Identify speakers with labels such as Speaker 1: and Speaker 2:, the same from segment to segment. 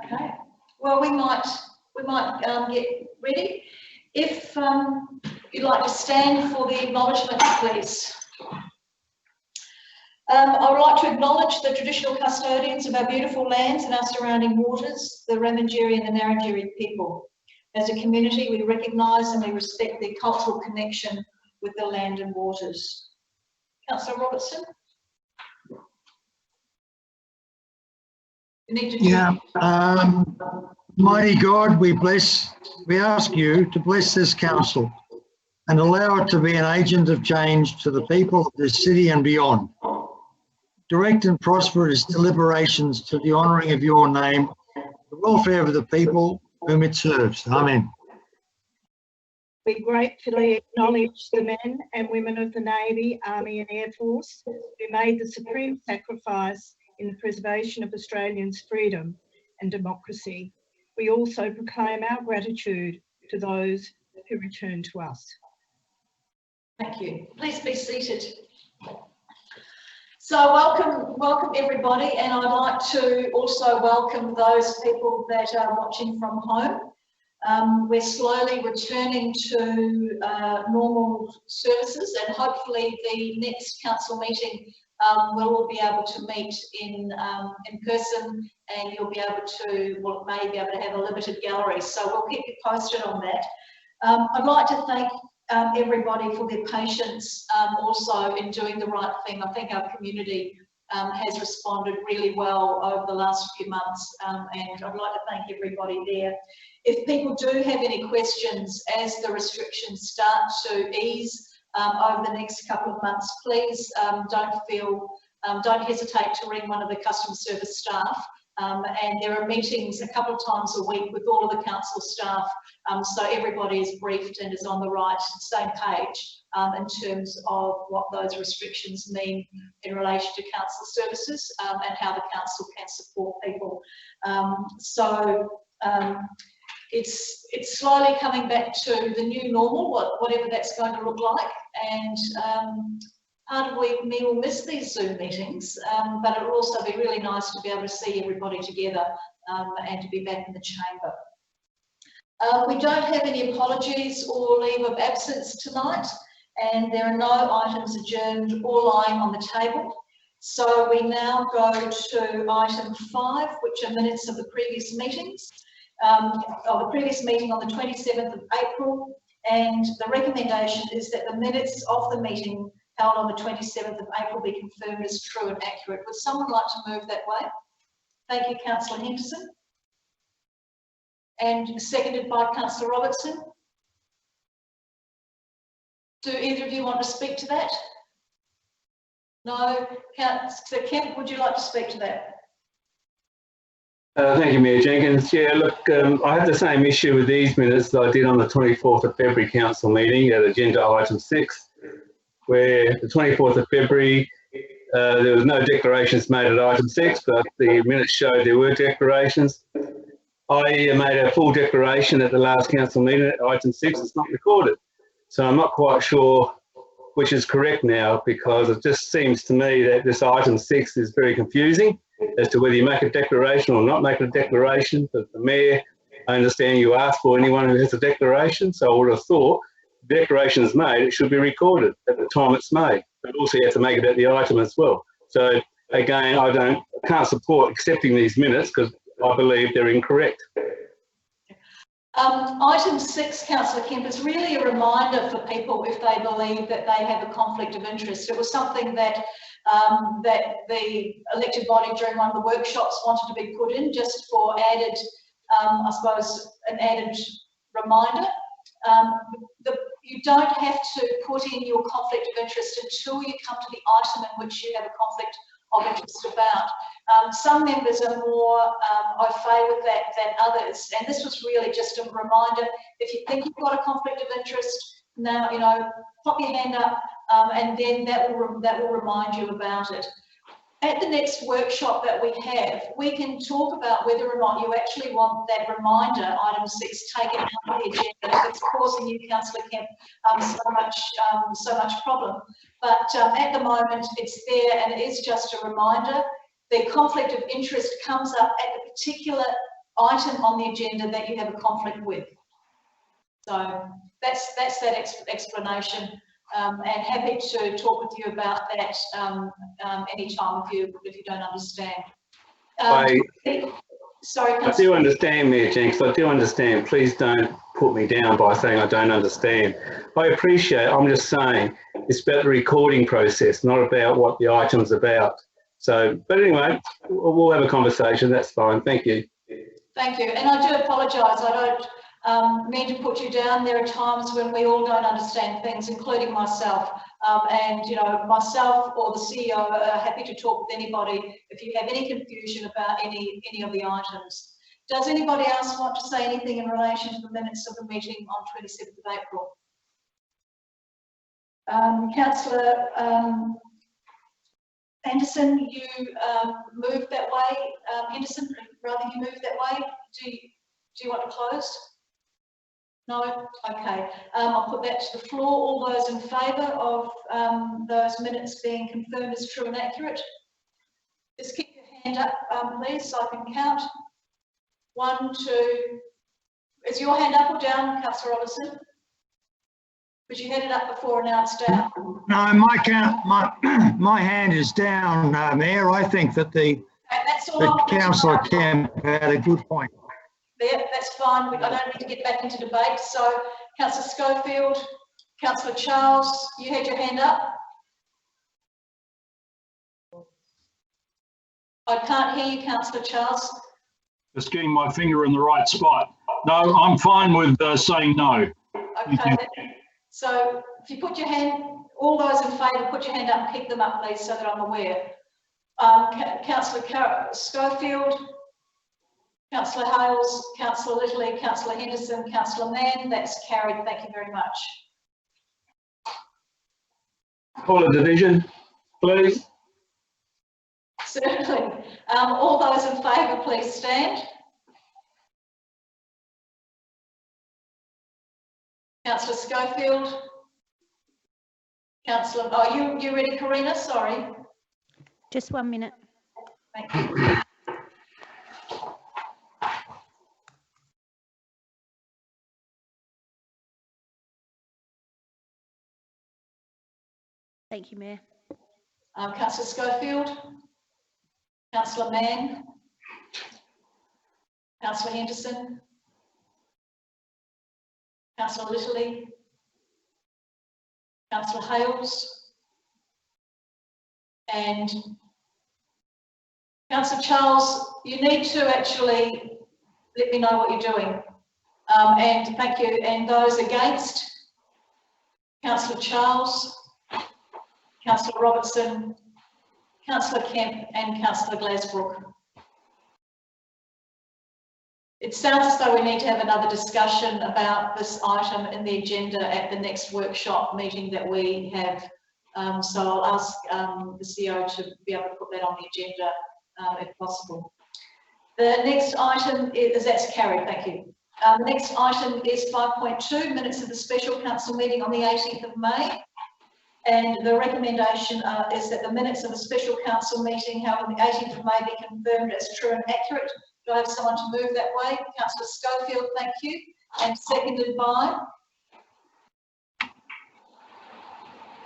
Speaker 1: Okay. Well, we might get ready. If you'd like to stand for the acknowledgements, please. I would like to acknowledge the traditional custodians of our beautiful lands and our surrounding waters, the Ramangeri and the Ngarrindjeri people. As a community, we recognise and we respect their cultural connection with the land and waters. Councillor Robertson? You need to
Speaker 2: mighty God, we ask you to bless this council and allow it to be an agent of change to the people of this city and beyond. Direct and prosper its deliberations to the honouring of your name, the welfare of the people whom it serves. Amen.
Speaker 3: We gratefully acknowledge the men and women of the Navy, Army and Air Force who made the supreme sacrifice in the preservation of Australians' freedom and democracy. We also proclaim our gratitude to those who return to us.
Speaker 1: Thank you. Please be seated. So welcome everybody, and I'd like to also welcome those people that are watching from home. We're slowly returning to normal services, and hopefully the next council meeting we'll all be able to meet in person, and you'll be able to, well, may be able to have a limited gallery. So we'll keep you posted on that. I'd like to thank everybody for their patience also in doing the right thing. I think our community has responded really well over the last few months, and I'd like to thank everybody there. If people do have any questions as the restrictions start to ease over the next couple of months, please don't hesitate to ring one of the customer service staff. And there are meetings a couple of times a week with all of the council staff, so everybody is briefed and is on the same page in terms of what those restrictions mean in relation to council services and how the council can support people. It's slowly coming back to the new normal, whatever that's going to look like, and part of me will miss these Zoom meetings, but it will also be really nice to be able to see everybody together and to be back in the chamber. We don't have any apologies or leave of absence tonight, and there are no items adjourned or lying on the table. So we now go to item 5, which are minutes of the previous meetings, of the previous meeting on the 27th of April, and the recommendation is that the minutes of the meeting held on the 27th of April be confirmed as true and accurate. Would someone like to move that way? Thank you, Councillor Henderson. And seconded by Councillor Robertson. Do either of you want to speak to that? No? Councillor Kemp, would you like to speak to that?
Speaker 4: Thank you, Mayor Jenkins. Yeah, look, I have the same issue with these minutes that I did on the 24th of February council meeting at agenda item 6, where the 24th of February there was no declarations made at item 6, but the minutes showed there were declarations. I made a full declaration at the last council meeting at item 6. It's not recorded. So I'm not quite sure which is correct now, because it just seems to me that this item 6 is very confusing as to whether you make a declaration or not make a declaration. But the Mayor, I understand you asked for anyone who has a declaration, so I would have thought the declaration is made, it should be recorded at the time it's made, but also you have to make it at the item as well. So again, I can't support accepting these minutes because I believe they're incorrect.
Speaker 1: Item 6, Councillor Kemp, is really a reminder for people if they believe that they have a conflict of interest. It was something that that the elected body during one of the workshops wanted to be put in just for added, I suppose, an added reminder. You don't have to put in your conflict of interest until you come to the item in which you have a conflict of interest about. Some members are more au fait with that than others, and this was really just a reminder. If you think you've got a conflict of interest, now, you know, pop your hand up, and then that will remind you about it. At the next workshop that we have, we can talk about whether or not you actually want that reminder, item 6, taken out of the agenda if it's causing you, Councillor Kemp, so much problem. But at the moment, it's there, and it is just a reminder. The conflict of interest comes up at the particular item on the agenda that you have a conflict with. So that's that explanation, and happy to talk with you about that anytime if you don't understand. Sorry,
Speaker 4: I do understand, Mayor Jenks. I do understand. Please don't put me down by saying I don't understand. I appreciate. I'm just saying it's about the recording process, not about what the item's about. So, but anyway, we'll have a conversation. That's fine. Thank you.
Speaker 1: Thank you. And I do apologise. I don't mean to put you down. There are times when we all don't understand things, including myself. And, you know, myself or the CEO are happy to talk with anybody if you have any confusion about any of the items. Does anybody else want to say anything in relation to the minutes of the meeting on 27th of April? Councillor Henderson, you moved that way. Henderson, rather you moved that way. Do you want to close? No? Okay. I'll put that to the floor. All those in favour of those minutes being confirmed as true and accurate? Just keep your hand up, please, so I can count. 1, 2. Is your hand up or down, Councillor Robertson? Because you had it up before and now it's down.
Speaker 2: No, my hand is down, Mayor. I think that the Councillor Kemp had a good point.
Speaker 1: Yeah, that's fine. I don't need to get back into debate. So, Councillor Schofield, Councillor Charles, you had your hand up. I can't hear you, Councillor Charles.
Speaker 5: Just getting my finger in the right spot. No, I'm fine with saying no.
Speaker 1: Okay. So, if you put your hand, all those in favour, put your hand up and keep them up, please, so that I'm aware. Councillor Schofield, Councillor Hales, Councillor Littley, Councillor Henderson, Councillor Mann, that's carried. Thank you very much.
Speaker 4: Call a division, please.
Speaker 1: Certainly. All those in favour, please stand. Councillor Schofield. Councillor, oh, you ready, Karina? Sorry.
Speaker 6: Just 1 minute.
Speaker 1: Thank you.
Speaker 6: Thank you, Mayor.
Speaker 1: Councillor Schofield, Councillor Mann, Councillor Henderson, Councillor Littley, Councillor Hales, and Councillor Charles, you need to actually let me know what you're doing. And thank you. And those against, Councillor Charles, Councillor Robertson, Councillor Kemp and Councillor Glasbrook. It sounds as though we need to have another discussion about this item in the agenda at the next workshop meeting that we have. So I'll ask the CEO to be able to put that on the agenda if possible. The next item is, that's carried, thank you. The next item is 5.2, minutes of the special council meeting on the 18th of May. And the recommendation is that the minutes of the special council meeting held on the 18th of May be confirmed as true and accurate. Do I have someone to move that way? Councillor Schofield, thank you. And seconded by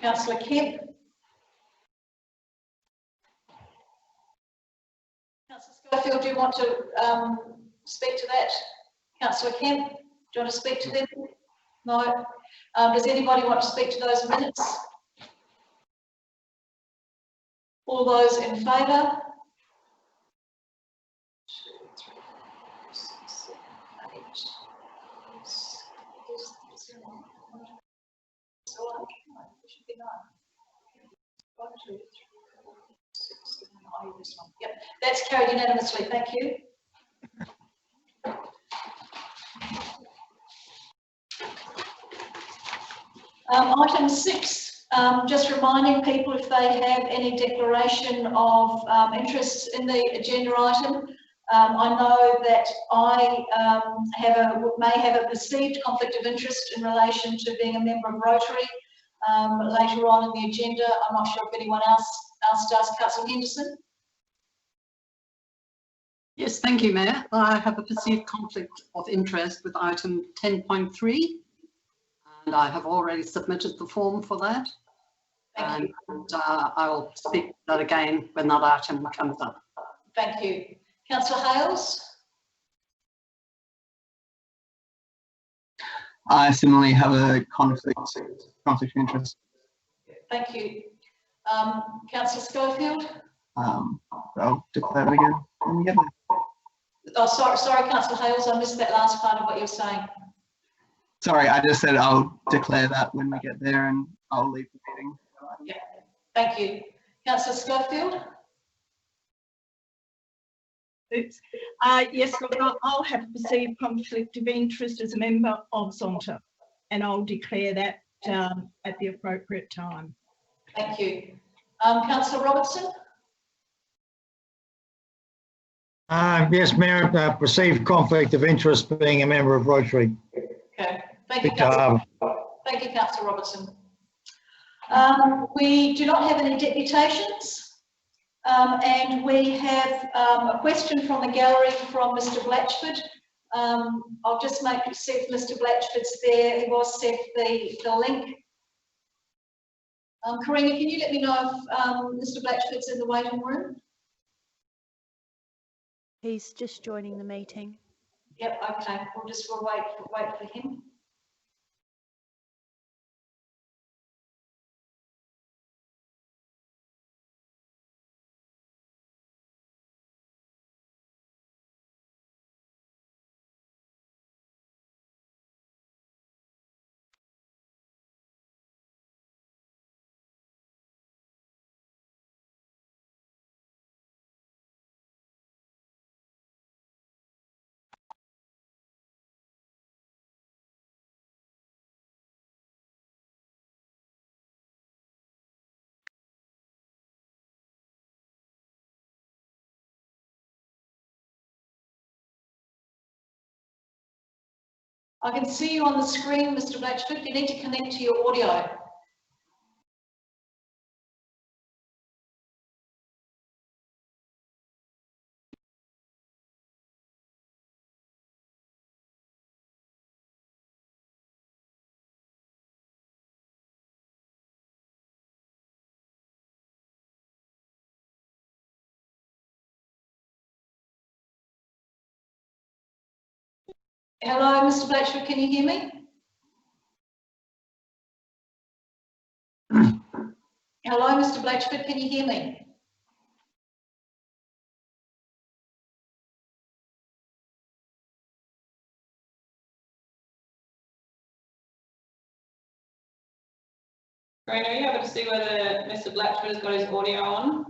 Speaker 1: Councillor Kemp. Councillor Schofield, do you want to speak to that? Councillor Kemp, do you want to speak to them? No. Does anybody want to speak to those minutes? All those in favour? 2, 3, 4, 6, 7, 8. So it should be 9. 1, 2, 3, 4, 6, 7, 8. This one. Yep, that's carried unanimously. Thank you. Item 6, just reminding people if they have any declaration of interest in the agenda item. I know that I may have a perceived conflict of interest in relation to being a member of Rotary later on in the agenda. I'm not sure if anyone else does. Councillor Henderson?
Speaker 7: Yes, thank you, Mayor. I have a perceived conflict of interest with item 10.3, and I have already submitted the form for that.
Speaker 1: Thank
Speaker 7: And I'll speak to that again when that item comes up.
Speaker 1: Thank you. Councillor Hales?
Speaker 8: I similarly have a conflict of interest.
Speaker 1: Thank you. Councillor Schofield?
Speaker 8: I'll declare that again when we get there.
Speaker 1: Oh, sorry, Councillor Hales, I missed that last part of what you were saying.
Speaker 8: Sorry, I just said I'll declare that when we get there, and I'll leave the meeting.
Speaker 1: Yeah, thank you. Councillor Schofield?
Speaker 3: Oops. Yes, look, I'll have a perceived conflict of interest as a member of Zonta, and I'll declare that at the appropriate time.
Speaker 1: Thank you. Councillor Robertson?
Speaker 2: Yes, Mayor, perceived conflict of interest being a member of Rotary.
Speaker 1: Okay, thank you,
Speaker 2: Victor Harbour.
Speaker 1: Thank you, Councillor Robertson. We do not have any deputations, and we have a question from the gallery from Mr. Blatchford. I'll just see if Mr. Blatchford's there. He was sent the link. Karina, can you let me know if Mr. Blatchford's in the waiting room?
Speaker 6: He's just joining the meeting.
Speaker 1: Yep, okay. We'll wait for him. I can see you on the screen, Mr. Blatchford. You need to connect to your audio. Hello, Mr. Blatchford, can you hear me? Hello, Mr. Blatchford, can you hear me?
Speaker 9: Karina, are you able to see whether Mr. Blatchford has got his audio on?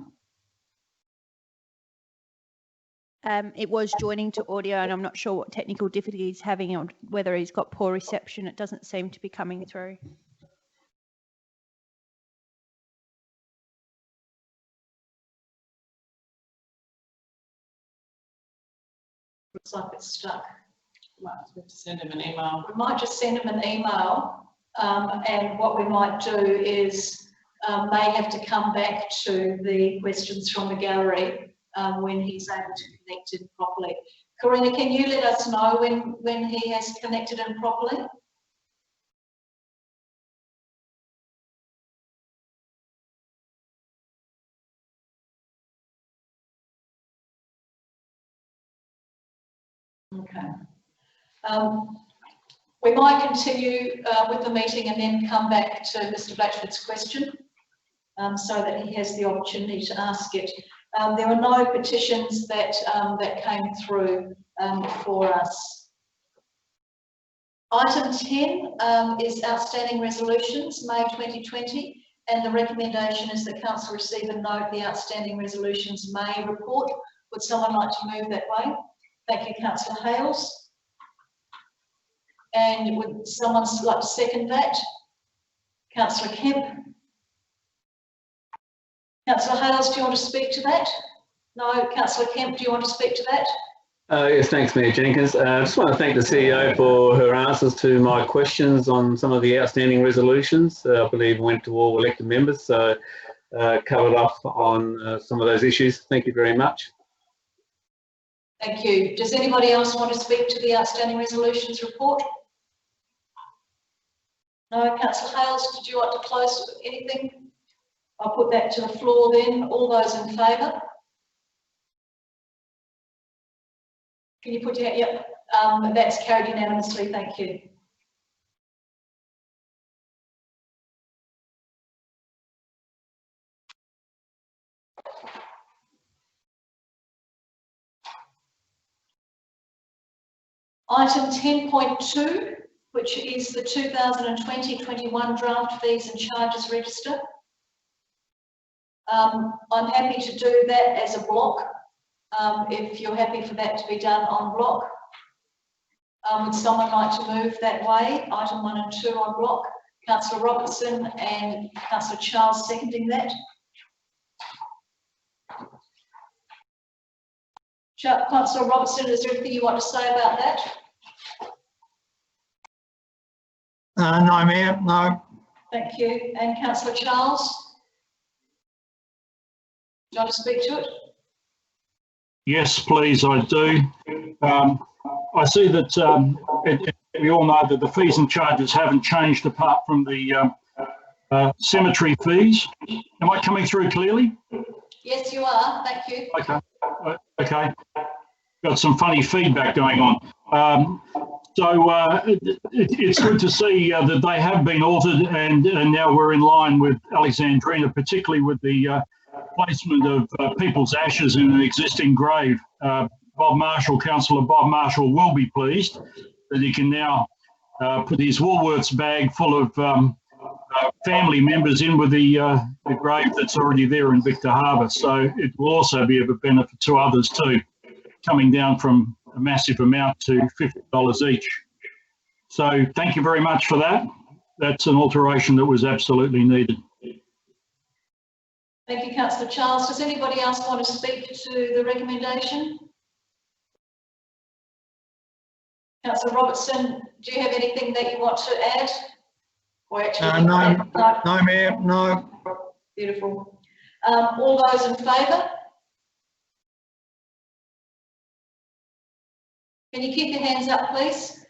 Speaker 6: It was joining to audio, and I'm not sure what technical difficulty he's having or whether he's got poor reception. It doesn't seem to be coming through.
Speaker 1: Looks like it's stuck.
Speaker 9: Might have to send him an email.
Speaker 1: We might just send him an email, and what we might do is may have to come back to the questions from the gallery when he's able to connect in properly. Karina, can you let us know when he has connected in properly? Okay. We might continue with the meeting and then come back to Mr. Blatchford's question so that he has the opportunity to ask it. There were no petitions that came through for us. Item 10 is outstanding resolutions, May 2020, and the recommendation is that Council receive and note the outstanding resolutions May report. Would someone like to move that way? Thank you, Councillor Hales. And would someone like to second that? Councillor Kemp. Councillor Hales, do you want to speak to that? No. Councillor Kemp, do you want to speak to that?
Speaker 4: Yes, thanks, Mayor Jenkins. I just want to thank the CEO for her answers to my questions on some of the outstanding resolutions. I believe went to all elected members, so covered off on some of those issues. Thank you very much.
Speaker 1: Thank you. Does anybody else want to speak to the outstanding resolutions report? No, Councillor Hales, did you want to close anything? I'll put that to the floor then. All those in favour? Can you put your hand? Yep, that's carried unanimously. Thank you. Item 10.2, which is the 2020-21 draft fees and charges register. I'm happy to do that as a block, if you're happy for that to be done en bloc. Would someone like to move that way? Item 1 and 2 en bloc. Councillor Robertson and Councillor Charles seconding that. Councillor Robertson, is there anything you want to say about that?
Speaker 2: No, Mayor, no.
Speaker 1: Thank you. And Councillor Charles? Do you want to speak to it?
Speaker 5: Yes, please, I do. I see that we all know that the fees and charges haven't changed apart from the cemetery fees. Am I coming through clearly?
Speaker 1: Yes, you are. Thank you.
Speaker 5: Okay. Okay. Got some funny feedback going on. It's good to see that they have been altered and now we're in line with Alexandrina, particularly with the placement of people's ashes in an existing grave. Bob Marshall, Councillor Bob Marshall, will be pleased that he can now put his Woolworths bag full of family members in with the grave that's already there in Victor Harbour. So it will also be of a benefit to others too, coming down from a massive amount to $50 each. So thank you very much for that. That's an alteration that was absolutely needed.
Speaker 1: Thank you, Councillor Charles. Does anybody else want to speak to the recommendation? Councillor Robertson, do you have anything that you want to add? Or actually,
Speaker 2: no, Mayor, no.
Speaker 1: Beautiful. All those in favour? Can you keep your hands up, please?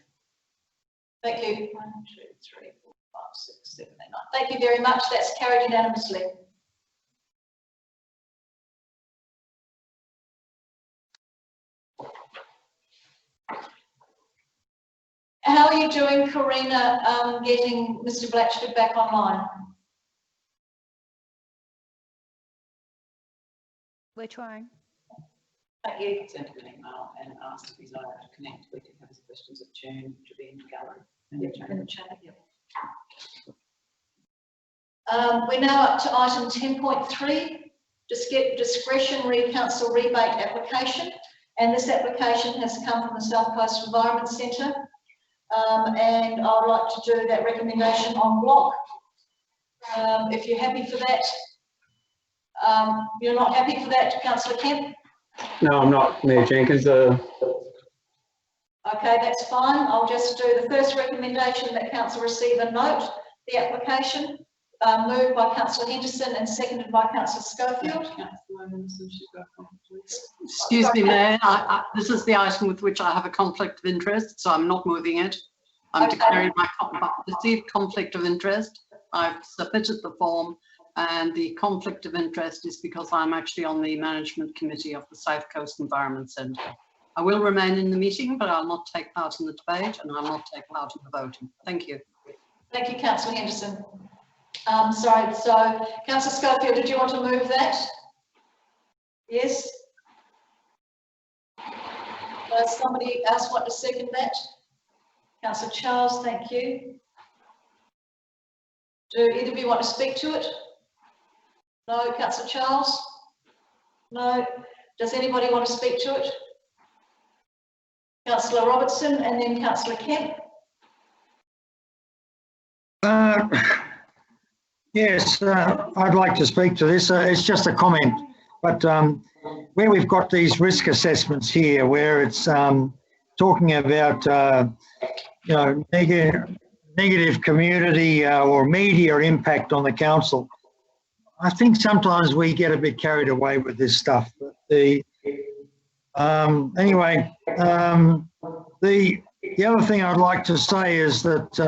Speaker 1: Thank you. 1, 2, 3, 4, 5, 6, 7, 8, 9. Thank you very much. That's carried unanimously. How are you doing, Karina, getting Mr. Blatchford back online?
Speaker 6: We're trying.
Speaker 1: Thank you.
Speaker 10: Sent him an email and asked if he's allowed to connect. We can have his questions of June to be in the gallery.
Speaker 1: In the chat, yep. We're now up to item 10.3, discretionary council rebate application. And this application has come from the South Coast Environment Centre. And I would like to do that recommendation en bloc. If you're happy for that. You're not happy for that, Councillor Kemp?
Speaker 4: No, I'm not, Mayor Jenkins.
Speaker 1: Okay, that's fine. I'll just do the first recommendation that council receive and note the application, moved by Councillor Henderson and seconded by Councillor Schofield.
Speaker 7: Excuse me, Mayor, this is the item with which I have a conflict of interest, so I'm not moving it. I'm declaring my perceived conflict of interest. I've submitted the form, and the conflict of interest is because I'm actually on the management committee of the South Coast Environment Centre. I will remain in the meeting, but I'll not take part in the debate and I'll not take part in the voting. Thank you.
Speaker 1: Thank you, Councillor Henderson. Sorry, so Councillor Schofield, did you want to move that? Yes? Does somebody else want to second that? Councillor Charles, thank you. Do either of you want to speak to it? No, Councillor Charles? No. Does anybody want to speak to it? Councillor Robertson and then Councillor Kemp.
Speaker 2: Yes, I'd like to speak to this. It's just a comment, but where we've got these risk assessments here, where it's talking about you know, negative community or media impact on the council, I think sometimes we get a bit carried away with this stuff. Anyway, the other thing I'd like to say is that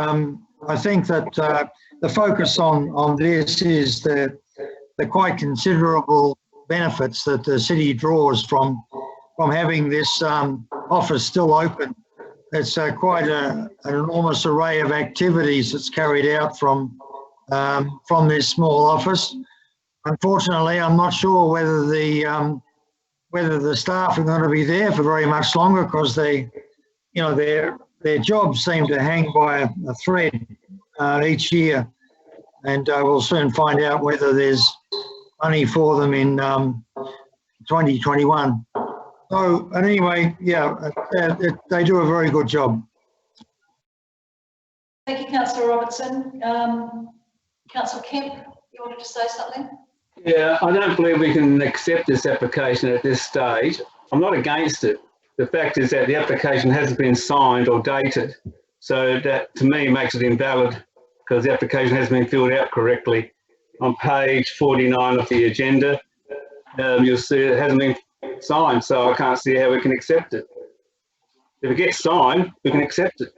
Speaker 2: I think that the focus on this is the quite considerable benefits that the city draws from having this office still open. It's quite an enormous array of activities that's carried out from this small office. Unfortunately, I'm not sure whether the staff are going to be there for very much longer, because they, you know, their jobs seem to hang by a thread each year, and we'll soon find out whether there's money for them in 2021. So anyway, yeah, they do a very good job.
Speaker 1: Thank you, Councillor Robertson. Councillor Kemp, you wanted to say something?
Speaker 4: Yeah, I don't believe we can accept this application at this stage. I'm not against it. The fact is that the application hasn't been signed or dated. So that, to me, makes it invalid, because the application hasn't been filled out correctly. On page 49 of the agenda, you'll see it hasn't been signed, so I can't see how we can accept it. If it gets signed, we can accept it.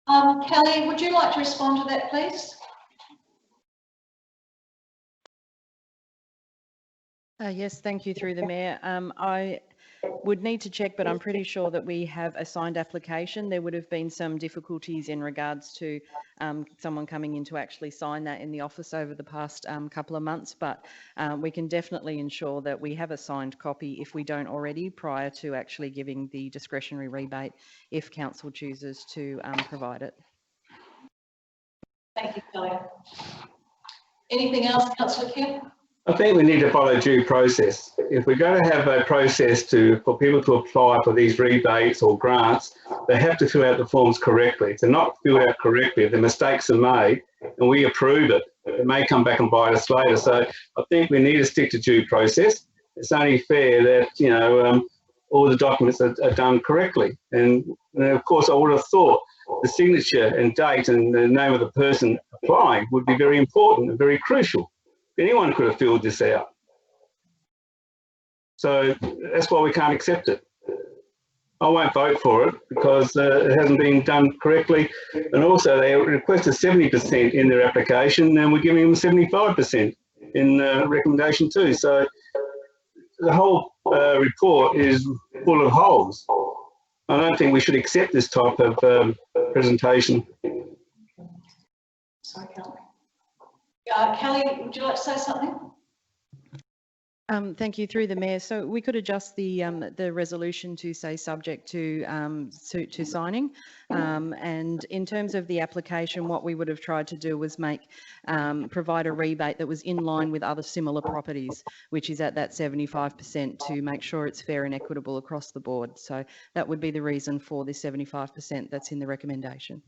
Speaker 1: Kelly, would you like to respond to that, please?
Speaker 10: Yes, thank you through the Mayor. I would need to check, but I'm pretty sure that we have a signed application. There would have been some difficulties in regards to someone coming in to actually sign that in the office over the past couple of months, but we can definitely ensure that we have a signed copy, if we don't already, prior to actually giving the discretionary rebate, if council chooses to provide it.
Speaker 1: Thank you, Kelly. Anything else, Councillor Kemp?
Speaker 4: I think we need to follow due process. If we're going to have a process for people to apply for these rebates or grants, they have to fill out the forms correctly. If they're not filled out correctly, if the mistakes are made and we approve it, it may come back and bite us later. So I think we need to stick to due process. It's only fair that, you know, all the documents are done correctly. And of course, I would have thought the signature and date and the name of the person applying would be very important and very crucial. Anyone could have filled this out. So that's why we can't accept it. I won't vote for it because it hasn't been done correctly. And also they requested 70% in their application, and we're giving them 75% in recommendation 2. So the whole report is full of holes. I don't think we should accept this type of presentation.
Speaker 1: Sorry, Kelly. Kelly, would you like to say something?
Speaker 10: Thank you, through the Mayor. So we could adjust the resolution to say subject to signing. And in terms of the application, what we would have tried to do was provide a rebate that was in line with other similar properties, which is at that 75%, to make sure it's fair and equitable across the board. So that would be the reason for the 75% that's in the recommendation.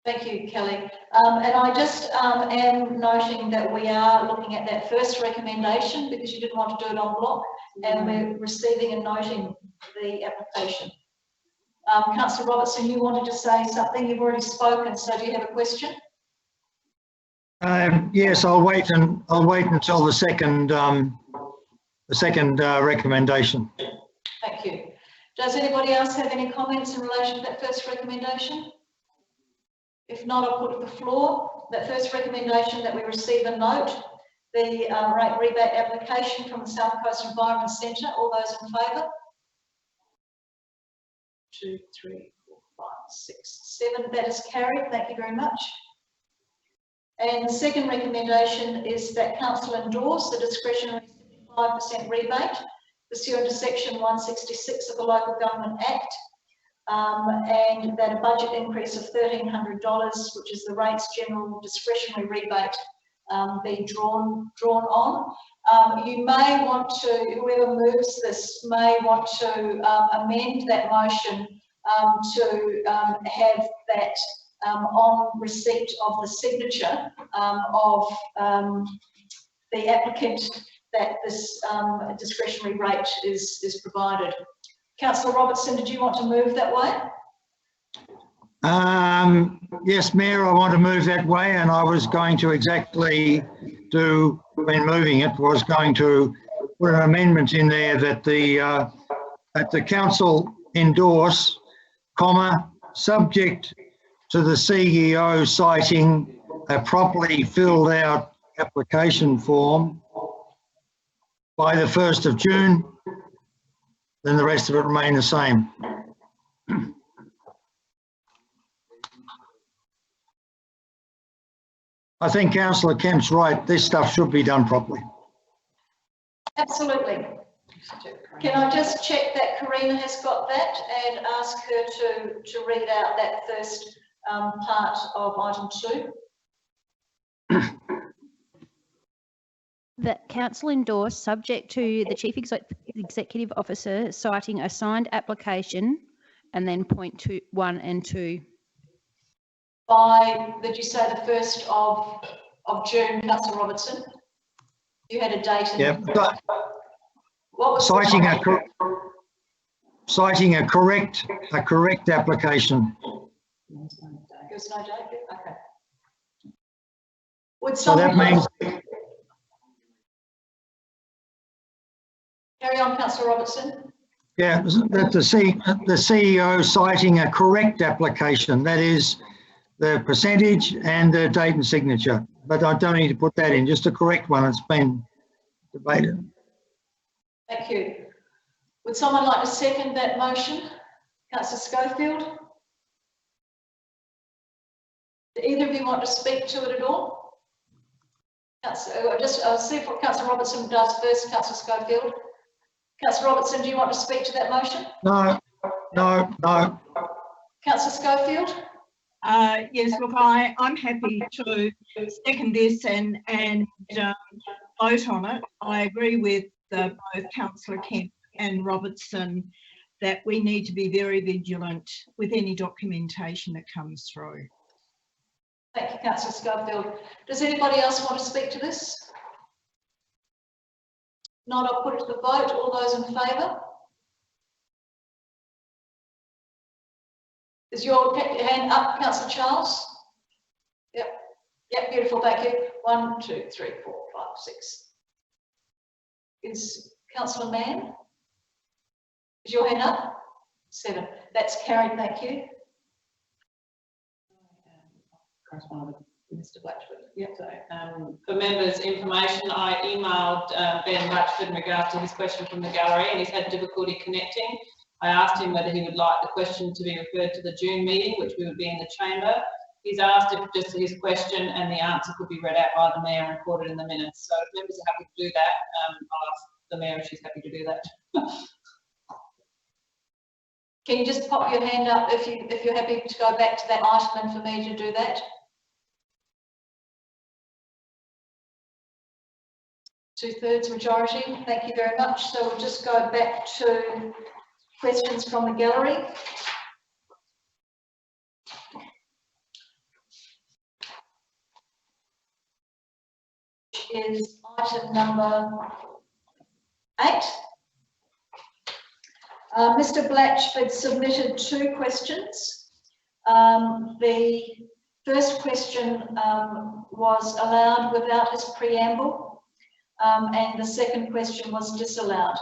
Speaker 1: Thank you, Kelly. And I just am noting that we are looking at that first recommendation because you didn't want to do it en bloc, and we're receiving and noting the application. Councillor Robertson, you wanted to say something. You've already spoken, so do you have a question?
Speaker 2: Yes, I'll wait until the second recommendation.
Speaker 1: Thank you. Does anybody else have any comments in relation to that first recommendation? If not, I'll put it to the floor. That first recommendation, that we receive a note, the rate rebate application from the South Coast Environment Centre. All those in favour? 2, 3, 4, 5, 6, 7. That is carried. Thank you very much. And the second recommendation is that Council endorse the discretionary 75% rebate pursuant to Section 166 of the Local Government Act. And that a budget increase of $1,300, which is the rate's general discretionary rebate, be drawn on. You may want to, whoever moves this, may want to amend that motion to have that on receipt of the signature of the applicant that this discretionary rate is provided. Councillor Robertson, did you want to move that way?
Speaker 2: Yes, Mayor, I want to move that way, and I was going to exactly do, when moving it, was going to put an amendment in there that the council endorse, comma, subject to the CEO citing a properly filled out application form by the 1st of June, then the rest of it remain the same. I think Councillor Kemp's right. This stuff should be done properly.
Speaker 1: Absolutely. Can I just check that Karina has got that and ask her to read out that first part of item 2?
Speaker 6: That council endorse, subject to the Chief Executive Officer citing a signed application, and then point 1 and 2.
Speaker 1: By, did you say the 1st of June, Councillor Robertson? You had a date.
Speaker 2: Yeah.
Speaker 1: What was
Speaker 2: citing a correct application.
Speaker 1: There was no date. Okay. Would
Speaker 2: So that means
Speaker 1: carry on, Councillor Robertson?
Speaker 2: yeah, that the CEO citing a correct application. That is the percentage and the date and signature. But I don't need to put that in, just a correct one. It's been debated.
Speaker 1: Thank you. Would someone like to second that motion? Councillor Schofield? Do either of you want to speak to it at all? I'll see what Councillor Robertson does first. Councillor Schofield. Councillor Robertson, do you want to speak to that motion?
Speaker 2: No.
Speaker 1: Councillor Schofield?
Speaker 3: Yes, look, I'm happy to second this and vote on it. I agree with both Councillor Kemp and Robertson that we need to be very vigilant with any documentation that comes through.
Speaker 1: Thank you, Councillor Schofield. Does anybody else want to speak to this? Not, I'll put it to the vote. All those in favour? Is your hand up, Councillor Charles? Yep. Yep, beautiful, thank you. 1, 2, 3, 4, 5, 6. Is Councillor Mann? Is your hand up? 7. That's carried, thank you.
Speaker 9: Correspondent with Mr. Blatchford. Yep. So, for members' information, I emailed Ben Blatchford in regard to his question from the gallery, and he's had difficulty connecting. I asked him whether he would like the question to be referred to the June meeting, which we would be in the chamber. He's asked if just his question and the answer could be read out by the mayor and recorded in the minutes. So if members are happy to do that, I'll ask the mayor if she's happy to do that.
Speaker 1: Can you just pop your hand up if you're happy to go back to that item and for me to do that? 2/3 majority. Thank you very much. So we'll just go back to questions from the gallery. Is item number 8. Mr. Blatchford submitted 2 questions. The first question was allowed without his preamble, and the second question was disallowed.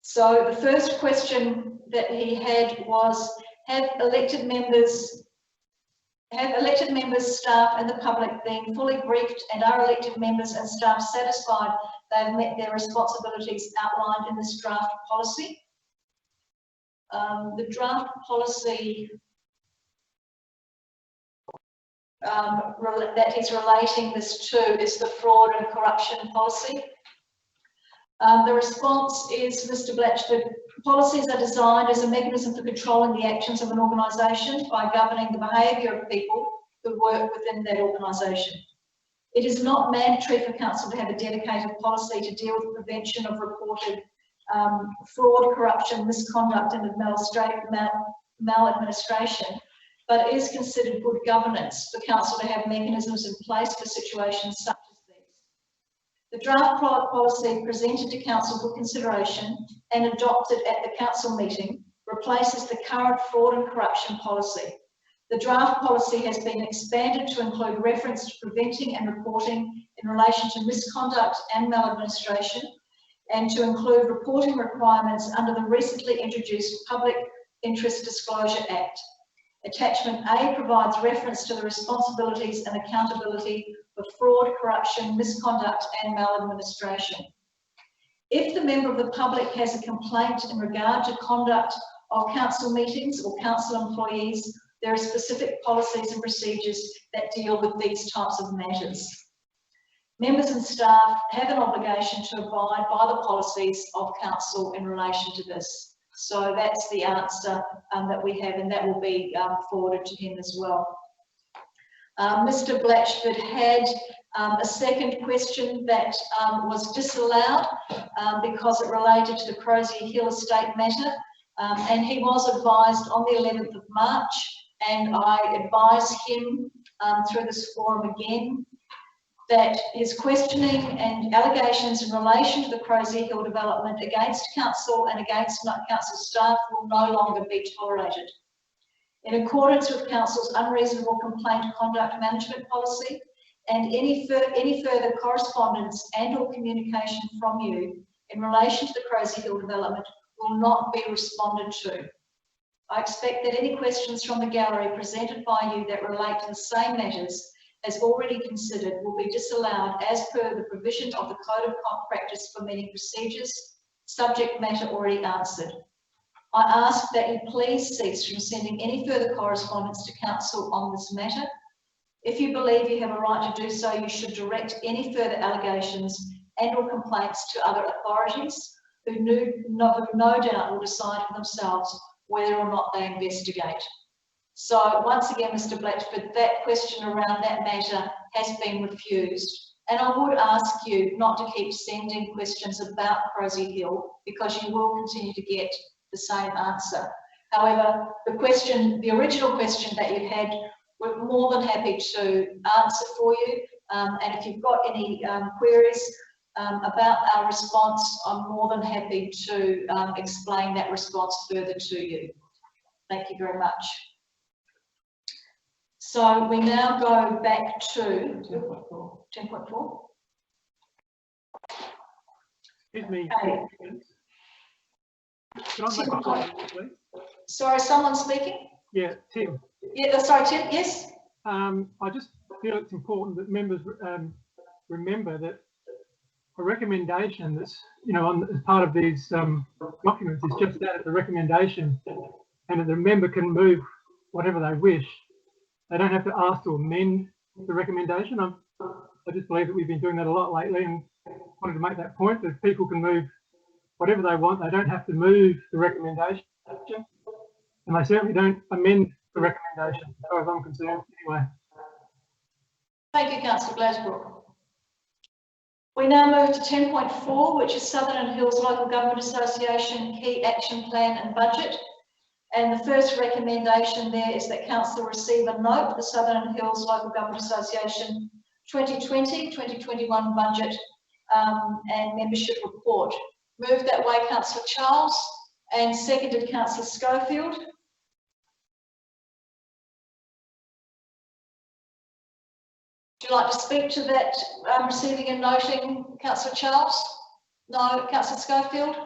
Speaker 1: So the first question that he had was, have elected members, staff and the public been fully briefed, and are elected members and staff satisfied they've met their responsibilities outlined in this draft policy? The draft policy that he's relating this to is the fraud and corruption policy. The response is, Mr. Blatchford, policies are designed as a mechanism for controlling the actions of an organisation by governing the behaviour of people who work within that organisation. It is not mandatory for council to have a dedicated policy to deal with the prevention of reported fraud, corruption, misconduct and maladministration, but it is considered good governance for council to have mechanisms in place for situations such as these. The draft policy presented to council for consideration and adopted at the council meeting replaces the current fraud and corruption policy. The draft policy has been expanded to include reference to preventing and reporting in relation to misconduct and maladministration, and to include reporting requirements under the recently introduced Public Interest Disclosure Act. Attachment A provides reference to the responsibilities and accountability for fraud, corruption, misconduct and maladministration. If the member of the public has a complaint in regard to conduct of council meetings or council employees, there are specific policies and procedures that deal with these types of matters. Members and staff have an obligation to abide by the policies of council in relation to this. So that's the answer that we have, and that will be forwarded to him as well. Mr. Blatchford had a second question that was disallowed because it related to the Crozier Hill estate matter, and he was advised on the 11th of March, and I advised him through this forum again that his questioning and allegations in relation to the Crozier Hill development against council and against council staff will no longer be tolerated. In accordance with council's unreasonable complaint conduct management policy and any further correspondence and or communication from you in relation to the Crozier Hill development will not be responded to. I expect that any questions from the gallery presented by you that relate to the same matters as already considered will be disallowed as per the provision of the Code of Practice for Meeting Procedures, subject matter already answered. I ask that you please cease from sending any further correspondence to council on this matter. If you believe you have a right to do so, you should direct any further allegations and or complaints to other authorities who no doubt will decide for themselves whether or not they investigate. So once again, Mr. Blatchford, that question around that matter has been refused. And I would ask you not to keep sending questions about Crozier Hill because you will continue to get the same answer. However, the original question that you had, we're more than happy to answer for you. And if you've got any queries about our response, I'm more than happy to explain that response further to you. Thank you very much. So we now go back to 10.4.
Speaker 11: Excuse me.
Speaker 1: Okay.
Speaker 11: Can I make a comment, please?
Speaker 1: Sorry, someone speaking?
Speaker 11: Yeah, Tim.
Speaker 1: Yeah, sorry, Tim, yes?
Speaker 11: I just feel it's important that members remember that a recommendation that's, as part of these documents is just that, it's a recommendation, and that the member can move whatever they wish. They don't have to ask to amend the recommendation. I just believe that we've been doing that a lot lately, and wanted to make that point that people can move whatever they want. They don't have to move the recommendation, and they certainly don't amend the recommendation, as far as I'm concerned, anyway.
Speaker 1: Thank you, Councillor Glasbrook. We now move to 10.4, which is Southern Hills Local Government Association Key Action Plan and Budget. And the first recommendation there is that council receive a note, the Southern Hills Local Government Association 2020-2021 budget and membership report. Moved that way, Councillor Charles, and seconded Councillor Schofield. Would you like to speak to that receiving and noting, Councillor Charles? No. Councillor Schofield?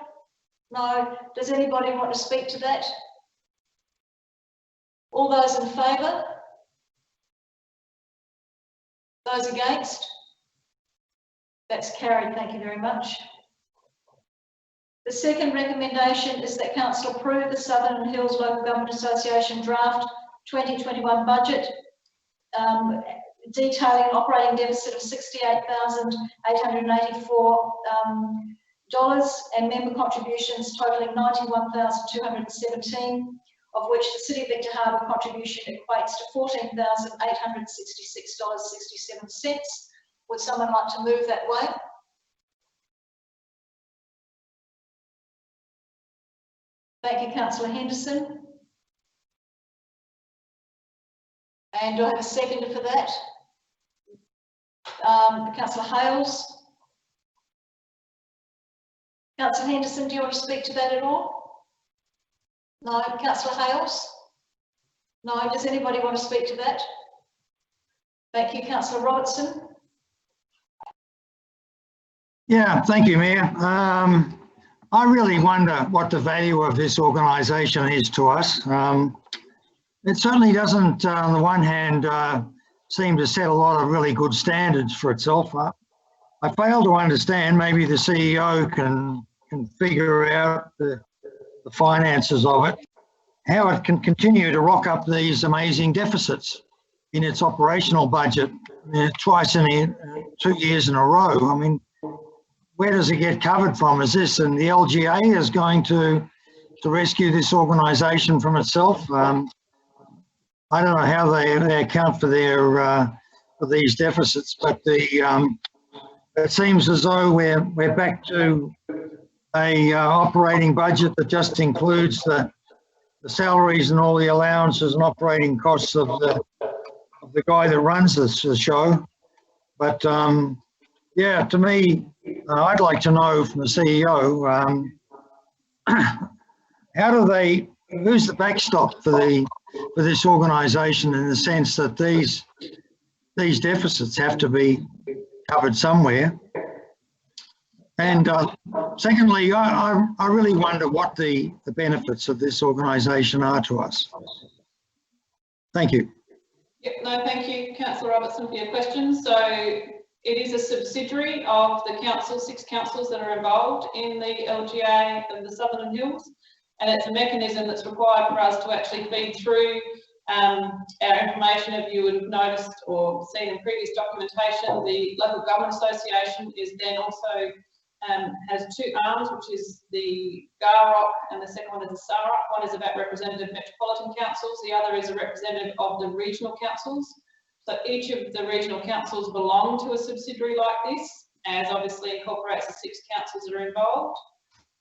Speaker 1: No. Does anybody want to speak to that? All those in favour? Those against? That's carried, thank you very much. The second recommendation is that council approve the Southern Hills Local Government Association draft 2021 budget, detailing an operating deficit of $68,884 and member contributions totaling $91,217, of which the City of Victor Harbor contribution equates to $14,866.67. Would someone like to move that way? Thank you, Councillor Henderson. And do I have a seconder for that? Councillor Hales. Councillor Henderson, do you want to speak to that at all? No. Councillor Hales? No. Does anybody want to speak to that? Thank you. Councillor Robertson?
Speaker 2: Yeah, thank you, Mayor. I really wonder what the value of this organisation is to us. It certainly doesn't, on the one hand, seem to set a lot of really good standards for itself. I fail to understand, maybe the CEO can figure out the finances of it, how it can continue to rock up these amazing deficits in its operational budget twice in 2 years in a row. I mean, where does it get covered from? Is this, and the LGA is going to rescue this organisation from itself? I don't know how they account for for these deficits, but it seems as though we're back to a operating budget that just includes the salaries and all the allowances and operating costs of the guy that runs this show. But yeah, to me, I'd like to know from the CEO, who's the backstop for this organisation, in the sense that these deficits have to be covered somewhere. And secondly, I really wonder what the benefits of this organisation are to us. Thank you.
Speaker 9: Yep, no, thank you, Councillor Robertson, for your questions. So it is a subsidiary of the council, 6 councils that are involved in the LGA of the Southern Hills, and it's a mechanism that's required for us to actually feed through our information. If you would have noticed or seen in previous documentation, the Local Government Association is then also has 2 arms, which is the GAROC and the second one is the SAROC. One is about representative metropolitan councils, the other is a representative of the regional councils. So each of the regional councils belong to a subsidiary like this, as obviously incorporates the 6 councils that are involved.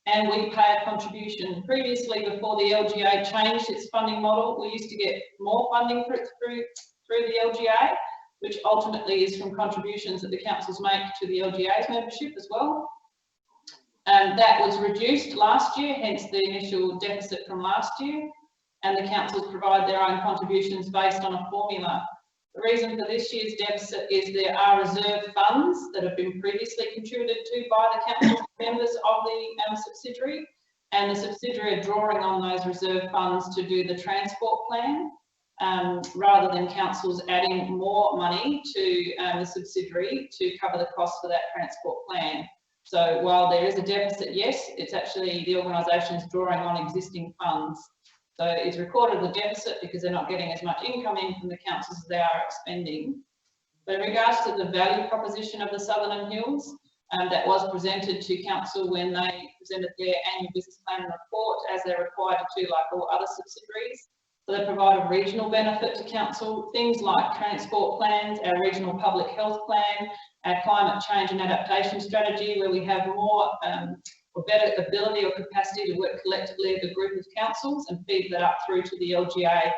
Speaker 9: And we pay a contribution. Previously, before the LGA changed its funding model, we used to get more funding through the LGA, which ultimately is from contributions that the councils make to the LGA's membership as well. And that was reduced last year, hence the initial deficit from last year. And the councils provide their own contributions based on a formula. The reason for this year's deficit is there are reserve funds that have been previously contributed to by the council members of the subsidiary, and the subsidiary are drawing on those reserve funds to do the transport plan, rather than councils adding more money to the subsidiary to cover the cost for that transport plan. So while there is a deficit, yes, it's actually the organisation is drawing on existing funds. So it's recorded the deficit because they're not getting as much income in from the councils as they are expending. But in regards to the value proposition of the Southern Hills, that was presented to council when they presented their annual business plan and report, as they're required to do like all other subsidiaries. So they provide a regional benefit to council, things like transport plans, our regional public health plan, our climate change and adaptation strategy, where we have more or better ability or capacity to work collectively as a group of councils and feed that up through to the LGA,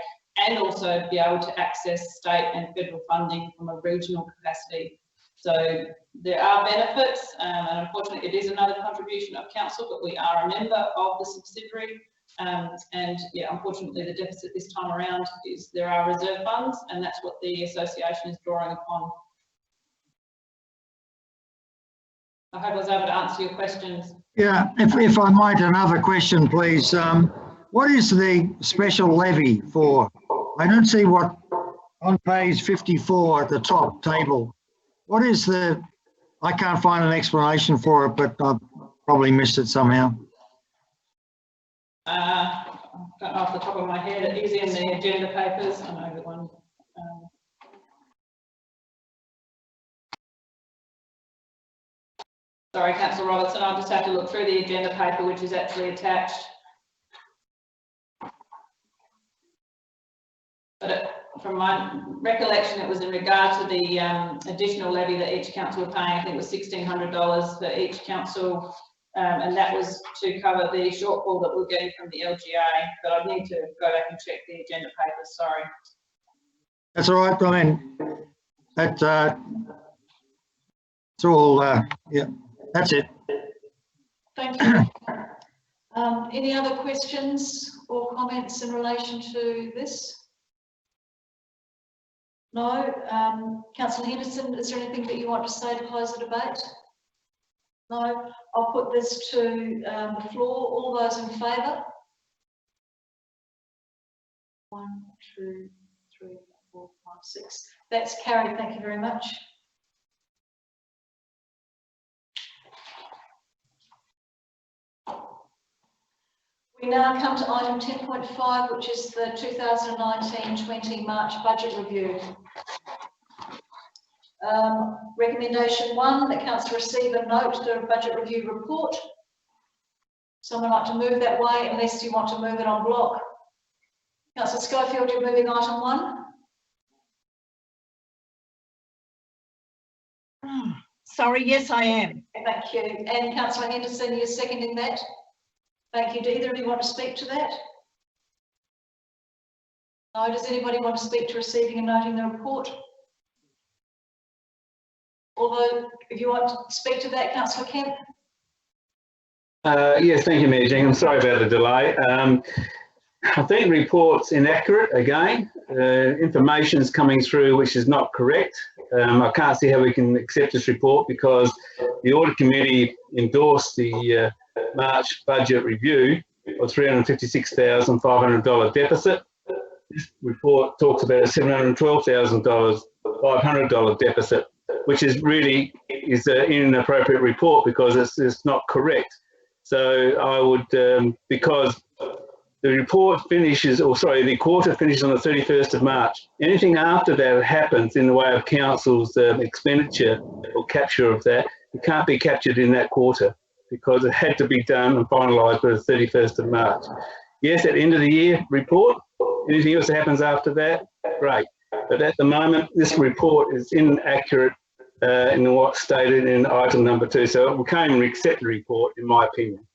Speaker 9: and also be able to access state and federal funding from a regional capacity. So there are benefits, and unfortunately it is another contribution of council, but we are a member of the subsidiary. And yeah, unfortunately the deficit this time around is there are reserve funds, and that's what the association is drawing upon. I hope I was able to answer your questions.
Speaker 2: Yeah, if I might, another question, please. What is the special levy for? I don't see what on page 54 at the top table. What is I can't find an explanation for it, but I've probably missed it somehow.
Speaker 9: I don't know off the top of my head. It is in the agenda papers. I know the one. Sorry, Councillor Robertson, I'll just have to look through the agenda paper, which is actually attached. But from my recollection, it was in regard to the additional levy that each council were paying. I think it was $1,600 for each council, and that was to cover the shortfall that we're getting from the LGA. But I'd need to go back and check the agenda papers, sorry.
Speaker 2: That's all right, Brian. It's all, yeah. That's it.
Speaker 1: Thank you. Any other questions or comments in relation to this? No. Councillor Henderson, is there anything that you want to say to close the debate? No, I'll put this to the floor. All those in favour? 1, 2, 3, 4, 5, 6. That's carried. Thank you very much. We now come to item 10.5, which is the 2019-20 March budget review. Recommendation 1, that council receive and note the budget review report. Someone like to move that way, unless you want to move it en bloc. Councillor Schofield, you're moving item 1.
Speaker 3: Sorry, yes, I am.
Speaker 1: Thank you. And Councillor Henderson, you're seconding that. Thank you. Do either of you want to speak to that? No. Does anybody want to speak to receiving and noting the report? Although, if you want to speak to that, Councillor Kemp?
Speaker 4: Yes, thank you, Mayor Jenkins. I'm sorry about the delay. I think the report's inaccurate again. Information's coming through which is not correct. I can't see how we can accept this report because the Audit Committee endorsed the March budget review of $356,500 deficit. This report talks about a $712,000 $500 deficit, which is really an inappropriate report because it's not correct. So I would, because the report finishes, or sorry, the quarter finishes on the 31st of March. Anything after that happens in the way of council's expenditure or capture of that, it can't be captured in that quarter because it had to be done and finalised by the 31st of March. Yes, at the end of the year report, anything else that happens after that, great. But at the moment, this report is inaccurate in what's stated in item number 2. So we can't even accept the report, in my opinion.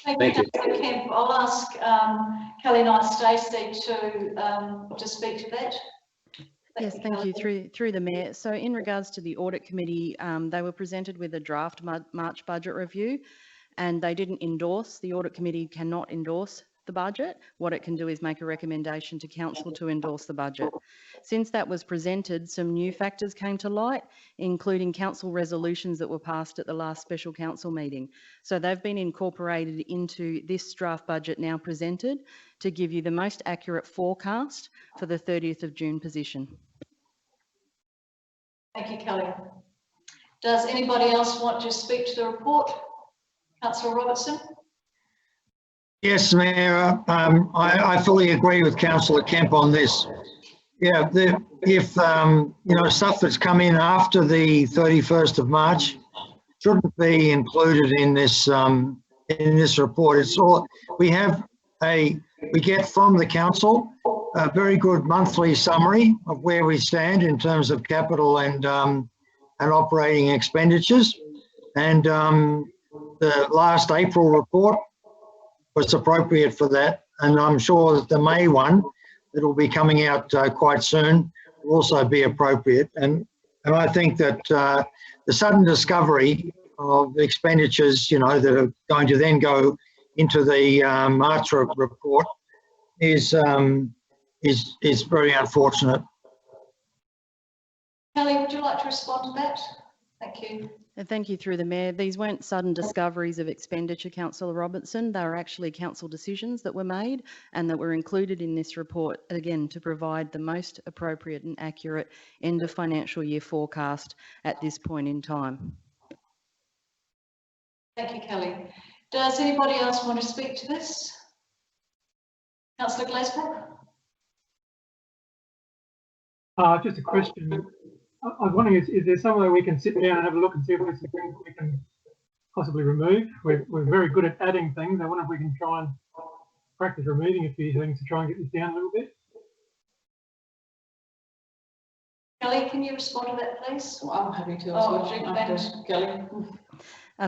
Speaker 1: Thank you, Councillor Kemp. I'll ask Kelly Knight-Stacey to speak to that.
Speaker 10: Yes, thank you. Through the Mayor. So in regards to the Audit Committee, they were presented with a draft March budget review and they didn't endorse. The Audit Committee cannot endorse the budget. What it can do is make a recommendation to Council to endorse the budget. Since that was presented, some new factors came to light, including Council resolutions that were passed at the last special Council meeting. So they've been incorporated into this draft budget now presented to give you the most accurate forecast for the 30th of June position.
Speaker 1: Thank you, Kelly. Does anybody else want to speak to the report? Councillor Robertson?
Speaker 2: Yes, Mayor, I fully agree with Councillor Kemp on this. Yeah, if you know, stuff that's come in after the 31st of March shouldn't be included in this report. It's all we get from the council a very good monthly summary of where we stand in terms of capital and operating expenditures, and the last April report was appropriate for that, and I'm sure that the May one that will be coming out quite soon will also be appropriate. And I think that the sudden discovery of expenditures, you know, that are going to then go into the March report is very unfortunate.
Speaker 1: Kelly, would you like to respond to that? Thank you.
Speaker 10: And thank you through the Mayor. These weren't sudden discoveries of expenditure, Councillor Robertson. They were actually council decisions that were made and that were included in this report, again, to provide the most appropriate and accurate end of financial year forecast at this point in time.
Speaker 1: Thank you, Kelly. Does anybody else want to speak to this? Councillor Glasbrook?
Speaker 11: Just a question. I was wondering, is there some way we can sit down and have a look and see if there's some things we can possibly remove? We're very good at adding things. I wonder if we can try and practice removing a few things to try and get this down a little bit.
Speaker 1: Kelly, can you respond to that, please?
Speaker 9: Well, I'm happy to. Kelly.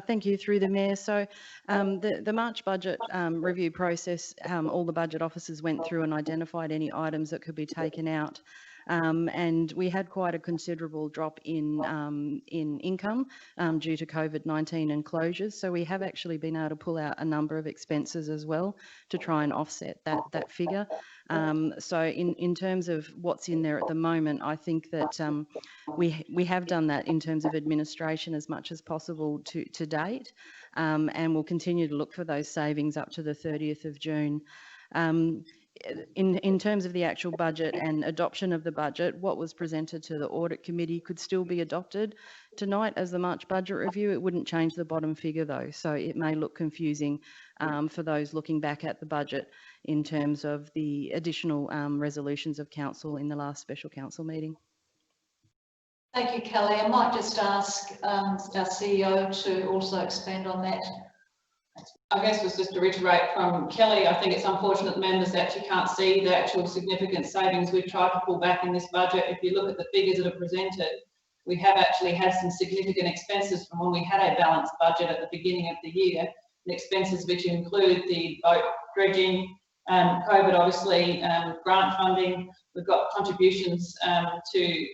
Speaker 10: Thank you through the Mayor. So the March budget review process, all the budget officers went through and identified any items that could be taken out. and we had quite a considerable drop in income due to COVID-19 and closures. So we have actually been able to pull out a number of expenses as well to try and offset that figure. So in terms of what's in there at the moment, I think that we have done that in terms of administration as much as possible to date, and we'll continue to look for those savings up to the 30th of June. In terms of the actual budget and adoption of the budget, what was presented to the Audit Committee could still be adopted tonight as the March budget review. It wouldn't change the bottom figure though, so it may look confusing for those looking back at the budget in terms of the additional resolutions of council in the last special council meeting.
Speaker 1: Thank you, Kelly. I might just ask our CEO to also expand on that.
Speaker 9: I guess was just to reiterate from Kelly, I think it's unfortunate members actually can't see the actual significant savings we've tried to pull back in this budget. If you look at the figures that are presented, we have actually had some significant expenses from when we had a balanced budget at the beginning of the year, and expenses which include the boat dredging, COVID obviously, grant funding. We've got contributions to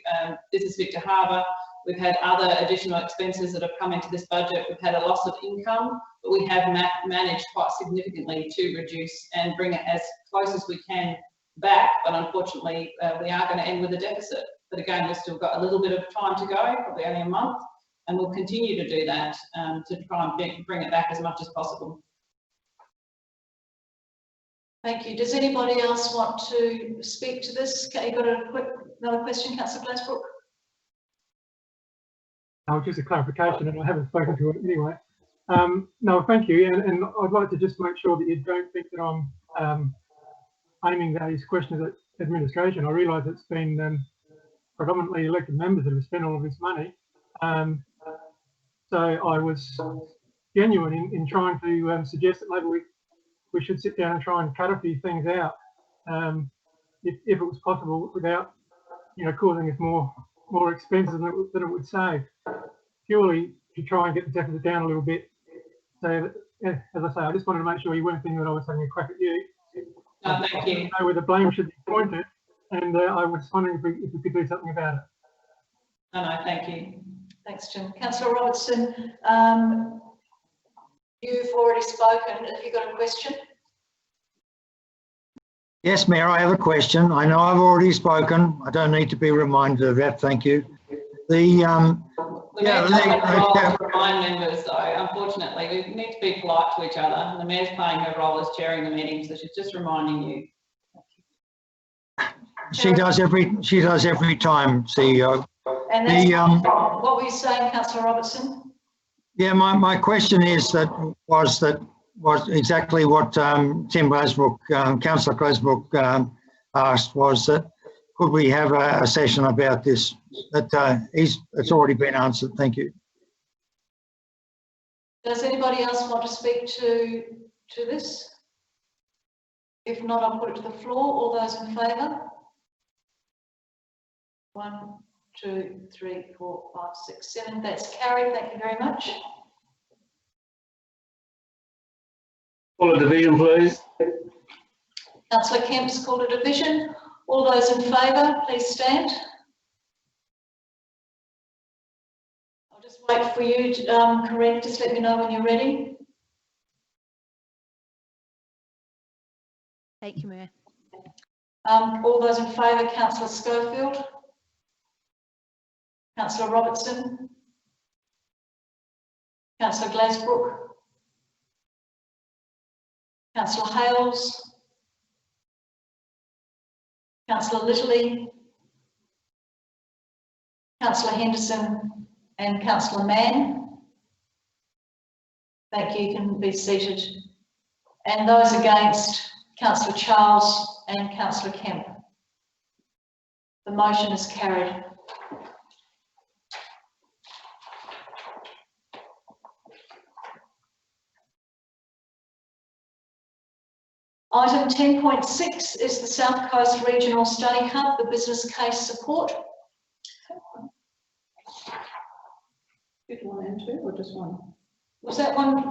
Speaker 9: Business Victor Harbour. We've had other additional expenses that have come into this budget. We've had a loss of income, but we have managed quite significantly to reduce and bring it as close as we can back. But unfortunately, we are going to end with a deficit. But again, we've still got a little bit of time to go, probably only a month, and we'll continue to do that to try and bring it back as much as possible.
Speaker 1: Thank you. Does anybody else want to speak to this? You got another question, Councillor Glazebrook?
Speaker 11: Just a clarification, and I haven't spoken to it anyway. No, thank you, and I'd like to just make sure that you don't think that I'm aiming these questions at administration. I realise it's been predominantly elected members that have spent all of this money. So I was genuine in trying to suggest that maybe we should sit down and try and cut a few things out, if it was possible, without causing us more expenses than it would save. Purely to try and get the deficit down a little bit. So, as I say, I just wanted to make sure you weren't thinking that I was having a crack at you.
Speaker 9: No, thank you.
Speaker 11: Know where the blame should be pointed, and I was wondering if we could do something about it.
Speaker 9: No, thank you.
Speaker 1: Thanks, Jim. Councillor Robertson, you've already spoken. Have you got a question?
Speaker 2: Yes, Mayor, I have a question. I know I've already spoken. I don't need to be reminded of that. Thank you.
Speaker 9: The Mayor doesn't role to remind members, though. Unfortunately, we need to be polite to each other. And the Mayor's playing her role as chairing the meeting, so she's just reminding you.
Speaker 2: She does every time, CEO.
Speaker 1: And that's what were you saying, Councillor Robertson?
Speaker 2: Yeah, my question is was exactly what Tim Glazebrook, Councillor Glazebrook asked, was that could we have a session about this? It's already been answered. Thank you.
Speaker 1: Does anybody else want to speak to this? If not, I'll put it to the floor. All those in favour? 1, 2, 3, 4, 5, 6, 7. That's carried. Thank you very much.
Speaker 4: Call a division, please.
Speaker 1: Councillor Kemp's called a division. All those in favour, please stand. I'll just wait for you to correct. Just let me know when you're ready.
Speaker 6: Thank you, Mayor.
Speaker 1: All those in favour, Councillor Schofield, Councillor Robertson, Councillor Glazebrook, Councillor Hales, Councillor Litterly, Councillor Henderson and Councillor Mann. Thank you, you can be seated. And those against, Councillor Charles and Councillor Kemp. The motion is carried. Item 10.6 is the South Coast Regional Study Hub, the business case support.
Speaker 9: Did 1 and 2 or just 1?
Speaker 1: Was that one?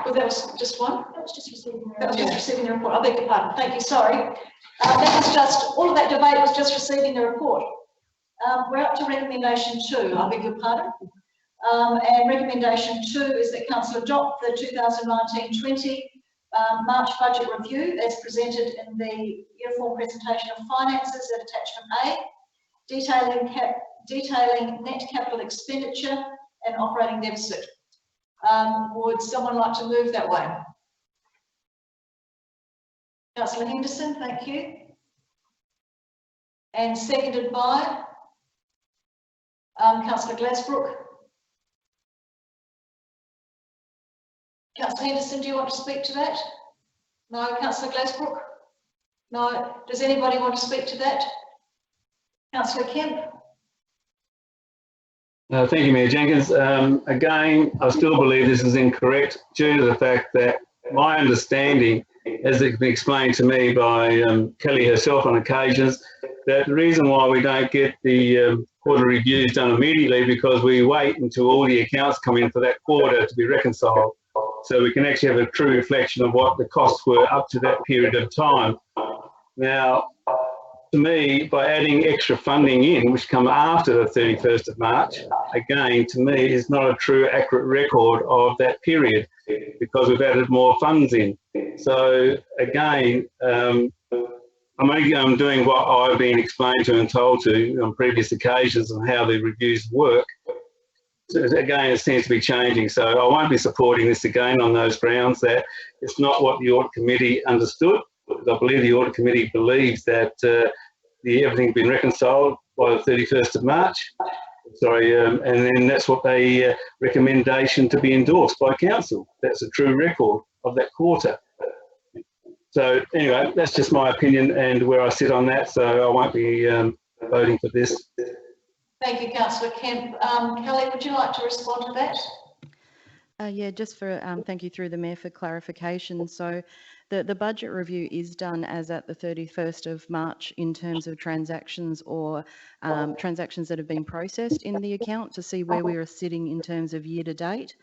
Speaker 1: Well, that was just one. That was just receiving the report. I beg your pardon. Thank you. Sorry. That was just, all of that debate was just receiving the report. We're up to recommendation 2. I beg your pardon. And recommendation 2 is that Council adopt the 2019-20 March budget review as presented in the uniform presentation of finances at attachment A, detailing net capital expenditure and operating deficit. Would someone like to move that way? Councillor Henderson, thank you. And seconded by Councillor Glasbrook. Councillor Henderson, do you want to speak to that? No. Councillor Glasbrook? No. Does anybody want to speak to that? Councillor Kemp?
Speaker 4: Thank you, Mayor Jenkins. Again, I still believe this is incorrect due to the fact that my understanding, as it's been explained to me by Kelly herself on occasions, that the reason why we don't get the quarter reviews done immediately because we wait until all the accounts come in for that quarter to be reconciled, so we can actually have a true reflection of what the costs were up to that period of time. Now, to me, by adding extra funding in, which come after the 31st of March, again, to me, is not a true accurate record of that period because we've added more funds in. So again, I'm doing what I've been explained to and told to on previous occasions on how the reviews work. So again, it seems to be changing. So I won't be supporting this again on those grounds that it's not what the Audit Committee understood. I believe the Audit Committee believes that everything's been reconciled by the 31st of March. Sorry, and then that's what they recommendation to be endorsed by Council. That's a true record of that quarter. So anyway, that's just my opinion and where I sit on that. So I won't be voting for this.
Speaker 1: Thank you, Councillor Kemp. Kelly, would you like to respond to that?
Speaker 10: Yeah, just for thank you through the Mayor for clarification. So the budget review is done as at the 31st of March in terms of transactions or transactions that have been processed in the account to see where we are sitting in terms of year to date.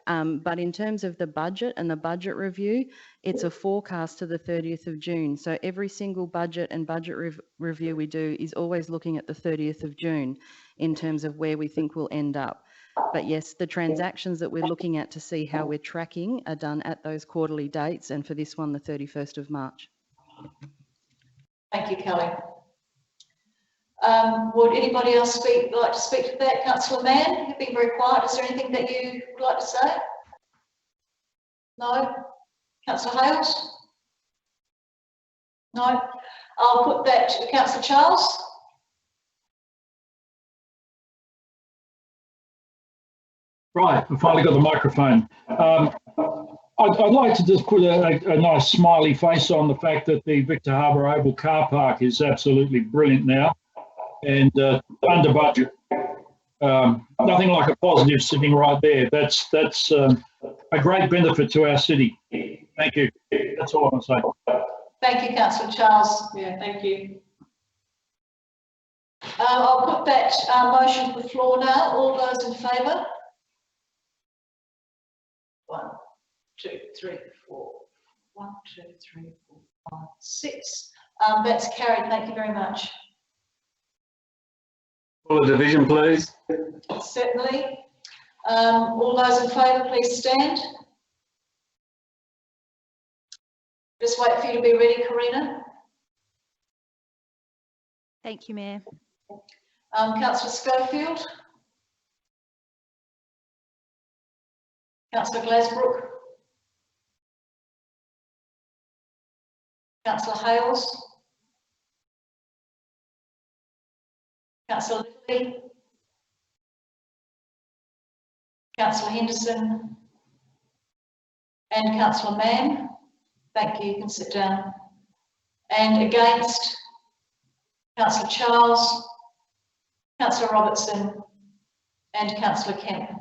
Speaker 10: But in terms of the budget and the budget review, it's a forecast to the 30th of June. So every single budget and budget review we do is always looking at the 30th of June in terms of where we think we'll end up. But yes, the transactions that we're looking at to see how we're tracking are done at those quarterly dates, and for this one, the 31st of March.
Speaker 1: Thank you, Kelly. Would anybody else like to speak to that? Councillor Mann, you've been very quiet. Is there anything that you would like to say? No? Councillor Hales? No? I'll put that to Councillor Charles.
Speaker 5: Right, I finally got the microphone. I'd like to just put a nice smiley face on the fact that the Victor Harbour Oval car park is absolutely brilliant now and under budget. Nothing like a positive sitting right there. That's a great benefit to our city. Thank you. That's all I want to say.
Speaker 1: Thank you, Councillor Charles.
Speaker 9: Yeah, thank you.
Speaker 1: I'll put that motion to the floor now. All those in favour? 1, 2, 3, 4. 1, 2, 3, 4, 5, 6. That's carried. Thank you very much.
Speaker 4: Call a division, please.
Speaker 1: Certainly. All those in favour, please stand. Just wait for you to be ready, Karina.
Speaker 6: Thank you, Mayor.
Speaker 1: Councillor Schofield. Councillor Glasbrook. Councillor Hales. Councillor Littley. Councillor Henderson. And Councillor Mann. Thank you, you can sit down. And against, Councillor Charles, Councillor Robertson, and Councillor Kemp.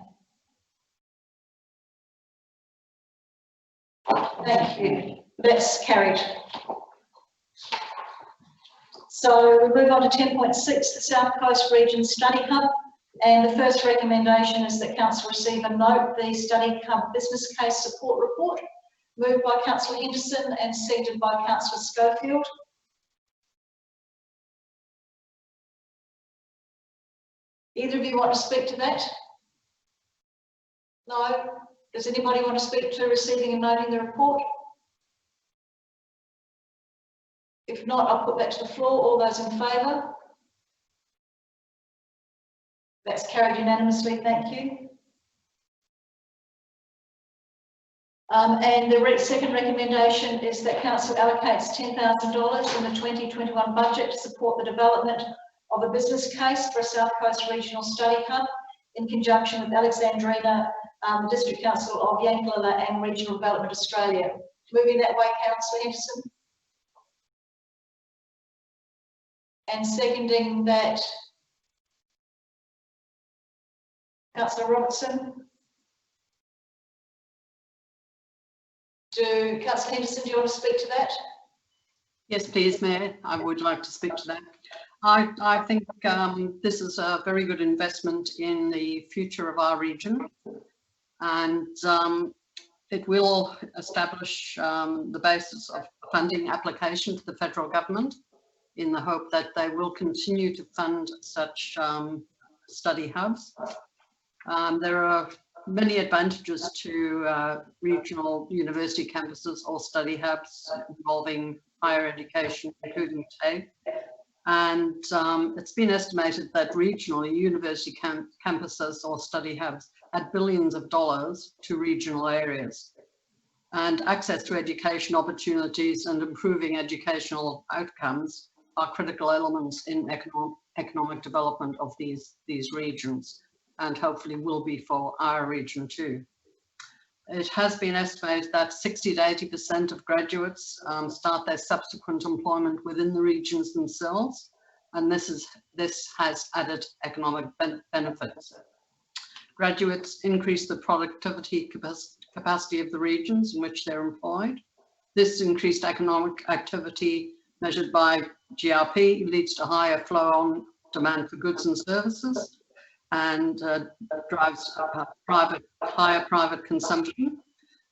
Speaker 1: Thank you. That's carried. So we move on to 10.6, the South Coast Region Study Hub. And the first recommendation is that council receive and note the Study Hub Business Case Support Report, moved by Councillor Henderson and seconded by Councillor Schofield. Either of you want to speak to that? No? Does anybody want to speak to receiving and noting the report? If not, I'll put that to the floor. All those in favour? That's carried unanimously, thank you. And the second recommendation is that council allocates $10,000 in the 2021 budget to support the development of a business case for a South Coast Regional Study Hub in conjunction with Alexandrina, the District Council of Yankalilla and Regional Development Australia. Moving that way, Councillor Henderson. And seconding that, Councillor Robertson. Councillor Henderson, do you want to speak to that?
Speaker 7: Yes, please, Mayor. I would like to speak to that. I think this is a very good investment in the future of our region, and it will establish the basis of funding application to the federal government in the hope that they will continue to fund such study hubs. There are many advantages to regional university campuses or study hubs involving higher education, including TAFE. And it's been estimated that regionally university campuses or study hubs add billions of dollars to regional areas. And access to education opportunities and improving educational outcomes are critical elements in economic development of these regions, and hopefully will be for our region too. It has been estimated that 60 to 80% of graduates start their subsequent employment within the regions themselves, and this has added economic benefits. Graduates increase the productivity capacity of the regions in which they're employed. This increased economic activity measured by GRP leads to higher flow on demand for goods and services, and drives higher private consumption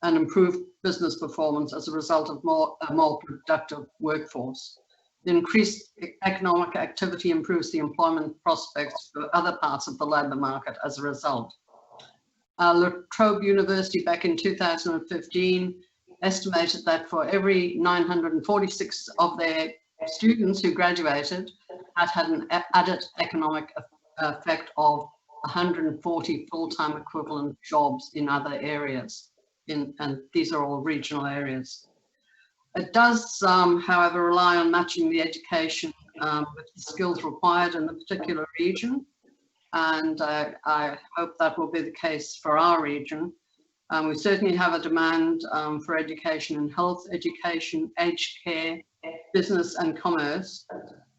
Speaker 7: and improved business performance as a result of a more productive workforce. The increased economic activity improves the employment prospects for other parts of the labour market as a result. La Trobe University back in 2015 estimated that for every 946 of their students who graduated had an added economic effect of 140 full-time equivalent jobs in other areas, and these are all regional areas. It does, however, rely on matching the education with the skills required in the particular region, and I hope that will be the case for our region. We certainly have a demand for education in health, education, aged care, business and commerce.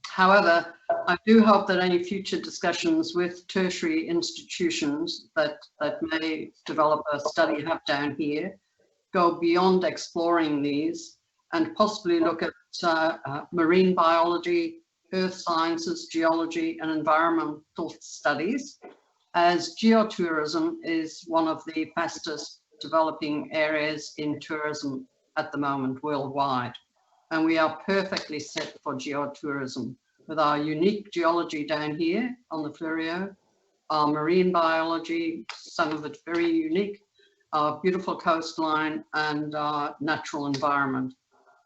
Speaker 7: However, I do hope that any future discussions with tertiary institutions that may develop a study hub down here go beyond exploring these and possibly look at marine biology, earth sciences, geology and environmental studies, as geotourism is one of the fastest developing areas in tourism at the moment worldwide. And we are perfectly set for geotourism with our unique geology down here on the Fleurieu, our marine biology, some of it very unique, our beautiful coastline and our natural environment.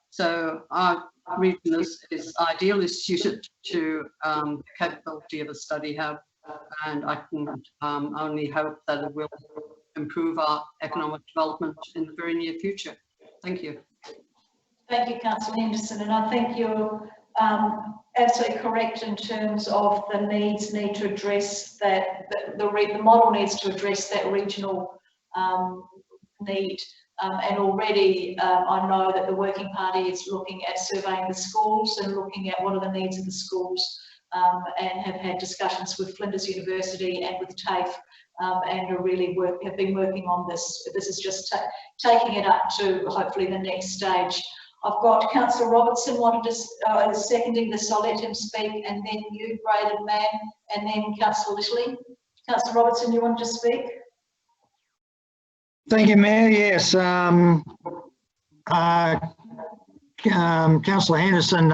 Speaker 7: So our region is ideally suited to the capability of a study hub, and I can only hope that it will improve our economic development in the very near future. Thank you.
Speaker 1: Thank you, Councillor Henderson, and I think you're absolutely correct in terms of the needs need to address that, the model needs to address that regional need. And already I know that the Working Party is looking at surveying the schools and looking at what are the needs of the schools, and have had discussions with Flinders University and with TAFE, and are really have been working on this. This is just taking it up to hopefully the next stage. I've got Councillor Robertson wanted to seconding this, so I'll let him speak, and then you, Braden Mann, and then Councillor Littley. Councillor Robertson, you wanted to speak?
Speaker 2: Thank you, Mayor. Yes, Councillor Henderson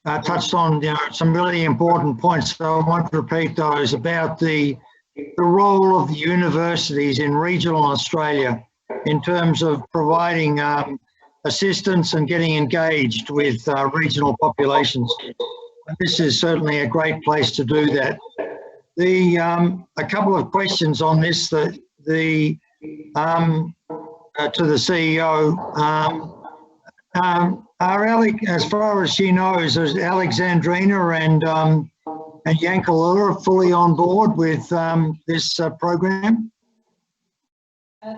Speaker 2: touched on some really important points, so I won't repeat those about the role of the universities in regional Australia in terms of providing assistance and getting engaged with regional populations. And this is certainly a great place to do that. A couple of questions on this. To the CEO. As far as she knows, is Alexandrina and Yankalilla fully on board with this program?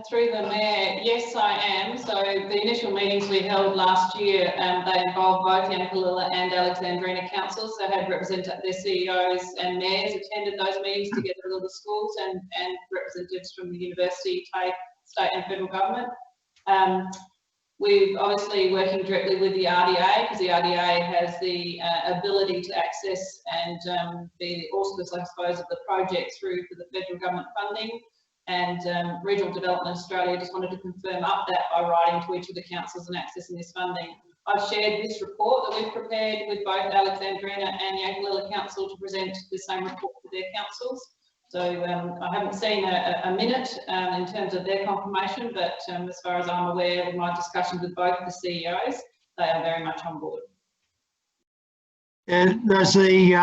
Speaker 9: Through the Mayor, yes, I am. So the initial meetings we held last year, they involved both Yankalilla and Alexandrina councils. So had representatives, their CEOs and mayors attended those meetings together with all the schools and representatives from the university, TAFE, state and federal government. We're obviously working directly with the RDA because the RDA has the ability to access and the auspice, I suppose, of the project through for the federal government funding. And Regional Development Australia just wanted to confirm up that by writing to each of the councils and accessing this funding. I've shared this report that we've prepared with both Alexandrina and Yankalilla Council to present the same report to their councils. So I haven't seen a minute in terms of their confirmation, but as far as I'm aware, with my discussions with both the CEOs, they are very much on board.
Speaker 2: Does the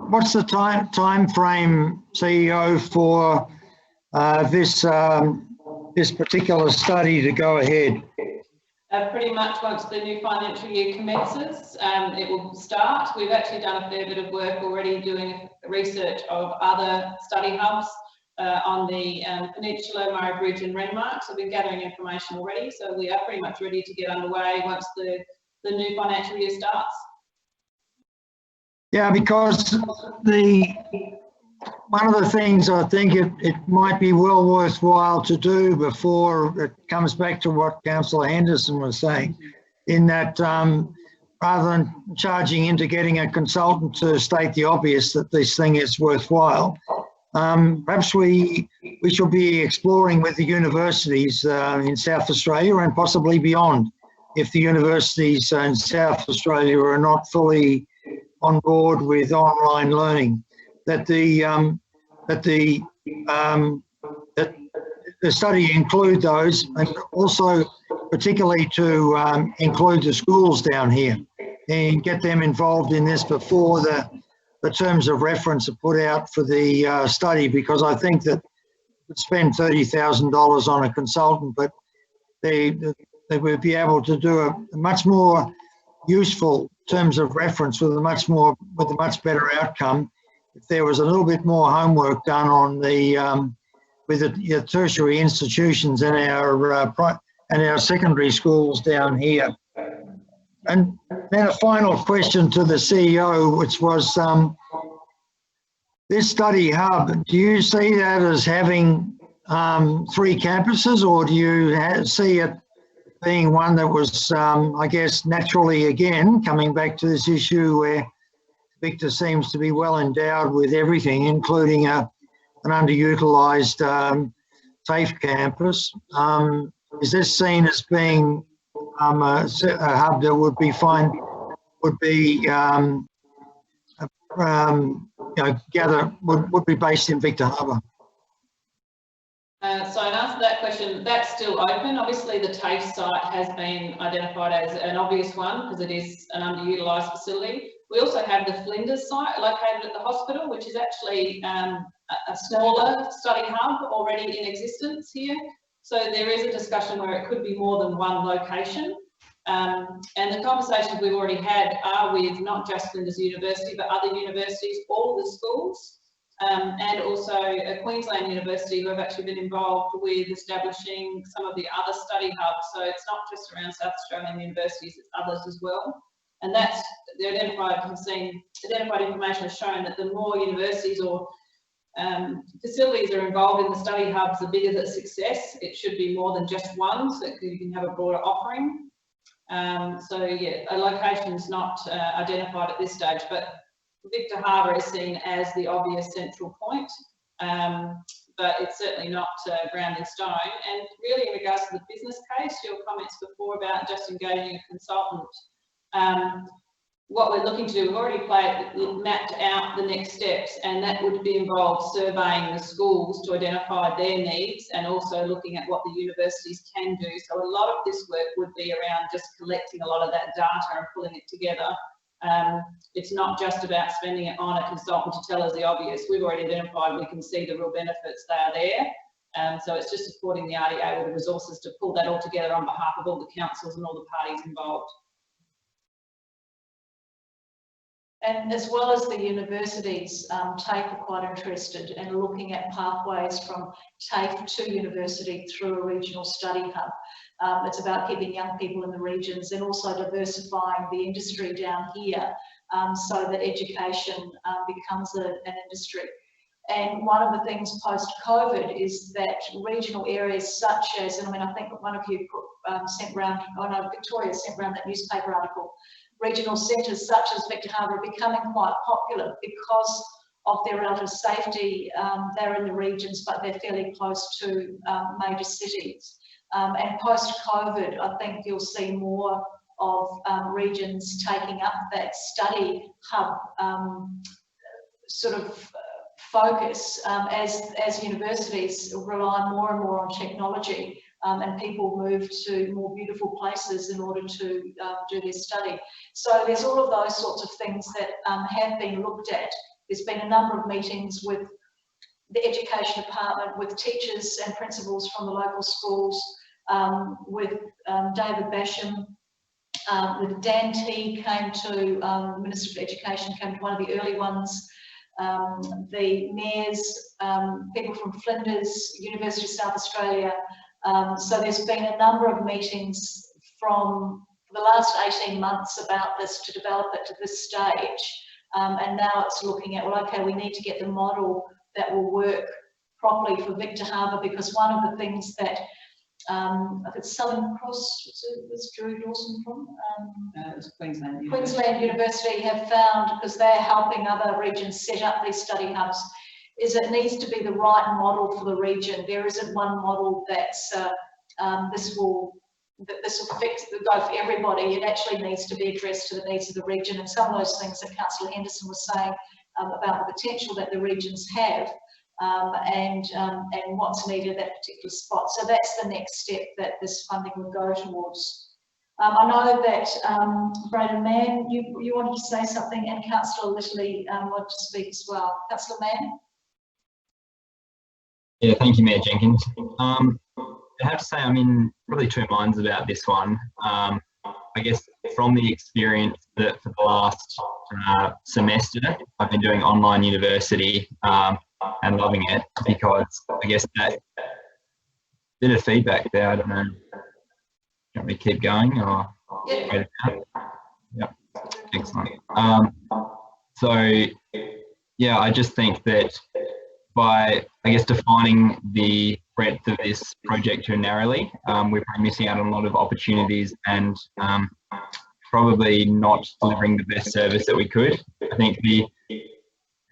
Speaker 2: what's the time frame, CEO, for this particular study to go ahead?
Speaker 9: Pretty much once the new financial year commences, it will start. We've actually done a fair bit of work already doing research of other study hubs on the Peninsula, Murray Bridge and Renmark. So we're gathering information already. So we are pretty much ready to get underway once the new financial year starts.
Speaker 2: Yeah, because one of the things I think it might be well worthwhile to do before it comes back to what Councillor Henderson was saying, in that rather than charging into getting a consultant to state the obvious that this thing is worthwhile, perhaps we should be exploring with the universities in South Australia and possibly beyond, if the universities in South Australia are not fully on board with online learning, that the study include those, and also particularly to include the schools down here and get them involved in this before the terms of reference are put out for the study, because I think that would spend $30,000 on a consultant, but they would be able to do a much more useful terms of reference with a much better outcome if there was a little bit more homework done on the with the tertiary institutions and our secondary schools down here. And then a final question to the CEO, which was this study hub, do you see that as having 3 campuses, or do you see it being one that was, I guess, naturally, again, coming back to this issue where Victor seems to be well endowed with everything, including an underutilised TAFE campus. Is this seen as being a hub that would be would be based in Victor Harbor?
Speaker 9: So in answer to that question, that's still open. Obviously, the TAFE site has been identified as an obvious one because it is an underutilised facility. We also have the Flinders site located at the hospital, which is actually a smaller study hub already in existence here. So there is a discussion where it could be more than one location. And the conversations we've already had are with not just Flinders University, but other universities, all the schools, and also Queensland University, who have actually been involved with establishing some of the other study hubs. So it's not just around South Australian universities, it's others as well. And that's the identified information has shown that the more universities or facilities are involved in the study hubs, the bigger the success. It should be more than just one, so that you can have a broader offering. So yeah, a location's not identified at this stage, but Victor Harbor is seen as the obvious central point. but it's certainly not ground in stone. And really, in regards to the business case, your comments before about just engaging a consultant, what we're looking to do, we've already mapped out the next steps, and that would involve surveying the schools to identify their needs and also looking at what the universities can do. So a lot of this work would be around just collecting a lot of that data and pulling it together. It's not just about spending it on a consultant to tell us the obvious. We've already identified, we can see the real benefits, they are there. So it's just supporting the RDA with the resources to pull that all together on behalf of all the councils and all the parties involved.
Speaker 1: And as well as the universities, TAFE are quite interested in looking at pathways from TAFE to university through a regional study hub. It's about keeping young people in the regions and also diversifying the industry down here so that education becomes an industry. And one of the things post-COVID is that regional areas such as, and I mean, I think one of you sent round, oh no, Victoria sent round that newspaper article, regional centres such as Victor Harbor are becoming quite popular because of their relative safety. They're in the regions, but they're fairly close to major cities. And post-COVID, I think you'll see more of regions taking up that study hub sort of focus as universities rely more and more on technology. And people move to more beautiful places in order to do their study. So there's all of those sorts of things that have been looked at. There's been a number of meetings with the education department, with teachers and principals from the local schools, with David Basham, with Dan T came to, Minister for Education came to one of the early ones, the mayors, people from Flinders, University of South Australia. So there's been a number of meetings from the last 18 months about this to develop it to this stage. And now it's looking at, well, okay, we need to get the model that will work properly for Victor Harbor, because one of the things that it's Southern Cross, where's Drew Dawson from?
Speaker 9: It's Queensland.
Speaker 1: Queensland University have found, because they're helping other regions set up these study hubs, is it needs to be the right model for the region. There isn't one model that's this will fix the go for everybody. It actually needs to be addressed to the needs of the region, and some of those things that Councillor Henderson was saying about the potential that the regions have and what's needed at that particular spot. So that's the next step that this funding will go towards. I know that Braden Mann, you wanted to say something, and Councillor Littley wanted to speak as well. Councillor Mann.
Speaker 12: Yeah, thank you, Mayor Jenkins. I have to say I'm in probably two minds about this one. I guess from the experience that for the last semester I've been doing online university and loving it, because I guess that bit of feedback there, I don't know, do you want me to keep going or?
Speaker 1: Yeah.
Speaker 12: Yep, excellent. So yeah, I just think that by, I guess, defining the breadth of this project too narrowly, we're probably missing out on a lot of opportunities and probably not delivering the best service that we could. I think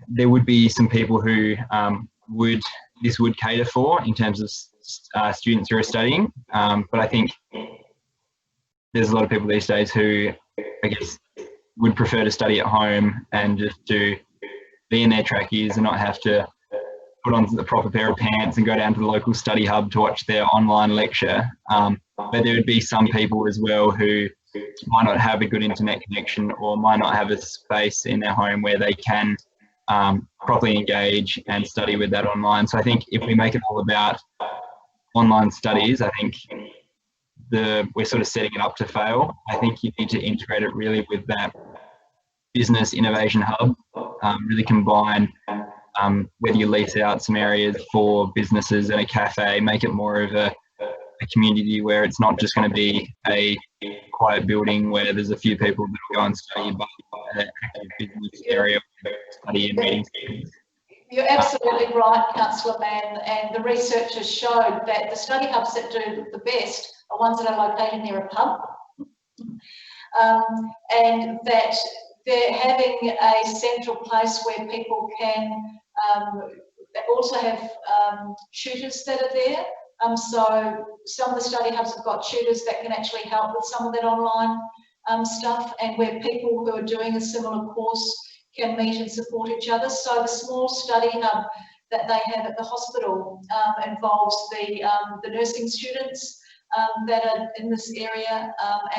Speaker 12: there would be some people who this would cater for in terms of students who are studying, but I think there's a lot of people these days who, I guess, would prefer to study at home and just to be in their trackies and not have to put on the proper pair of pants and go down to the local study hub to watch their online lecture. But there would be some people as well who might not have a good internet connection or might not have a space in their home where they can properly engage and study with that online. So I think if we make it all about online studies, I think we're sort of setting it up to fail. I think you need to integrate it really with that business innovation hub, really combine whether you lease out some areas for businesses and a cafe, make it more of a community where it's not just going to be a quiet building where there's a few people that will go and study, but an active business area where study and meetings.
Speaker 1: You're absolutely right, Councillor Mann, and the research has showed that the study hubs that do the best are ones that are located near a pub, and that they're having a central place where people can they also have tutors that are there. So some of the study hubs have got tutors that can actually help with some of that online stuff, and where people who are doing a similar course can meet and support each other. So the small study hub that they have at the hospital involves the nursing students that are in this area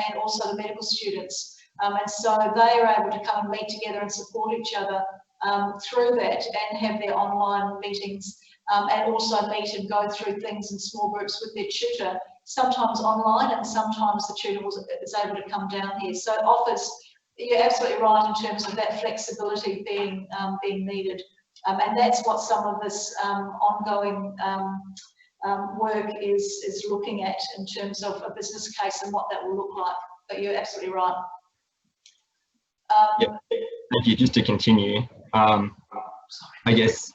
Speaker 1: and also the medical students. And so they are able to come and meet together and support each other through that and have their online meetings and also meet and go through things in small groups with their tutor, sometimes online and sometimes the tutor is able to come down here. So it offers, you're absolutely right in terms of that flexibility being needed. And that's what some of this ongoing work is looking at in terms of a business case and what that will look like. But you're absolutely right.
Speaker 12: Yep. Thank you. Just to continue, I guess,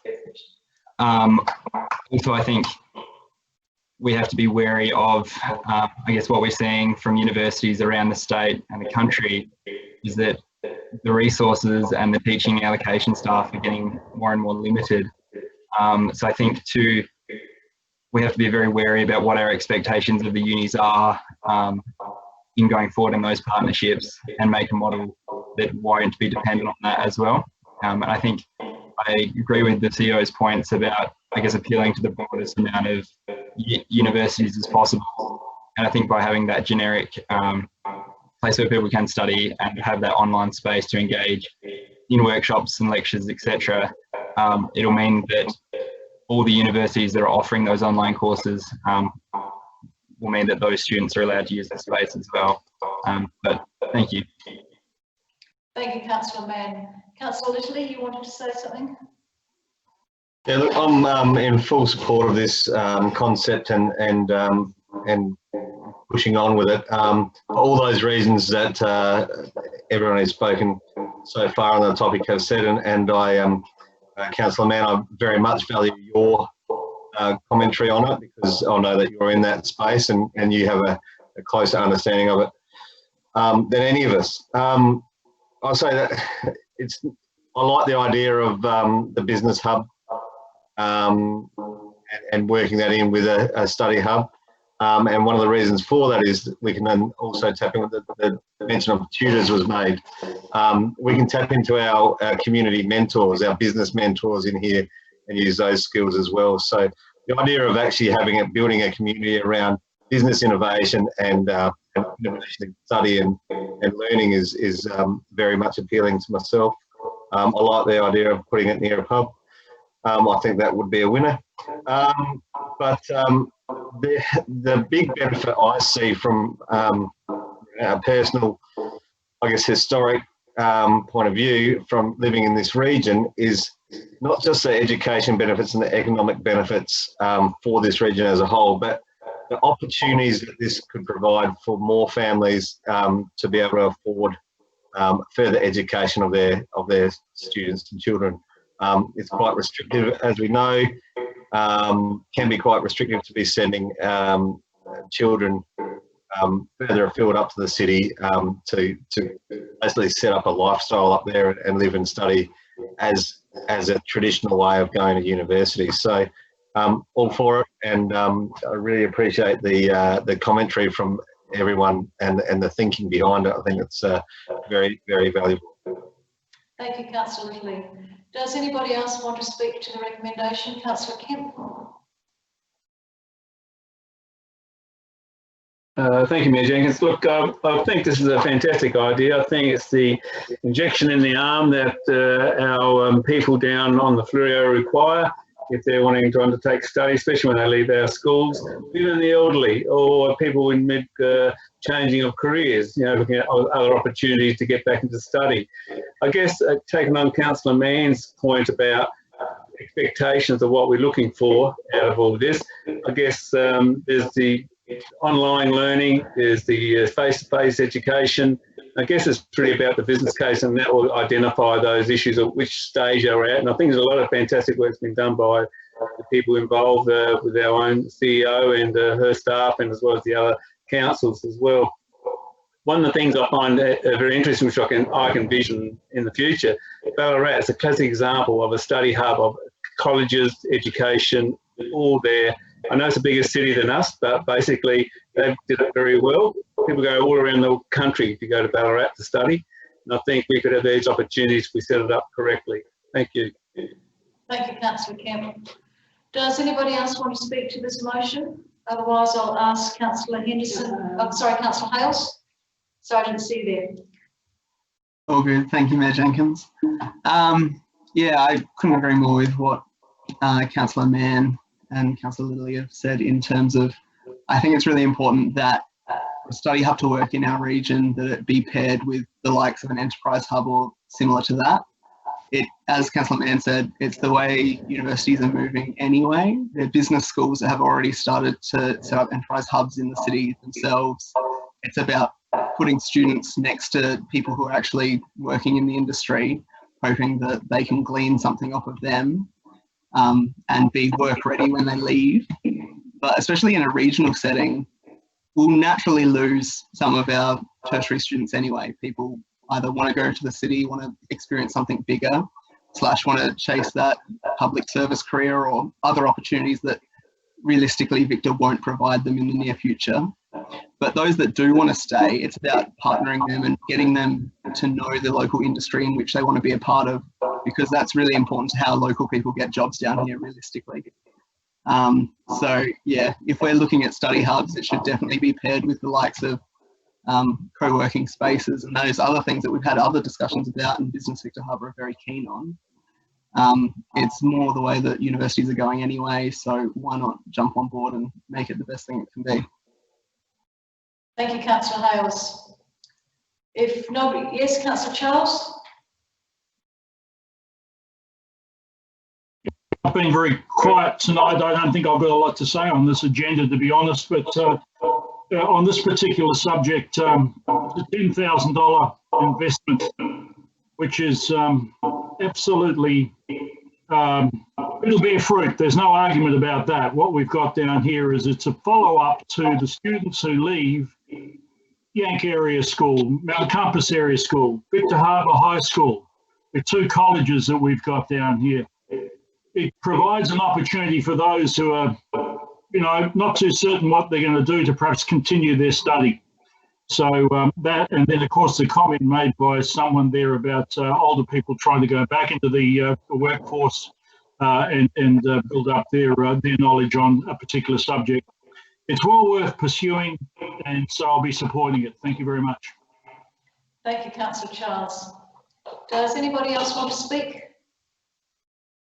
Speaker 12: also I think we have to be wary of, I guess, what we're seeing from universities around the state and the country is that the resources and the teaching allocation staff are getting more and more limited. So I think too, we have to be very wary about what our expectations of the unis are in going forward in those partnerships and make a model that won't be dependent on that as well. And I think I agree with the CEO's points about, I guess, appealing to the broadest amount of universities as possible. And I think by having that generic place where people can study and have that online space to engage in workshops and lectures, etc., it'll mean that all the universities that are offering those online courses will mean that those students are allowed to use the space as well. But thank you.
Speaker 1: Thank you, Councillor Mann. Councillor Litterly, you wanted to say something?
Speaker 13: Yeah, look, I'm in full support of this concept and pushing on with it. All those reasons that everyone has spoken so far on the topic have said, and I, Councillor Mann, I very much value your commentary on it, because I know that you're in that space and you have a closer understanding of it than any of us. I'll say that I like the idea of the business hub and working that in with a study hub. And one of the reasons for that is that we can then also tap in with the mention of tutors was made. We can tap into our community mentors, our business mentors in here, and use those skills as well. So the idea of actually building a community around business innovation and innovation study and learning is very much appealing to myself. I like the idea of putting it near a pub. I think that would be a winner. But the big benefit I see from a personal, I guess, historic point of view from living in this region is not just the education benefits and the economic benefits for this region as a whole, but the opportunities that this could provide for more families to be able to afford further education of their students and children. It's quite restrictive, as we know, can be quite restrictive to be sending children further afield up to the city to basically set up a lifestyle up there and live and study as a traditional way of going to university. So all for it, and I really appreciate the commentary from everyone and the thinking behind it. I think it's very, very valuable.
Speaker 1: Thank you, Councillor Litterly. Does anybody else want to speak to the recommendation? Councillor Kemp.
Speaker 4: Thank you, Mayor Jenkins. Look, I think this is a fantastic idea. I think it's the injection in the arm that our people down on the Fleurieu require if they're wanting to undertake study, especially when they leave our schools, even the elderly or people in mid changing of careers, you know, looking at other opportunities to get back into study. I guess taking on Councillor Mann's point about expectations of what we're looking for out of all this, I guess there's the online learning, there's the face-to-face education. I guess it's really about the business case, and that will identify those issues at which stage they're at. And I think there's a lot of fantastic work that's been done by the people involved with our own CEO and her staff, and as well as the other councils as well. One of the things I find very interesting, which I can vision in the future, Ballarat is a classic example of a study hub of colleges, education, all there. I know it's a bigger city than us, but basically they did it very well. People go all around the country to go to Ballarat to study. And I think we could have these opportunities if we set it up correctly. Thank you.
Speaker 1: Thank you, Councillor Campbell. Does anybody else want to speak to this motion? Otherwise, I'll ask Councillor Henderson. Oh, sorry, Councillor Hales. Sorry, I didn't see you there.
Speaker 8: All good. Thank you, Mayor Jenkins. Yeah, I couldn't agree more with what Councillor Mann and Councillor Lilly have said in terms of, I think it's really important that a study hub to work in our region, that it be paired with the likes of an enterprise hub or similar to that. As Councillor Mann said, it's the way universities are moving anyway. They're business schools that have already started to set up enterprise hubs in the city themselves. It's about putting students next to people who are actually working in the industry, hoping that they can glean something off of them and be work ready when they leave. But especially in a regional setting, we'll naturally lose some of our tertiary students anyway. People either want to go to the city, want to experience something bigger, / want to chase that public service career or other opportunities that realistically Victor won't provide them in the near future. But those that do want to stay, it's about partnering them and getting them to know the local industry in which they want to be a part of, because that's really important to how local people get jobs down here realistically. So yeah, if we're looking at study hubs, it should definitely be paired with the likes of co-working spaces and those other things that we've had other discussions about, and Business Victor Hub are very keen on. It's more the way that universities are going anyway, so why not jump on board and make it the best thing it can be.
Speaker 1: Thank you, Councillor Hales. If nobody, yes, Councillor Charles.
Speaker 5: I've been very quiet tonight. I don't think I've got a lot to say on this agenda, to be honest, but on this particular subject, the $10,000 investment, which is absolutely, it'll bear fruit. There's no argument about that. What we've got down here is it's a follow-up to the students who leave Yank Area School, Mount Compass Area School, Victor Harbor High School, the two colleges that we've got down here. It provides an opportunity for those who are, you know, not too certain what they're going to do to perhaps continue their study. So that, and then of course the comment made by someone there about older people trying to go back into the workforce and build up their knowledge on a particular subject. It's well worth pursuing, and so I'll be supporting it. Thank you very much.
Speaker 1: Thank you, Councillor Charles. Does anybody else want to speak?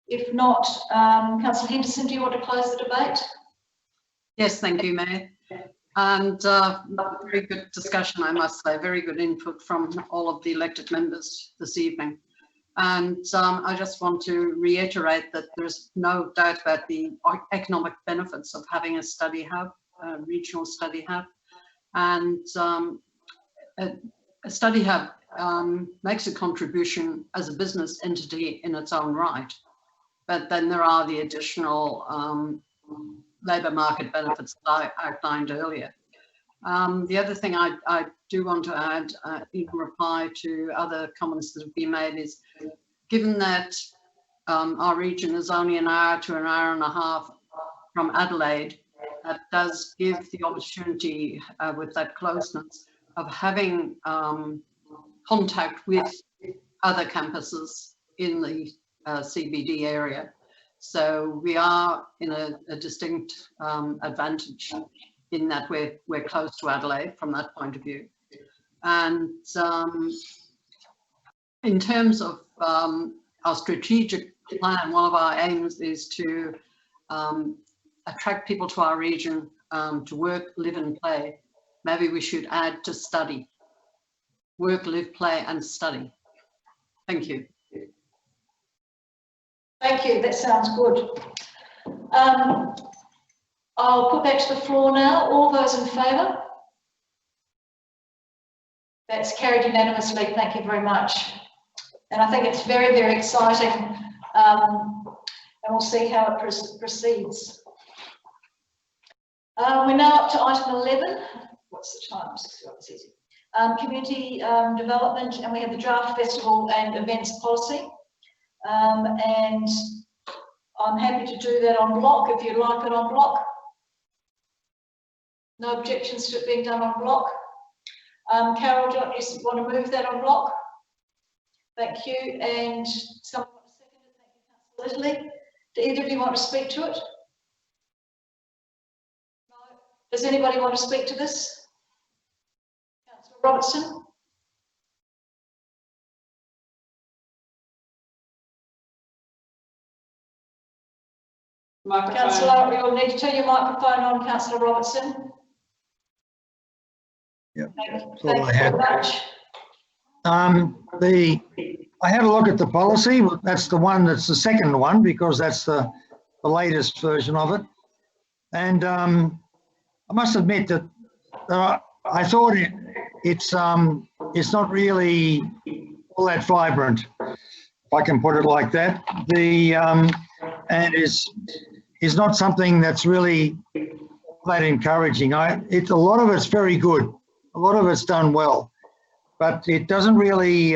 Speaker 1: If not, Councillor Henderson, do you want to close the debate?
Speaker 7: Yes, thank you, Mayor. And very good discussion, I must say, very good input from all of the elected members this evening. And I just want to reiterate that there's no doubt about the economic benefits of having a study hub, a regional study hub. And a study hub makes a contribution as a business entity in its own right. But then there are the additional labour market benefits that I outlined earlier. The other thing I do want to add in reply to other comments that have been made is, given that our region is only an hour to an hour and a half from Adelaide, that does give the opportunity with that closeness of having contact with other campuses in the CBD area. So we are in a distinct advantage in that we're close to Adelaide from that point of view. And in terms of our strategic plan, one of our aims is to attract people to our region to work, live and play. Maybe we should add to study. Work, live, play and study. Thank you.
Speaker 1: Thank you, that sounds good. I'll put that to the floor now. All those in favour? That's carried unanimously, thank you very much. And I think it's very, very exciting. And we'll see how it proceeds. We're now up to item 11. What's the time? It's easy. Community development, and we have the draft festival and events policy. And I'm happy to do that on block if you'd like it on block. No objections to it being done on block. Carol, do you want to move that on block? Thank you. And someone want to second it? Thank you, Councillor Littley. Do either of you want to speak to it? No. Does anybody want to speak to this? Councillor Robertson?
Speaker 9: Microphone.
Speaker 1: Councillor, you'll need to turn your microphone on, Councillor Robertson.
Speaker 2: Yeah,
Speaker 1: Thank you very much.
Speaker 2: I had a look at the policy. That's the one. That's the second one because that's the latest version of it. And I must admit that I thought it's not really all that vibrant, if I can put it like that. And is not something that's really that encouraging. A lot of it's very good. A lot of it's done well, but it doesn't really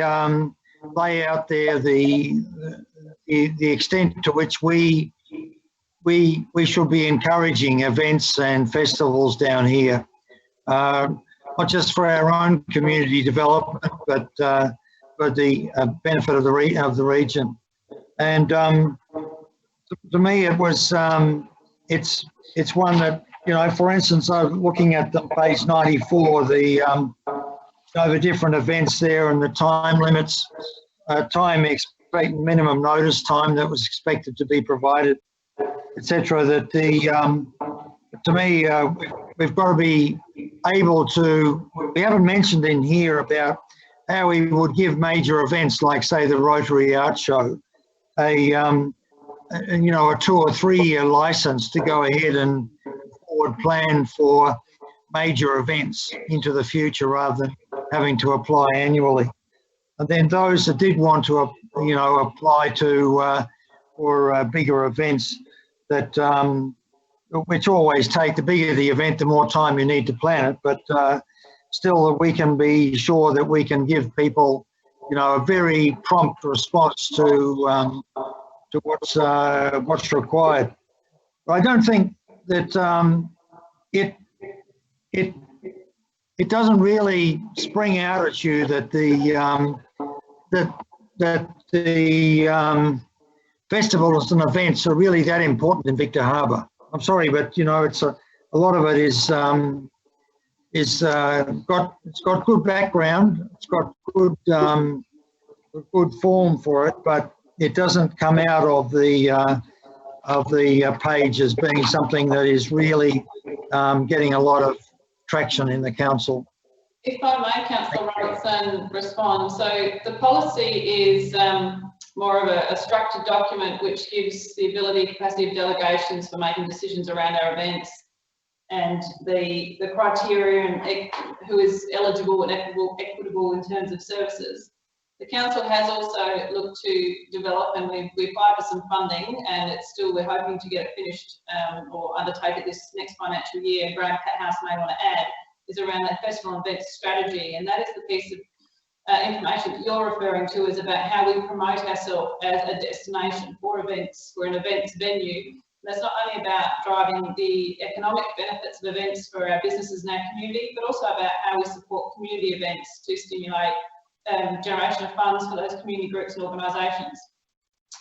Speaker 2: lay out there the extent to which we should be encouraging events and festivals down here, not just for our own community development, but for the benefit of the region. And to me, it was it's one that, you know, for instance, I'm looking at the page 94, the different events there and the time limits, minimum notice time that was expected to be provided, etc. That to me, we've got to be able to. We haven't mentioned in here about how we would give major events like, say, the Rotary Art Show, a 2 or 3 year license to go ahead and forward plan for major events into the future rather than having to apply annually. And then those that did want to, apply to for bigger events, that which always take, the bigger the event, the more time you need to plan it. But still, that we can be sure that we can give people, a very prompt response to what's required. But I don't think that it doesn't really spring out at you that the festivals and events are really that important in Victor Harbor. I'm sorry, but it's a lot of it is got good background, it's got good form for it, but it doesn't come out of the page as being something that is really getting a lot of traction in the council.
Speaker 9: If I may, Councillor Robertson, respond. So the policy is more of a structured document which gives the ability, capacity of delegations for making decisions around our events, and the criteria and who is eligible and equitable in terms of services. The council has also looked to develop, and we applied for some funding, and we're hoping to get it finished or undertake it this next financial year. Graham Pathouse may want to add, is around that festival and events strategy, and that is the piece of information that you're referring to, is about how we promote ourselves as a destination for events. We're an events venue. That's not only about driving the economic benefits of events for our businesses and our community, but also about how we support community events to stimulate generation of funds for those community groups and organisations.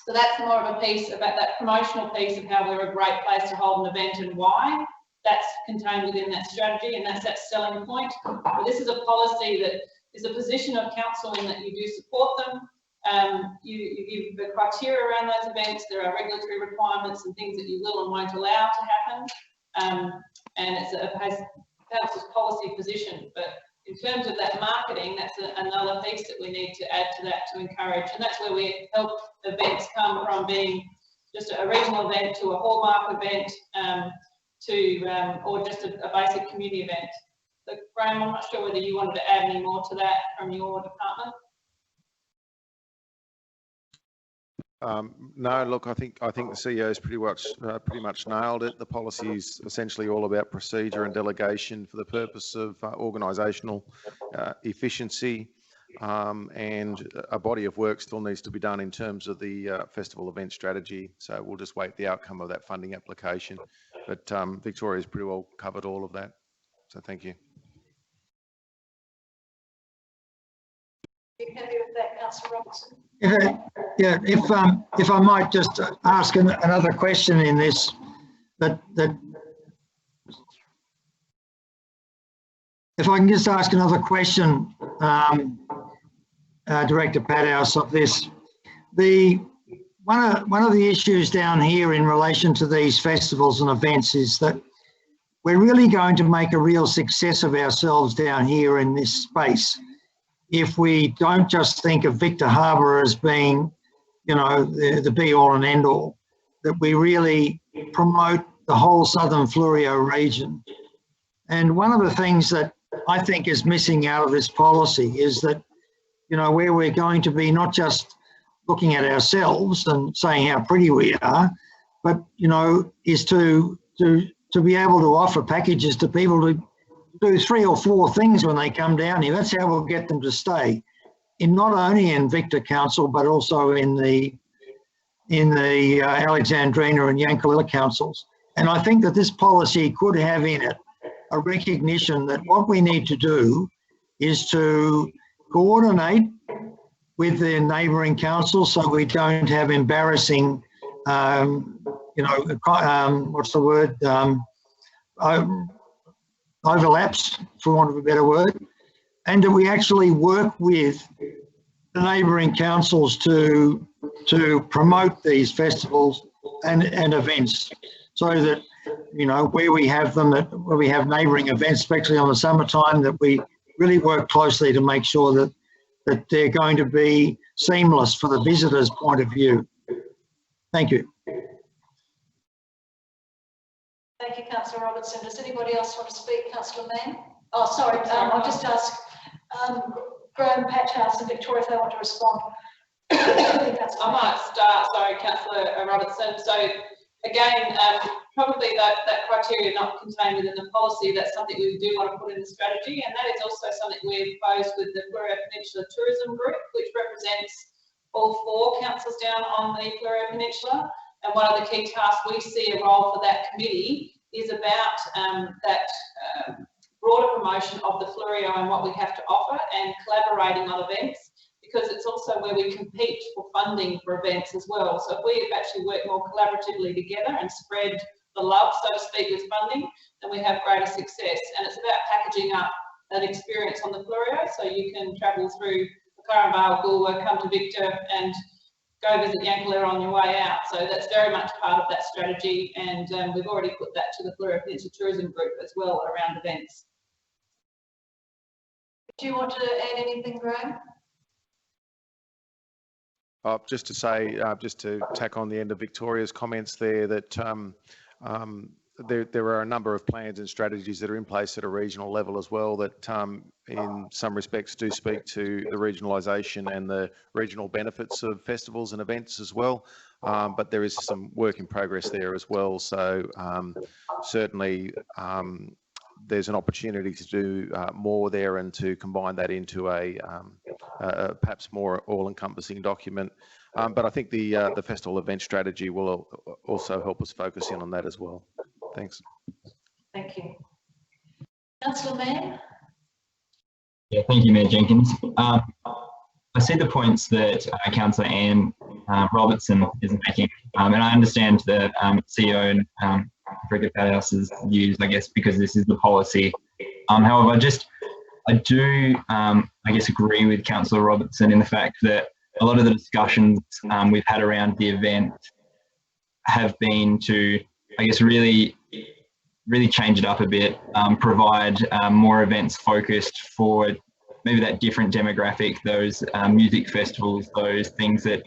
Speaker 9: So that's more of a piece about that promotional piece of how we're a great place to hold an event and why. That's contained within that strategy, and that's that selling point. But this is a policy that is a position of council in that you do support them. You give the criteria around those events. There are regulatory requirements and things that you will and won't allow to happen. And it's a council's policy position. But in terms of that marketing, that's another piece that we need to add to that to encourage. And that's where we help events come from being just a regional event to a hallmark event or just a basic community event. So Graham, I'm not sure whether you wanted to add any more to that from your department.
Speaker 14: No, look, I think the CEO's pretty much nailed it. The policy is essentially all about procedure and delegation for the purpose of organisational efficiency. and a body of work still needs to be done in terms of the festival event strategy. So we'll just wait the outcome of that funding application. But Victoria's pretty well covered all of that. So thank you.
Speaker 1: You happy with that, Councillor Robertson?
Speaker 2: Yeah, if I might just ask another question in this, if I can just ask another question, Director Padhouse, of this. One of the issues down here in relation to these festivals and events is that we're really going to make a real success of ourselves down here in this space if we don't just think of Victor Harbor as being, you know, the be all and end all, that we really promote the whole Southern Fleurieu region. And one of the things that I think is missing out of this policy is that, you know, where we're going to be not just looking at ourselves and saying how pretty we are, but, you know, is to be able to offer packages to people to do 3 or 4 things when they come down here. That's how we'll get them to stay, in not only in Victor Council, but also in the Alexandrina and Yankalilla councils. And I think that this policy could have in it a recognition that what we need to do is to coordinate with the neighbouring councils so we don't have embarrassing, you know, what's the word, overlaps, for want of a better word, and that we actually work with the neighbouring councils to promote these festivals and events, so that, you know, where we have them, where we have neighbouring events, especially on the summertime, that we really work closely to make sure that they're going to be seamless for the visitor's point of view. Thank you.
Speaker 1: Thank you, Councillor Robertson. Does anybody else want to speak? Councillor Mann? Oh, sorry, I'll just ask Graham, Pathouse and Victoria if they want to respond.
Speaker 9: I might start, sorry, Councillor Robertson. So again, probably that criteria not contained within the policy, that's something we do want to put in the strategy, and that is also something we've proposed with the Fleurieu Peninsula Tourism Group, which represents all 4 councils down on the Fleurieu Peninsula. And one of the key tasks we see a role for that committee is about that broader promotion of the Fleurieu and what we have to offer, and collaborating on events, because it's also where we compete for funding for events as well. So if we actually work more collaboratively together and spread the love, so to speak, with funding, then we have greater success. And it's about packaging up an experience on the Fleurieu, so you can travel through Caranvale, Goolwa, come to Victor and go visit Yankalilla on your way out. So that's very much part of that strategy, and we've already put that to the Fleurieu Peninsula Tourism Group as well around events.
Speaker 1: Do you want to add anything, Graham?
Speaker 14: Just to say, just to tack on the end of Victoria's comments there, that there are a number of plans and strategies that are in place at a regional level as well that in some respects do speak to the regionalisation and the regional benefits of festivals and events as well. But there is some work in progress there as well. So certainly there's an opportunity to do more there and to combine that into a perhaps more all-encompassing document. But I think the festival event strategy will also help us focus in on that as well. Thanks.
Speaker 1: Thank you. Councillor Mann?
Speaker 12: Yeah, thank you, Mayor Jenkins. I see the points that Councillor Anne Robertson is making, and I understand the CEO and Victor Padhouse's views, I guess, because this is the policy. However, I do, I guess, agree with Councillor Robertson in the fact that a lot of the discussions we've had around the event have been to, I guess, really change it up a bit, provide more events focused for maybe that different demographic, those music festivals, those things that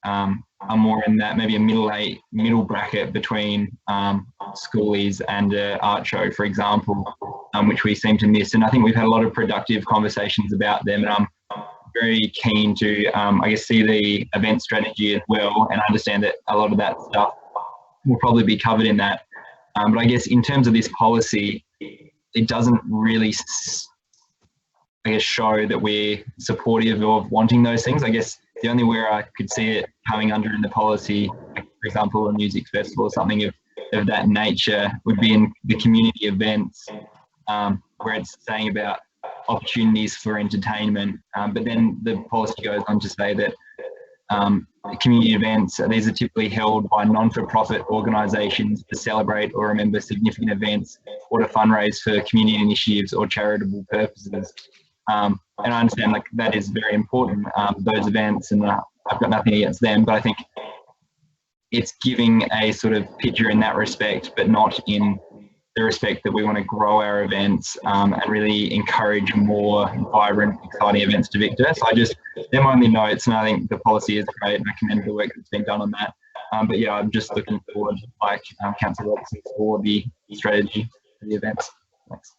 Speaker 12: are more in that maybe a middle bracket between schoolies and art show, for example, which we seem to miss. And I think we've had a lot of productive conversations about them, and I'm very keen to, I guess, see the event strategy as well, and understand that a lot of that stuff will probably be covered in that. But I guess in terms of this policy, it doesn't really, I guess, show that we're supportive of wanting those things. I guess the only where I could see it coming under in the policy, like, for example, a music festival or something of that nature, would be in the community events, where it's saying about opportunities for entertainment. But then the policy goes on to say that community events, these are typically held by non-for-profit organisations to celebrate or remember significant events or to fundraise for community initiatives or charitable purposes. And I understand like that is very important, those events, and I've got nothing against them, but I think it's giving a sort of picture in that respect, but not in the respect that we want to grow our events and really encourage more vibrant, exciting events to Victor. So they're my only notes, and I think the policy is great, and I commend the work that's been done on that. But yeah, I'm just looking forward, like Councillor Robertson, for the strategy for the events. Thanks.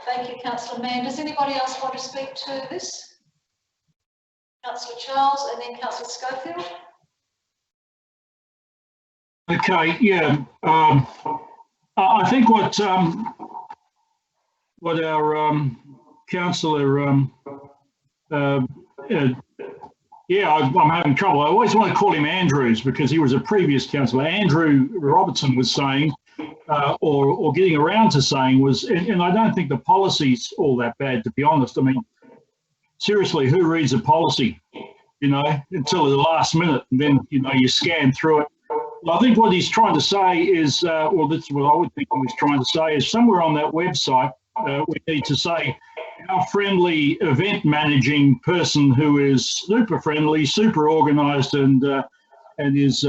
Speaker 1: Thank you, Councillor Mann. Does anybody else want to speak to this? Councillor Charles and then Councillor Schofield.
Speaker 5: Okay, yeah. I think what our councillor, yeah, I'm having trouble. I always want to call him Andrews because he was a previous councillor. Andrew Robertson was saying, or getting around to saying was, and I don't think the policy's all that bad, to be honest. I mean, seriously, who reads a policy, you know, until the last minute, and then, you know, you scan through it. I think what he's trying to say is, well, that's what I would think he was trying to say, is somewhere on that website, we need to say our friendly event managing person who is super friendly, super organised, and is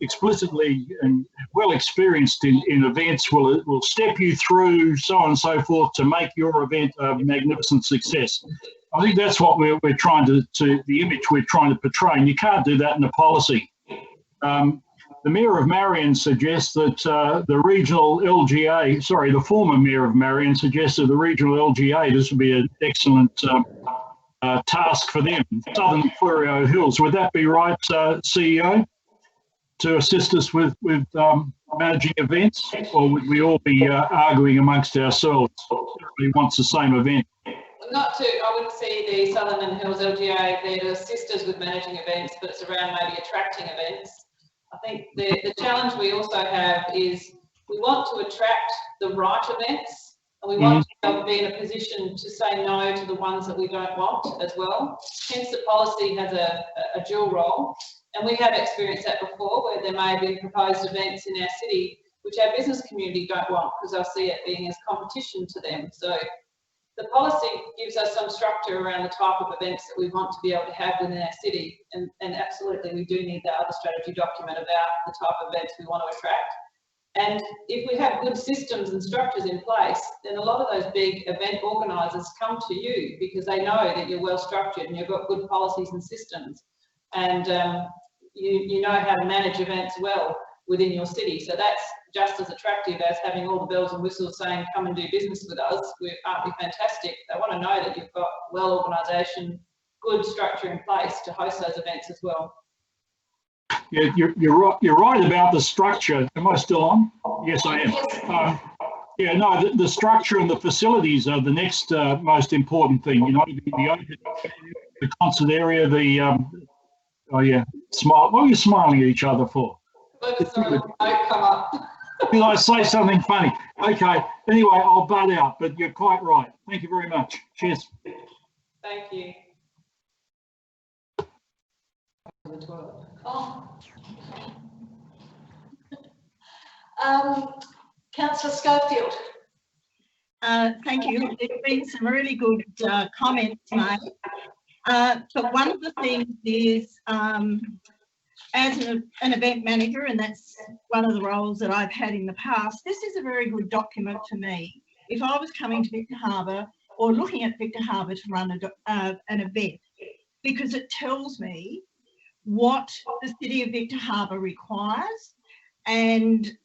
Speaker 5: explicitly and well experienced in events will step you through so on and so forth to make your event a magnificent success. I think that's what we're trying to the image we're trying to portray, and you can't do that in a policy. The Mayor of Marion suggests that the regional LGA, sorry, the former Mayor of Marion suggested the regional LGA, this would be an excellent task for them, Southern Fleurieu Hills. Would that be right, CEO, to assist us with managing events, or would we all be arguing amongst ourselves? Everybody wants the same event.
Speaker 9: I wouldn't see the Southern Hills LGA there to assist us with managing events, but it's around maybe attracting events. I think the challenge we also have is we want to attract the right events, and we want to be in a position to say no to the ones that we don't want as well. Hence the policy has a dual role, and we have experienced that before where there may have been proposed events in our city which our business community don't want because they'll see it being as competition to them. So the policy gives us some structure around the type of events that we want to be able to have within our city, and absolutely we do need that other strategy document about the type of events we want to attract. And if we have good systems and structures in place, then a lot of those big event organisers come to you because they know that you're well structured and you've got good policies and systems, and you know how to manage events well within your city. So that's just as attractive as having all the bells and whistles saying, come and do business with us. Aren't we fantastic? They want to know that you've got well organisation, good structure in place to host those events as well.
Speaker 5: Yeah, you're right about the structure. Am I still on? Yes, I am. Yeah, no, the structure and the facilities are the next most important thing. You know, the concert area, oh yeah, smile. What are you smiling at each other for?
Speaker 9: Sorry, don't come up.
Speaker 5: Did I say something funny? Okay, anyway, I'll butt out, but you're quite right. Thank you very much. Cheers.
Speaker 9: Thank you.
Speaker 1: Oh. Councillor Schofield.
Speaker 3: Thank you. There's been some really good comments made. But one of the things is, as an event manager, and that's one of the roles that I've had in the past, this is a very good document to me. If I was coming to Victor Harbor or looking at Victor Harbor to run an event, because it tells me what the City of Victor Harbor requires and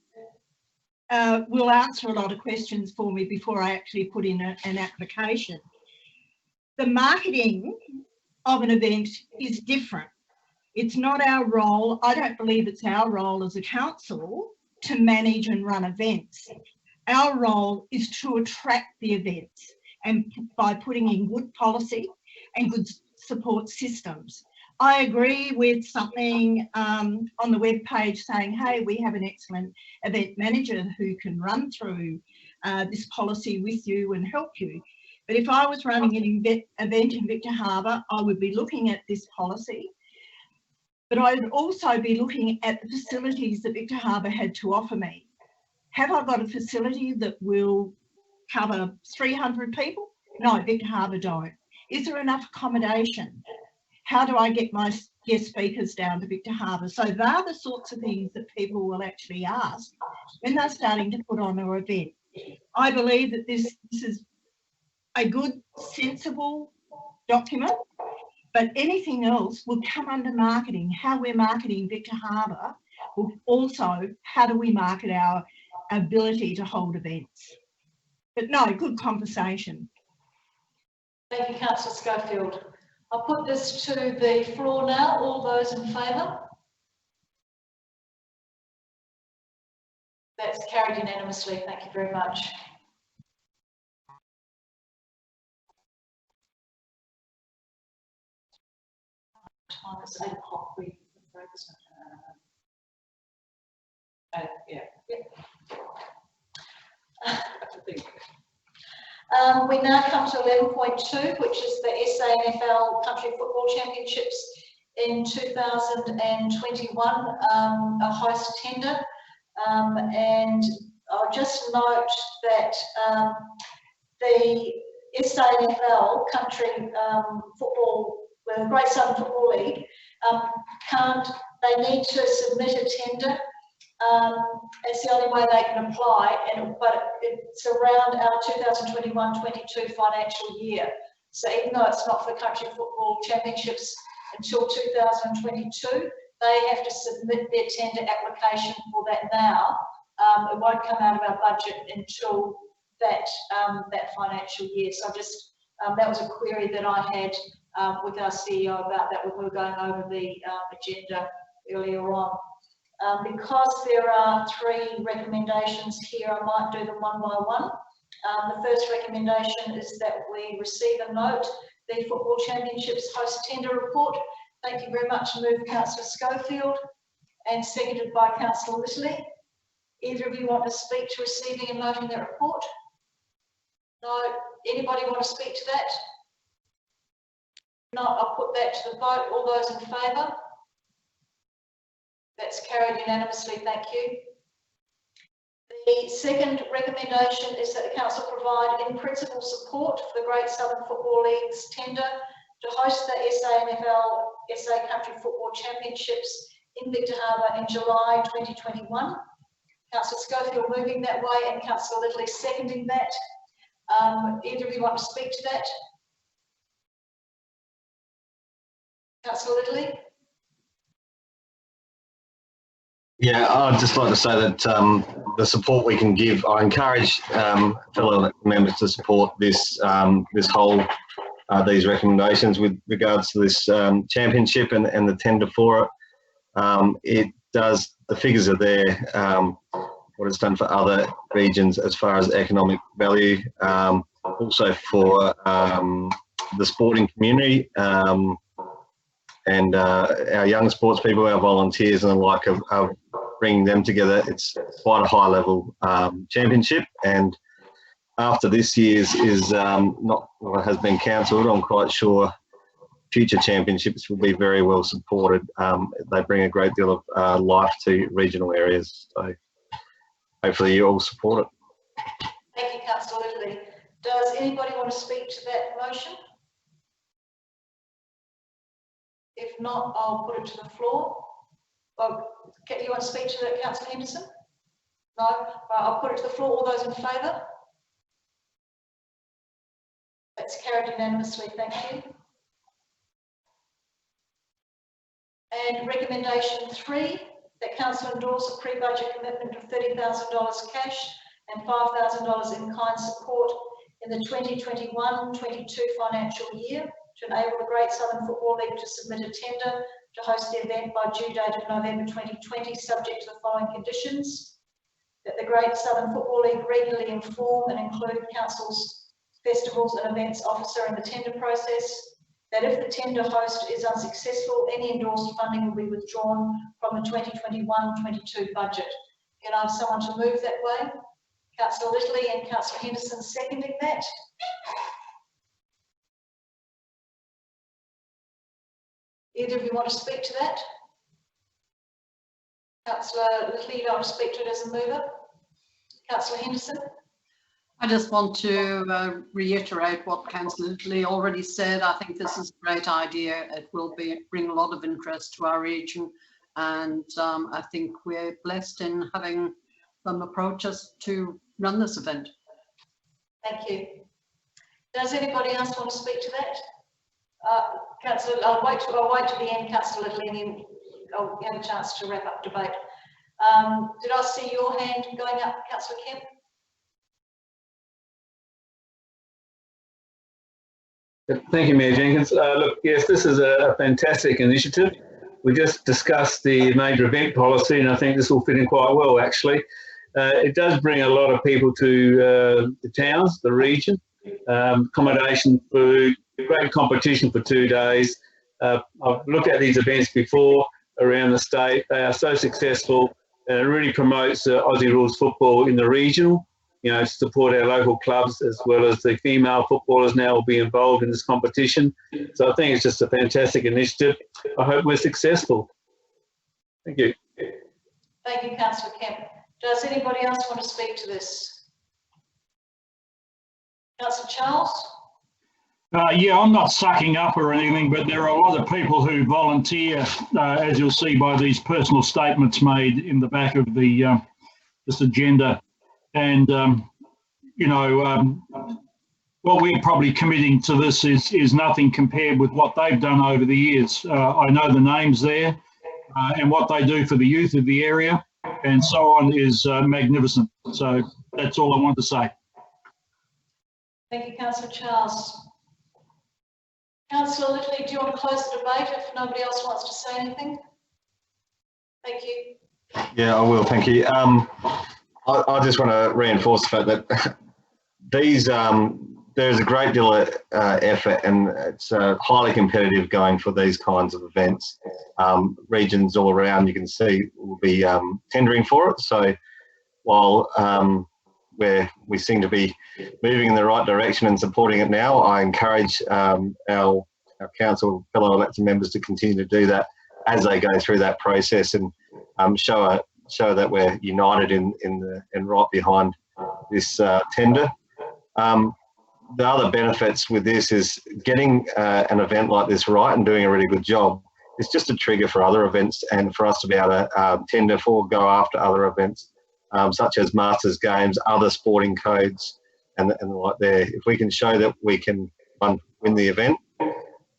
Speaker 3: will answer a lot of questions for me before I actually put in an application. The marketing of an event is different. It's not our role. I don't believe it's our role as a council to manage and run events. Our role is to attract the events, and by putting in good policy and good support systems. I agree with something on the web page saying, hey, we have an excellent event manager who can run through this policy with you and help you. But if I was running an event in Victor Harbor, I would be looking at this policy, but I would also be looking at the facilities that Victor Harbor had to offer me. Have I got a facility that will cover 300 people? No, Victor Harbor don't. Is there enough accommodation? How do I get my guest speakers down to Victor Harbor? So they're the sorts of things that people will actually ask when they're starting to put on an event. I believe that this is a good, sensible document, but anything else will come under marketing. How we're marketing Victor Harbor will also, how do we market our ability to hold events? But no, good conversation.
Speaker 1: Thank you, Councillor Schofield. I'll put this to the floor now. All those in favour? That's carried unanimously. Thank you very much. Time is 8 o'clock. We now come to 11.2, which is the SANFL Country Football Championships in 2021, a host tender. And I'll just note that the SANFL Country Football, the Great Southern Football League, they need to submit a tender. It's the only way they can apply, but it's around our 2021-22 financial year. So even though it's not for Country Football Championships until 2022, they have to submit their tender application for that now. It won't come out of our budget until that financial year. So just that was a query that I had with our CEO about that when we were going over the agenda earlier on. Because there are 3 recommendations here, I might do them one by one. The first recommendation is that we receive and note the Football Championships host tender report. Thank you very much. Moved Councillor Schofield and seconded by Councillor Littley. Either of you want to speak to receiving and noting that report? No. Anybody want to speak to that? No, I'll put that to the vote. All those in favour? That's carried unanimously, thank you. The second recommendation is that the Council provide in principle support for the Great Southern Football League's tender to host the SANFL SA Country Football Championships in Victor Harbor in July 2021. Councillor Schofield moving that way and Councillor Littley seconding that. Either of you want to speak to that? Councillor Littley?
Speaker 13: Yeah, I'd just like to say that the support we can give, I encourage fellow members to support this these recommendations with regards to this championship and the tender for it. It does, the figures are there, what it's done for other regions as far as economic value, also for the sporting community, and our young sports people, our volunteers and the like of bringing them together. It's quite a high level championship, and after this year's is not what has been cancelled, I'm quite sure future championships will be very well supported. They bring a great deal of life to regional areas, so hopefully you all support it.
Speaker 1: Thank you, Councillor Littley. Does anybody want to speak to that motion? If not, I'll put it to the floor. Oh, you want to speak to that, Councillor Henderson? No? Right, I'll put it to the floor. All those in favour? That's carried unanimously, thank you. And recommendation 3, that Council endorse a pre-budget commitment of $30,000 cash and $5,000 in kind support in the 2021-22 financial year to enable the Great Southern Football League to submit a tender to host the event by due date of November 2020, subject to the following conditions. that the Great Southern Football League regularly inform and include council's festivals and events officer in the tender process, that if the tender host is unsuccessful, any endorsed funding will be withdrawn from the 2021-22 budget. Can I have someone to move that way? Councillor Littley and Councillor Henderson seconding that. Either of you want to speak to that? Councillor Littley, you don't want to speak to it as a mover? Councillor Henderson?
Speaker 7: I just want to reiterate what Councillor Littley already said. I think this is a great idea. It will bring a lot of interest to our region, and I think we're blessed in having them approach us to run this event.
Speaker 1: Thank you. Does anybody else want to speak to that? Councillor, I'll wait to the end, Councillor Littley, and then I'll have a chance to wrap up debate. Did I see your hand going up, Councillor Kemp?
Speaker 4: Thank you, Mayor Jenkins. Look, yes, this is a fantastic initiative. We just discussed the major event policy, and I think this will fit in quite well, actually. It does bring a lot of people to the towns, the region, accommodation, food, great competition for 2 days. I've looked at these events before around the state. They are so successful, and it really promotes Aussie rules football in the regional, you know, to support our local clubs, as well as the female footballers now will be involved in this competition. So I think it's just a fantastic initiative. I hope we're successful. Thank you.
Speaker 1: Thank you, Councillor Kemp. Does anybody else want to speak to this? Councillor Charles?
Speaker 5: Yeah, I'm not sucking up or anything, but there are a lot of people who volunteer, as you'll see by these personal statements made in the back of the this agenda. And, you know, what we're probably committing to this is nothing compared with what they've done over the years. I know the names there, and what they do for the youth of the area and so on is magnificent. So that's all I want to say.
Speaker 1: Thank you, Councillor Charles. Councillor Littley, do you want to close the debate if nobody else wants to say anything? Thank you.
Speaker 13: Yeah, I will. Thank you. I just want to reinforce the fact that these there's a great deal of effort, and it's highly competitive going for these kinds of events. Regions all around, you can see, will be tendering for it. So while we seem to be moving in the right direction and supporting it now, I encourage our council fellow elected members to continue to do that as they go through that process, and show that we're united and right behind this tender. The other benefits with this is getting an event like this right and doing a really good job. It's just a trigger for other events, and for us to be able to tender for, go after other events, such as Masters Games, other sporting codes, and the like there. If we can show that we can win the event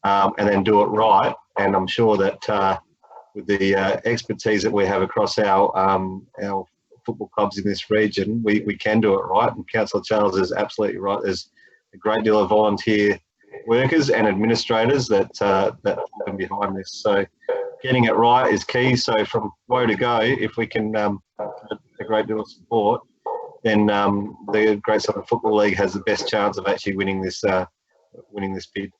Speaker 13: and then do it right, and I'm sure that with the expertise that we have across our football clubs in this region, we can do it right. And Councillor Charles is absolutely right. There's a great deal of volunteer workers and administrators that are behind this. So getting it right is key. So from woe to go, if we can get a great deal of support, then the Great Southern Football League has the best chance of actually winning this bid.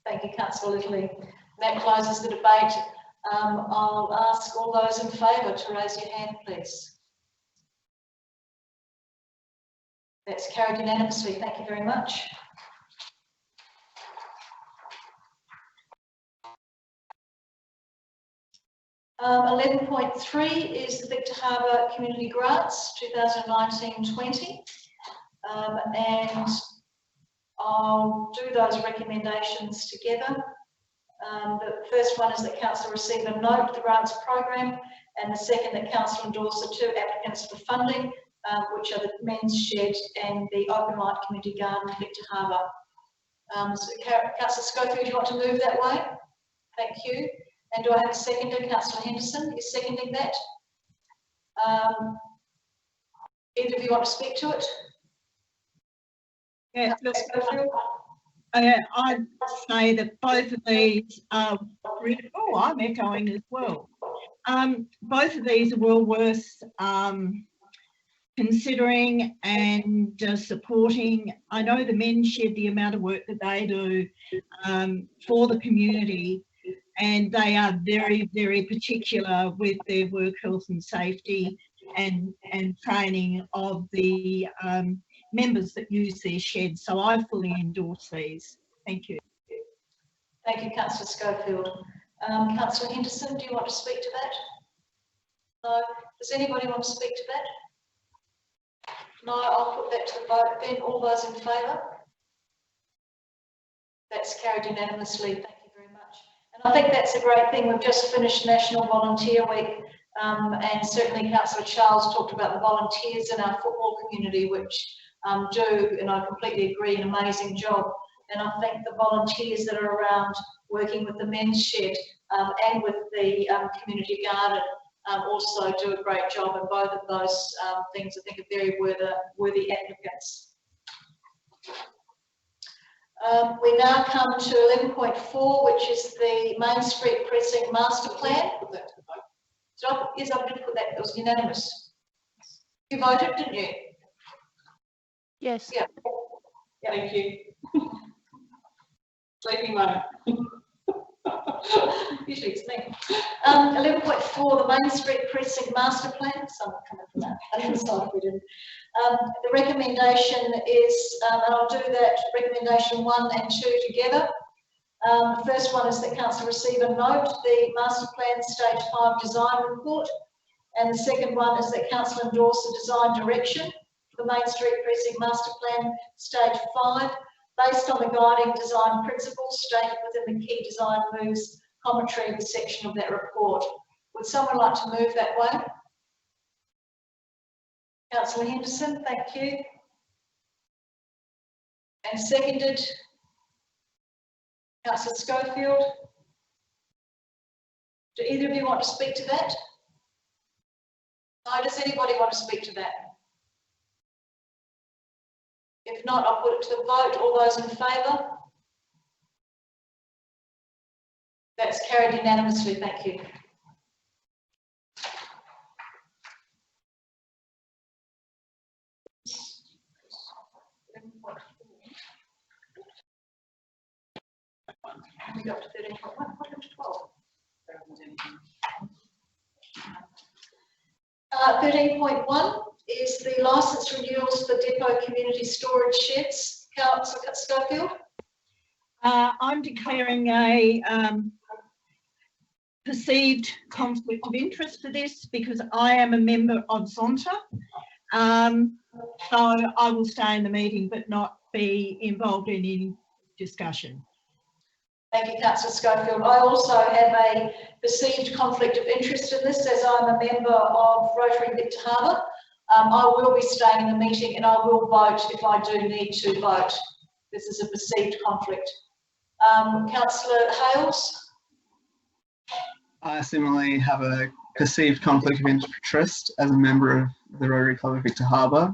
Speaker 1: Thank you, Councillor Littley. That closes the debate. I'll ask all those in favour to raise your hand, please. That's carried unanimously. Thank you very much. Um, 11.3 is the Victor Harbor Community Grants 2019-20, and I'll do those recommendations together. The first one is that Council receive and note the grants program, and the second that Council endorse the two applicants for funding, which are the Men's Shed and the Open Light Community Garden, Victor Harbor. So Councillor Schofield, do you want to move that way? Thank you. And do I have a seconder? Councillor Henderson is seconding that. Either of you want to speak to it?
Speaker 3: Yeah, look, I'd say that both of these are really, oh, I'm echoing as well. Both of these are well worth considering and supporting. I know the men shed, the amount of work that they do for the community, and they are very, very particular with their work health and safety and training of the members that use their sheds. So I fully endorse these. Thank you.
Speaker 1: Thank you, Councillor Schofield. Councillor Henderson, do you want to speak to that? No. Does anybody want to speak to that? No, I'll put that to the vote then. All those in favour? That's carried unanimously. Thank you very much. And I think that's a great thing. We've just finished National Volunteer Week, and certainly Councillor Charles talked about the volunteers in our football community, which do, and I completely agree, an amazing job. And I think the volunteers that are around working with the men's shed and with the community garden also do a great job, and both of those things I think are very worthy applicants. We now come to 11.4, which is the Main Street Precinct Master Plan. Yes, I did put that. It was unanimous. You voted, didn't you?
Speaker 6: Yes.
Speaker 1: Yeah.
Speaker 9: Thank you. Sleeping mode.
Speaker 1: Usually it's me. 11.4, the Main Street Precinct Master Plan. Someone coming from that. I didn't decide if we didn't. The recommendation is, and I'll do that recommendation 1 and 2 together. The first one is that Council receive and note the Master Plan Stage 5 Design Report. And the second one is that Council endorse the design direction for the Main Street Precinct Master Plan Stage 5, based on the guiding design principles stated within the key design moves commentary of the section of that report. Would someone like to move that way? Councillor Henderson, thank you. And seconded, Councillor Schofield. Do either of you want to speak to that? No, does anybody want to speak to that? If not, I'll put it to the vote. All those in favour? That's carried unanimously. Thank you. We got to 13.1. What happened to 12? 13.1 is the licence renewals for depot community storage sheds. Councillor Schofield?
Speaker 3: I'm declaring a perceived conflict of interest for this because I am a member of Zonta. So I will stay in the meeting but not be involved in any discussion.
Speaker 1: Thank you, Councillor Schofield. I also have a perceived conflict of interest in this, as I'm a member of Rotary Victor Harbor. I will be staying in the meeting and I will vote if I do need to vote. This is a perceived conflict. Councillor Hales?
Speaker 8: I similarly have a perceived conflict of interest as a member of the Rotary Club of Victor Harbor.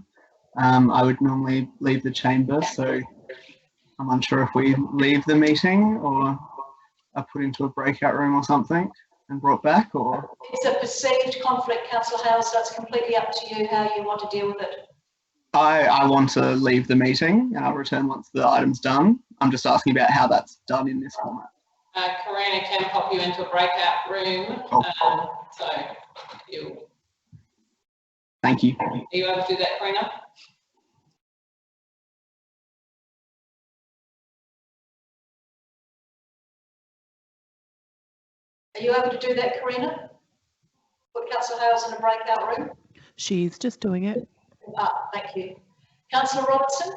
Speaker 8: I would normally leave the chamber, so I'm unsure if we leave the meeting or are put into a breakout room or something and brought back, or...
Speaker 1: It's a perceived conflict, Councillor Hales, so it's completely up to you how you want to deal with it.
Speaker 8: I want to leave the meeting and I'll return once the item's done. I'm just asking about how that's done in this format.
Speaker 9: Karina can pop you into a breakout room, so you...
Speaker 8: Thank you.
Speaker 9: Are you able to do that, Karina?
Speaker 1: Are you able to do that, Karina? Put Councillor Hales in a breakout room?
Speaker 15: She's just doing it.
Speaker 1: Thank you. Councillor Robertson?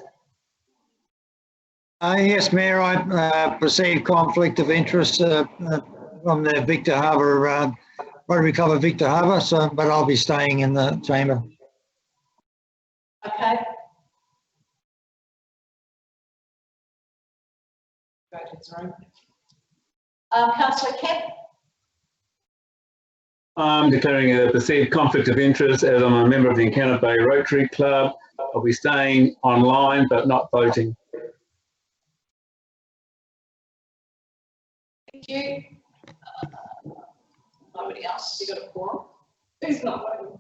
Speaker 2: Yes, Mayor, I perceive conflict of interest from the Victor Harbor, Rotary Club of Victor Harbor, but I'll be staying in the chamber.
Speaker 1: Okay. Councillor Kemp?
Speaker 4: I'm declaring a perceived conflict of interest as I'm a member of the Encounter Bay Rotary Club. I'll be staying online but not voting.
Speaker 1: Thank you. Nobody else? You got a quorum? Who's not voting?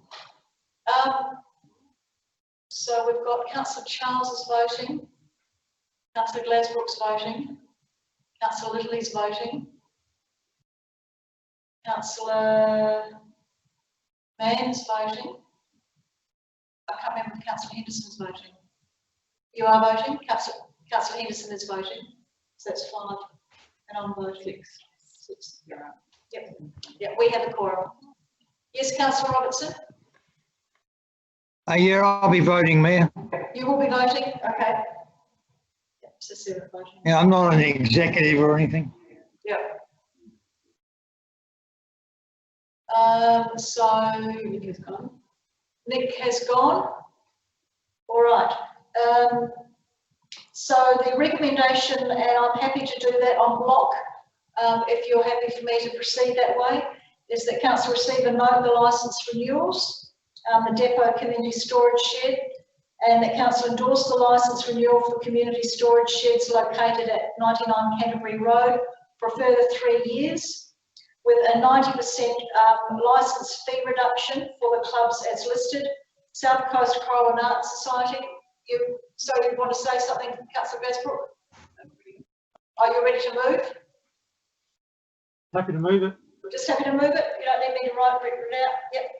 Speaker 1: So we've got Councillor Charles is voting, Councillor Glasbrook's voting, Councillor Little's voting, Councillor Mann's voting. I can't remember if Councillor Henderson's voting. You are voting? Councillor Henderson is voting. So that's 5. And I'm voting. 6. Yep. Yep, we have a quorum. Yes, Councillor Robertson?
Speaker 2: Yeah, I'll be voting, Mayor.
Speaker 1: You will be voting? Okay. Yep, so Sarah voting.
Speaker 2: Yeah, I'm not an executive or anything.
Speaker 1: Yep. So Nick has gone. Nick has gone. All right. So the recommendation, and I'm happy to do that en bloc, if you're happy for me to proceed that way, is that council receive and note the licence renewals, the depot community storage shed, and that council endorse the licence renewal for community storage sheds located at 99 Canterbury Road for a further 3 years, with a 90% licence fee reduction for the clubs as listed. South Coast Choral and Arts Society. You want to say something, Councillor Glasbrook? Are you ready to move?
Speaker 11: Happy to move it.
Speaker 1: Just happy to move it. You don't need me to write it out. Yep.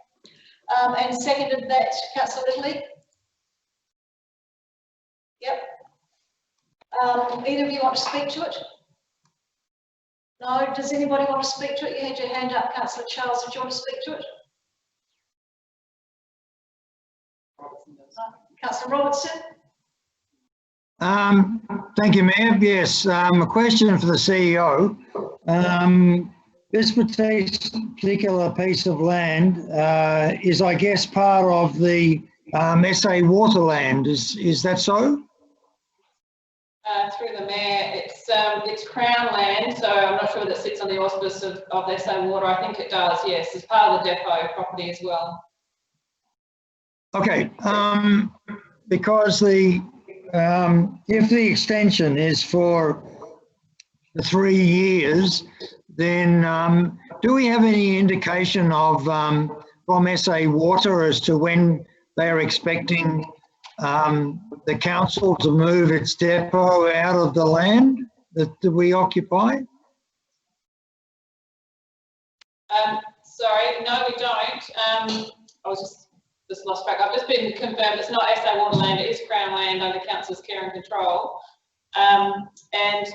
Speaker 1: And seconded that, Councillor Little. Yep. Either of you want to speak to it? No. Does anybody want to speak to it? You had your hand up, Councillor Charles. Did you want to speak to it? Councillor Robertson.
Speaker 2: Thank you, Mayor. Yes, a question for the CEO. This particular piece of land is, I guess, part of the SA Waterland. Is that so?
Speaker 9: Through the Mayor, it's Crown land, so I'm not sure that sits on the auspice of SA Water. I think it does, yes. It's part of the depot property as well.
Speaker 2: Okay, because if the extension is for 3 years, then do we have any indication of from SA Water as to when they're expecting the council to move its depot out of the land that we occupy?
Speaker 9: Sorry, no, we don't. I was just lost track. I've just been confirmed it's not SA Water land, it is Crown land under Council's care and control. And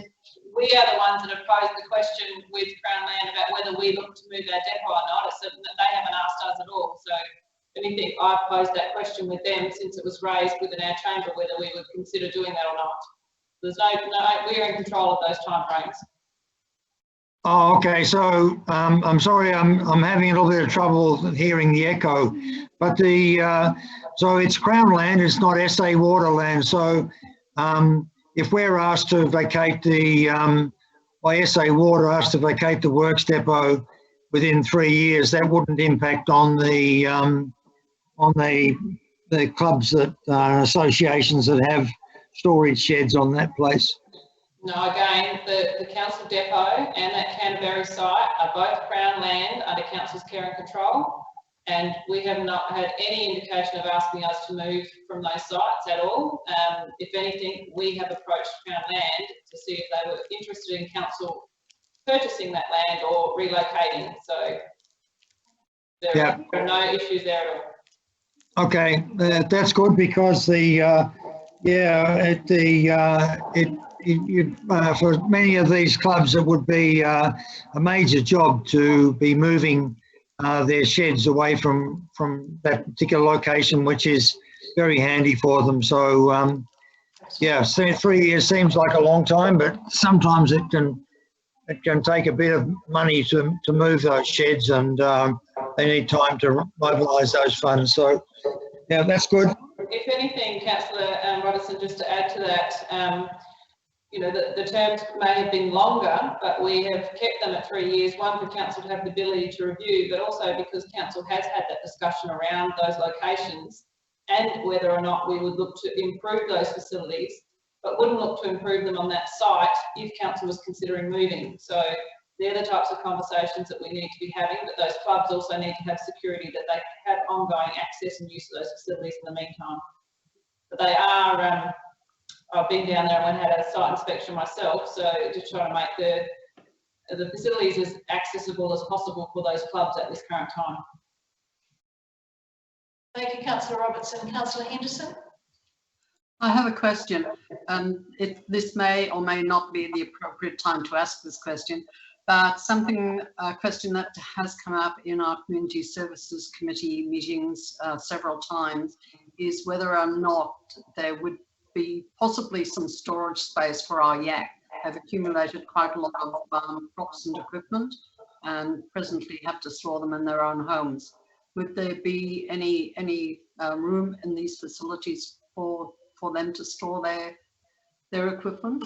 Speaker 9: we are the ones that have posed the question with Crown land about whether we look to move our depot or not. It's certain that they haven't asked us at all. So if anything, I've posed that question with them since it was raised within our chamber, whether we would consider doing that or not. There's no, we're in control of those timeframes.
Speaker 2: Oh, okay. So I'm sorry, I'm having a little bit of trouble hearing the echo. But so it's Crown land, it's not SA Water land. So if we're asked to vacate by SA Water asked to vacate the works depot within 3 years, that wouldn't impact on the clubs that associations that have storage sheds on that place.
Speaker 9: No, again, the council depot and that Canterbury site are both Crown land under council's care and control, and we have not had any indication of asking us to move from those sites at all. If anything, we have approached Crown land to see if they were interested in council purchasing that land or relocating. So there are no issues there at all.
Speaker 2: Okay, that's good, because for many of these clubs, it would be a major job to be moving their sheds away from that particular location, which is very handy for them. So yeah, 3 years seems like a long time, but sometimes it can take a bit of money to move those sheds, and they need time to mobilise those funds. So yeah, that's good.
Speaker 9: If anything, Councillor Robertson, just to add to that, you know, the terms may have been longer, but we have kept them at 3 years, one for council to have the ability to review, but also because council has had that discussion around those locations and whether or not we would look to improve those facilities, but wouldn't look to improve them on that site if council was considering moving. So they're the types of conversations that we need to be having, but those clubs also need to have security that they have ongoing access and use of those facilities in the meantime. But they are, I've been down there and had a site inspection myself, so just trying to make the facilities as accessible as possible for those clubs at this current time.
Speaker 1: Thank you, Councillor Robertson. Councillor Henderson.
Speaker 7: I have a question. This may or may not be the appropriate time to ask this question, but a question that has come up in our Community Services Committee meetings several times is whether or not there would be possibly some storage space for our yak. Have accumulated quite a lot of crops and equipment and presently have to store them in their own homes. Would there be any room in these facilities for them to store their equipment?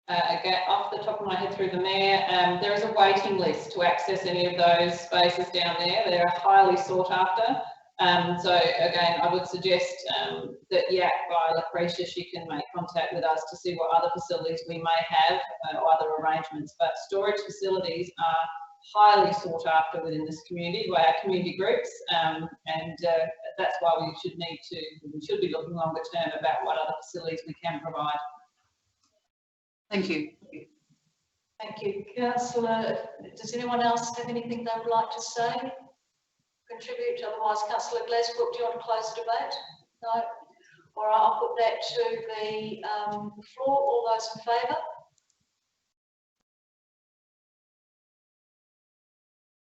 Speaker 9: Again, off the top of my head through the Mayor, there is a waiting list to access any of those spaces down there. They're highly sought after. So again, I would suggest that via Lucretia, she can make contact with us to see what other facilities we may have or other arrangements. But storage facilities are highly sought after within this community by our community groups, and that's why we should be looking longer term about what other facilities we can provide.
Speaker 7: Thank you.
Speaker 1: Thank you, Councillor. Does anyone else have anything they would like to say? Contribute? Otherwise, Councillor Glasbrook, do you want to close the debate? No. All right, I'll put that to the floor. All those in favour?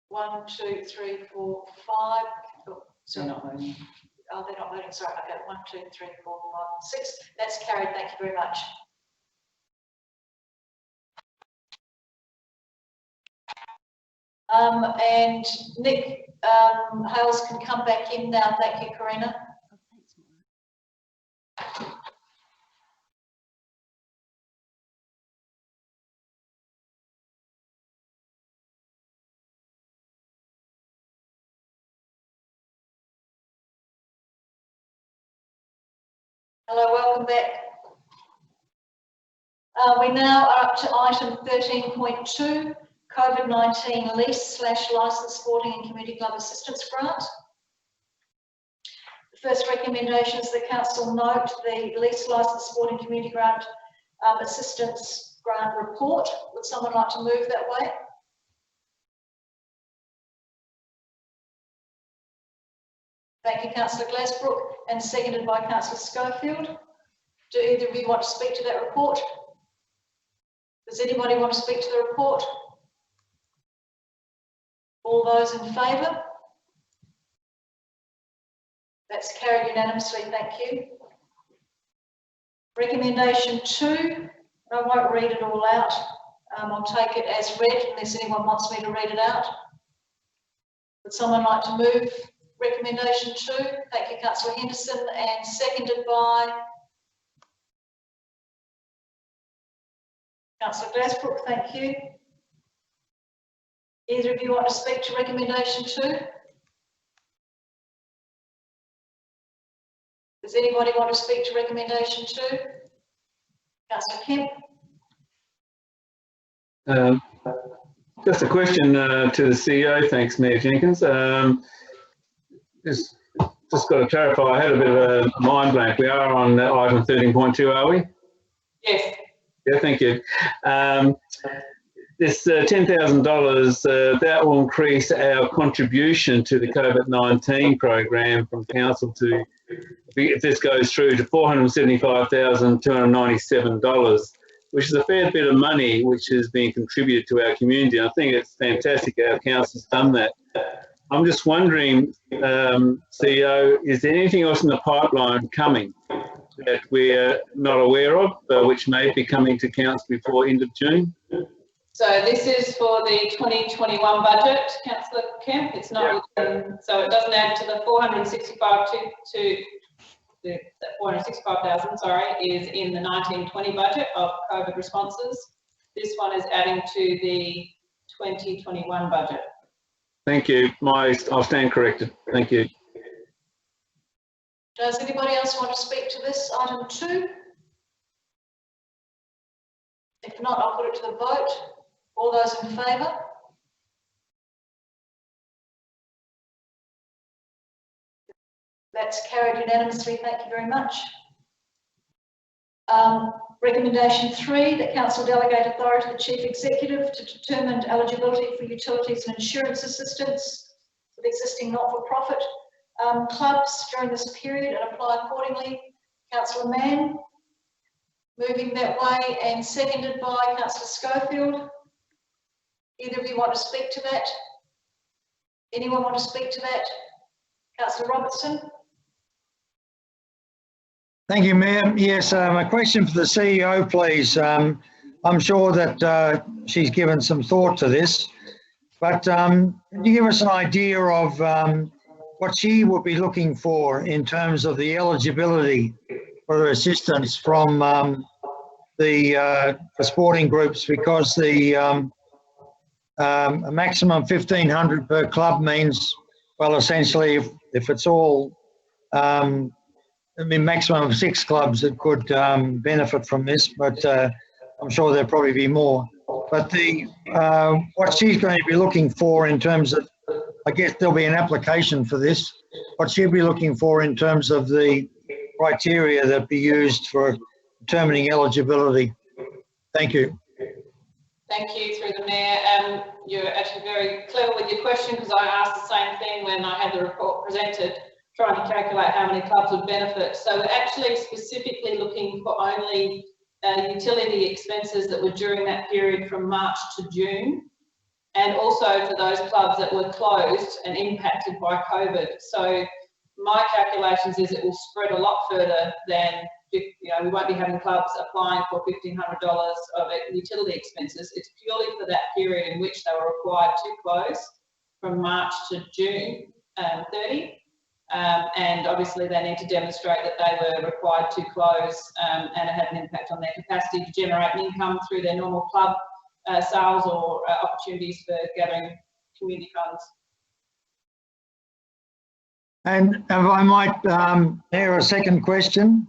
Speaker 1: 1, 2, 3, 4, 5. Oh, sorry.
Speaker 9: They're not voting.
Speaker 1: Oh, they're not voting. Sorry. Okay. 1, 2, 3, 4, 5, 6. That's carried. Thank you very much. And Nick Hales can come back in now. Thank you, Karina. Hello, welcome back. We now are up to item 13.2. COVID-19 lease/licensed sporting and community club assistance grant. The first recommendation is the council note the lease licensed sporting community grant assistance grant report. Would someone like to move that way? Thank you, Councillor Glasbrook, and seconded by Councillor Schofield. Do either of you want to speak to that report? Does anybody want to speak to the report? All those in favour? That's carried unanimously, thank you. Recommendation 2, I won't read it all out. I'll take it as read unless anyone wants me to read it out. Would someone like to move recommendation 2? Thank you, Councillor Henderson, and seconded by Councillor Glasbrook, thank you. Either of you want to speak to recommendation 2? Does anybody want to speak to recommendation 2? Councillor Kemp.
Speaker 4: Just a question to the CEO. Thanks, Mayor Jenkins. Just got to clarify, I had a bit of a mind blank. We are on item 13.2, are we?
Speaker 9: Yes.
Speaker 4: Yeah, thank you. This $10,000, that will increase our contribution to the COVID-19 program from council to, if this goes through, to $475,297, which is a fair bit of money which is being contributed to our community. I think it's fantastic our council's done that. I'm just wondering, CEO, is there anything else in the pipeline coming that we're not aware of, which may be coming to council before end of June?
Speaker 9: So this is for the 2021 budget, Councillor Kemp. It's not, so it doesn't add to the 465,000, sorry, is in the 1920 budget of COVID responses. This one is adding to the 2021 budget.
Speaker 4: Thank you. I'll stand corrected. Thank you.
Speaker 1: Does anybody else want to speak to this item 2? If not, I'll put it to the vote. All those in favour? That's carried unanimously. Thank you very much. Recommendation 3, that council delegate authority to the chief executive to determine eligibility for utilities and insurance assistance for the existing not-for-profit clubs during this period and apply accordingly. Councillor Mann, moving that way, and seconded by Councillor Schofield. Either of you want to speak to that? Anyone want to speak to that? Councillor Robertson.
Speaker 2: Thank you, Mayor. Yes, a question for the CEO, please. I'm sure that she's given some thought to this, but can you give us an idea of what she would be looking for in terms of the eligibility for assistance from the sporting groups? Because the a maximum 1,500 per club means, well, essentially, if it's all I mean, maximum of 6 clubs that could benefit from this, but I'm sure there'll probably be more. But the what she's going to be looking for in terms of, I guess there'll be an application for this, what she'll be looking for in terms of the criteria that be used for determining eligibility. Thank you.
Speaker 9: Thank you, through the Mayor. You're actually very clever with your question, because I asked the same thing when I had the report presented, trying to calculate how many clubs would benefit. So we're actually specifically looking for only utility expenses that were during that period from March to June, and also for those clubs that were closed and impacted by COVID. So my calculations is it will spread a lot further than, we won't be having clubs applying for $1,500 of utility expenses. It's purely for that period in which they were required to close from March to June 30. And obviously they need to demonstrate that they were required to close and it had an impact on their capacity to generate income through their normal club sales or opportunities for gathering community funds.
Speaker 2: And if I might air a second question.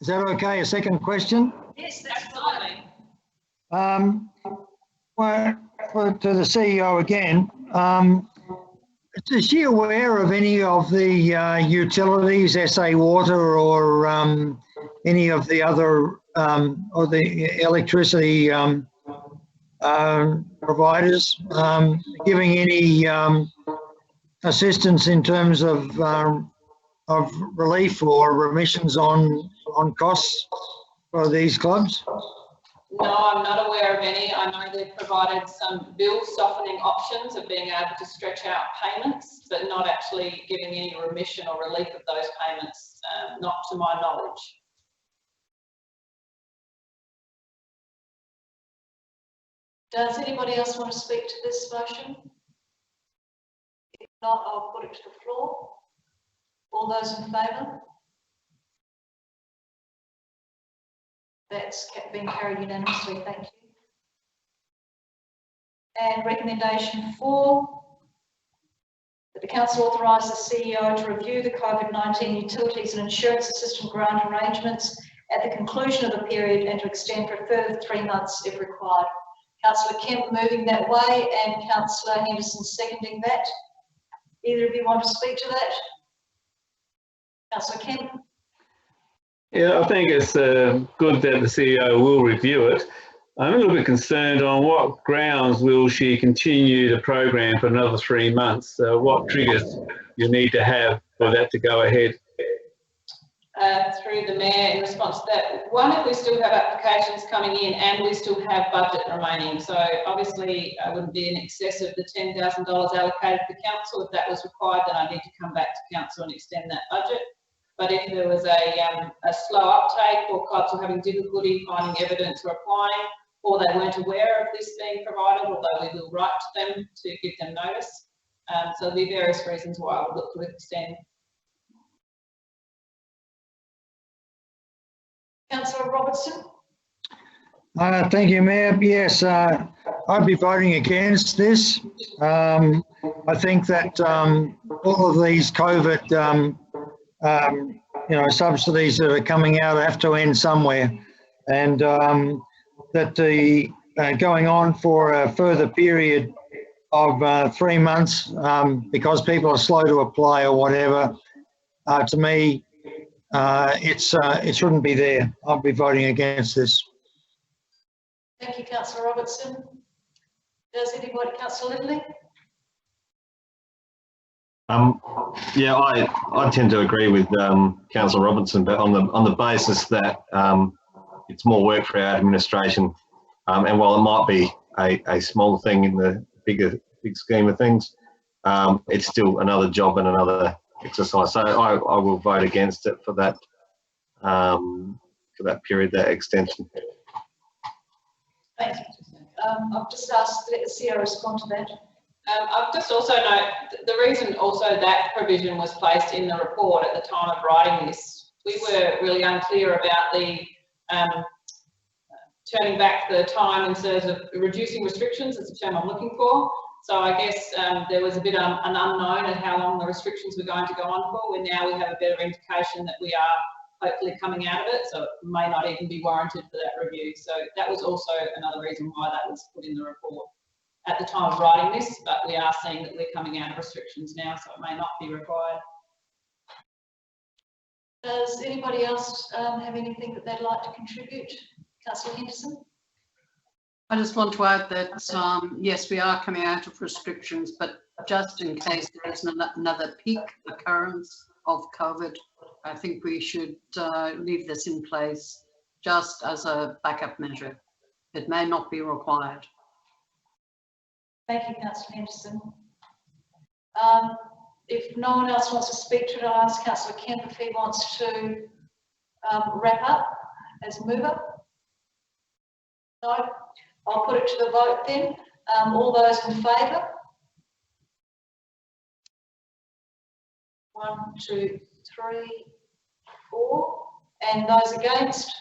Speaker 2: Is that okay, a second question?
Speaker 1: Yes, that's fine.
Speaker 2: Well, to the CEO again, is she aware of any of the utilities, SA Water or any of the other, or the electricity providers giving any assistance in terms of relief or remissions on costs for these clubs?
Speaker 9: No, I'm not aware of any. I know they've provided some bill softening options of being able to stretch out payments, but not actually giving any remission or relief of those payments, not to my knowledge.
Speaker 1: Does anybody else want to speak to this motion? If not, I'll put it to the floor. All those in favour? That's been carried unanimously, thank you. And recommendation 4, that the council authorise the CEO to review the COVID-19 utilities and insurance assistance grant arrangements at the conclusion of the period and to extend for a further 3 months if required. Councillor Kemp moving that way and Councillor Henderson seconding that. Either of you want to speak to that? Councillor Kemp.
Speaker 4: Yeah, I think it's good that the CEO will review it. I'm a little bit concerned on what grounds will she continue the program for another 3 months? What triggers you need to have for that to go ahead?
Speaker 9: Through the Mayor, in response to that, one, if we still have applications coming in and we still have budget remaining. So obviously I wouldn't be in excess of the $10,000 allocated for council. If that was required, then I need to come back to council and extend that budget. But if there was a slow uptake or clubs were having difficulty finding evidence or applying, or they weren't aware of this being provided, although we will write to them to give them notice. So there'll be various reasons why I would look to extend.
Speaker 1: Councillor Robertson.
Speaker 2: Thank you, Mayor. Yes, I'd be voting against this. I think that all of these COVID subsidies that are coming out have to end somewhere, and that the going on for a further period of 3 months because people are slow to apply or whatever, to me, it shouldn't be there. I'll be voting against this.
Speaker 1: Thank you, Councillor Robertson. Does anybody, Councillor Lindley?
Speaker 13: Yeah, I tend to agree with Councillor Robertson, but on the basis that it's more work for our administration, and while it might be a small thing in the big scheme of things, it's still another job and another exercise. So I will vote against it for that period, that extension.
Speaker 1: Thank you. I've just asked to let the CEO respond to that.
Speaker 9: I've just also note the reason also that provision was placed in the report at the time of writing this, we were really unclear about the turning back the time in terms of reducing restrictions, is the term I'm looking for. So I guess there was a bit an unknown at how long the restrictions were going to go on for, where now we have a better indication that we are hopefully coming out of it, so it may not even be warranted for that review. So that was also another reason why that was put in the report at the time of writing this, but we are seeing that we're coming out of restrictions now, so it may not be required.
Speaker 1: Does anybody else have anything that they'd like to contribute? Councillor Henderson?
Speaker 7: I just want to add that, yes, we are coming out of restrictions, but just in case there is another peak occurrence of COVID, I think we should leave this in place just as a backup measure. It may not be required.
Speaker 1: Thank you, Councillor Henderson. If no one else wants to speak to it, I'll ask Councillor Kemp if he wants to wrap up as mover. No? I'll put it to the vote then. All those in favour? 1, 2, 3, 4. And those against?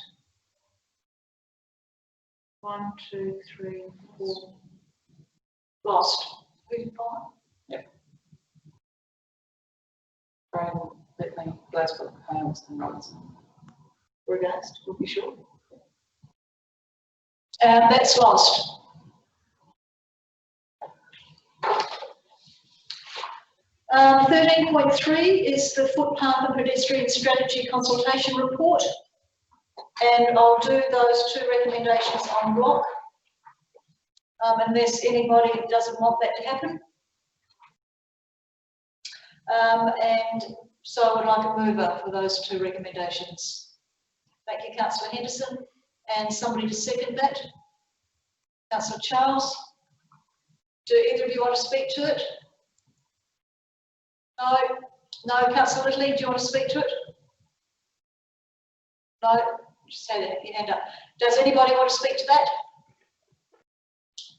Speaker 1: 1, 2, 3, 4. Lost. Who's fine?
Speaker 9: Yep. Brian, Whitney, Glasgow, Holmes and Robinson.
Speaker 1: We're against, we'll be sure. That's lost. Um, 13.3 is the Footpath and Pedestrian Strategy Consultation Report, and I'll do those 2 recommendations en bloc, unless anybody doesn't want that to happen. And so I would like a mover for those 2 recommendations. Thank you, Councillor Henderson. And somebody to second that? Councillor Charles? Do either of you want to speak to it? No? No, Councillor Littley, do you want to speak to it? No? Just say that, your hand up. Does anybody want to speak to that?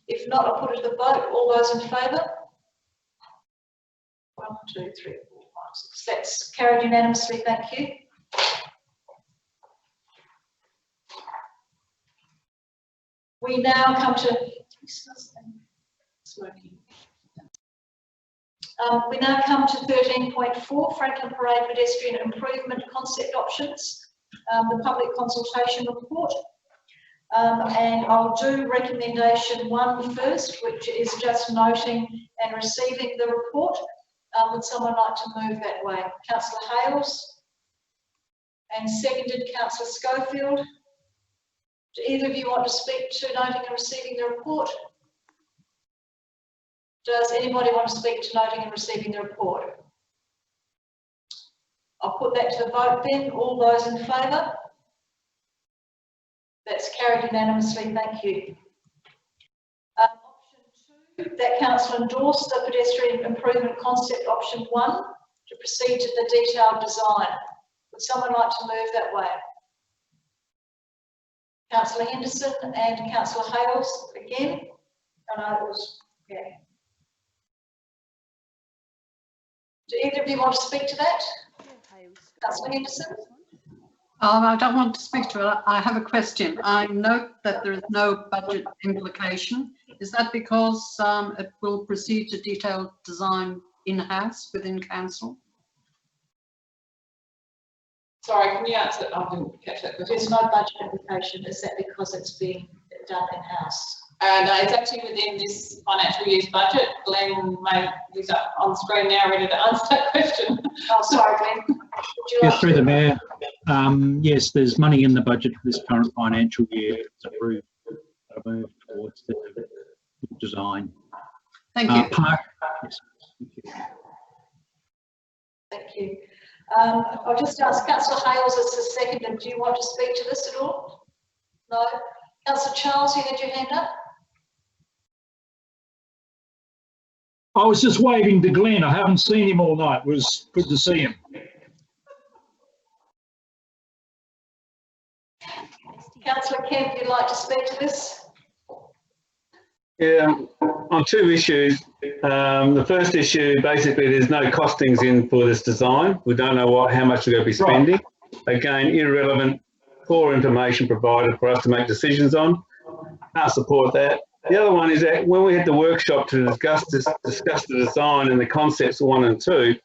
Speaker 1: If not, I'll put it to the vote. All those in favour? 1, 2, 3, 4, 5, 6. That's carried unanimously, thank you. We now come to we now come to 13.4, Franklin Parade Pedestrian Improvement Concept Options, the public consultation report. And I'll do recommendation 1 first, which is just noting and receiving the report. Would someone like to move that way? Councillor Hales, and seconded Councillor Schofield. Do either of you want to speak to noting and receiving the report? Does anybody want to speak to noting and receiving the report? I'll put that to the vote then. All those in favour? That's carried unanimously, thank you. Option 2, that council endorse the pedestrian improvement concept option 1 to proceed to the detailed design. Would someone like to move that way? Councillor Henderson and Councillor Hales again. And I was, yeah. Do either of you want to speak to that? Councillor Henderson?
Speaker 7: I don't want to speak to it. I have a question. I note that there is no budget implication. Is that because it will proceed to detailed design in-house within council?
Speaker 9: Sorry, can you answer? I didn't catch that question.
Speaker 1: There's no budget implication. Is that because it's being done in-house?
Speaker 9: And it's actually within this financial year's budget. Glenn is up on screen now, ready to answer that question.
Speaker 1: Oh, sorry, Glenn. Would you
Speaker 5: Yeah,
Speaker 1: like
Speaker 5: through
Speaker 1: to-
Speaker 5: the Mayor. Yes, there's money in the budget for this current financial year. It's approved to move towards the design.
Speaker 7: Thank you.
Speaker 5: Yes, thank you.
Speaker 1: Thank you. I'll just ask Councillor Hales as the second. Do you want to speak to this at all? No? Councillor Charles, you had your hand up?
Speaker 5: I was just waving to Glenn. I haven't seen him all night. It was good to see him.
Speaker 1: Councillor Kemp, you'd like to speak to this?
Speaker 4: Yeah, on two issues. The first issue, basically, there's no costings in for this design. We don't know how much we're going to be spending. Again, irrelevant, poor information provided for us to make decisions on. Can't support that. The other one is that when we had the workshop to discuss the design and the concepts 1 and 2,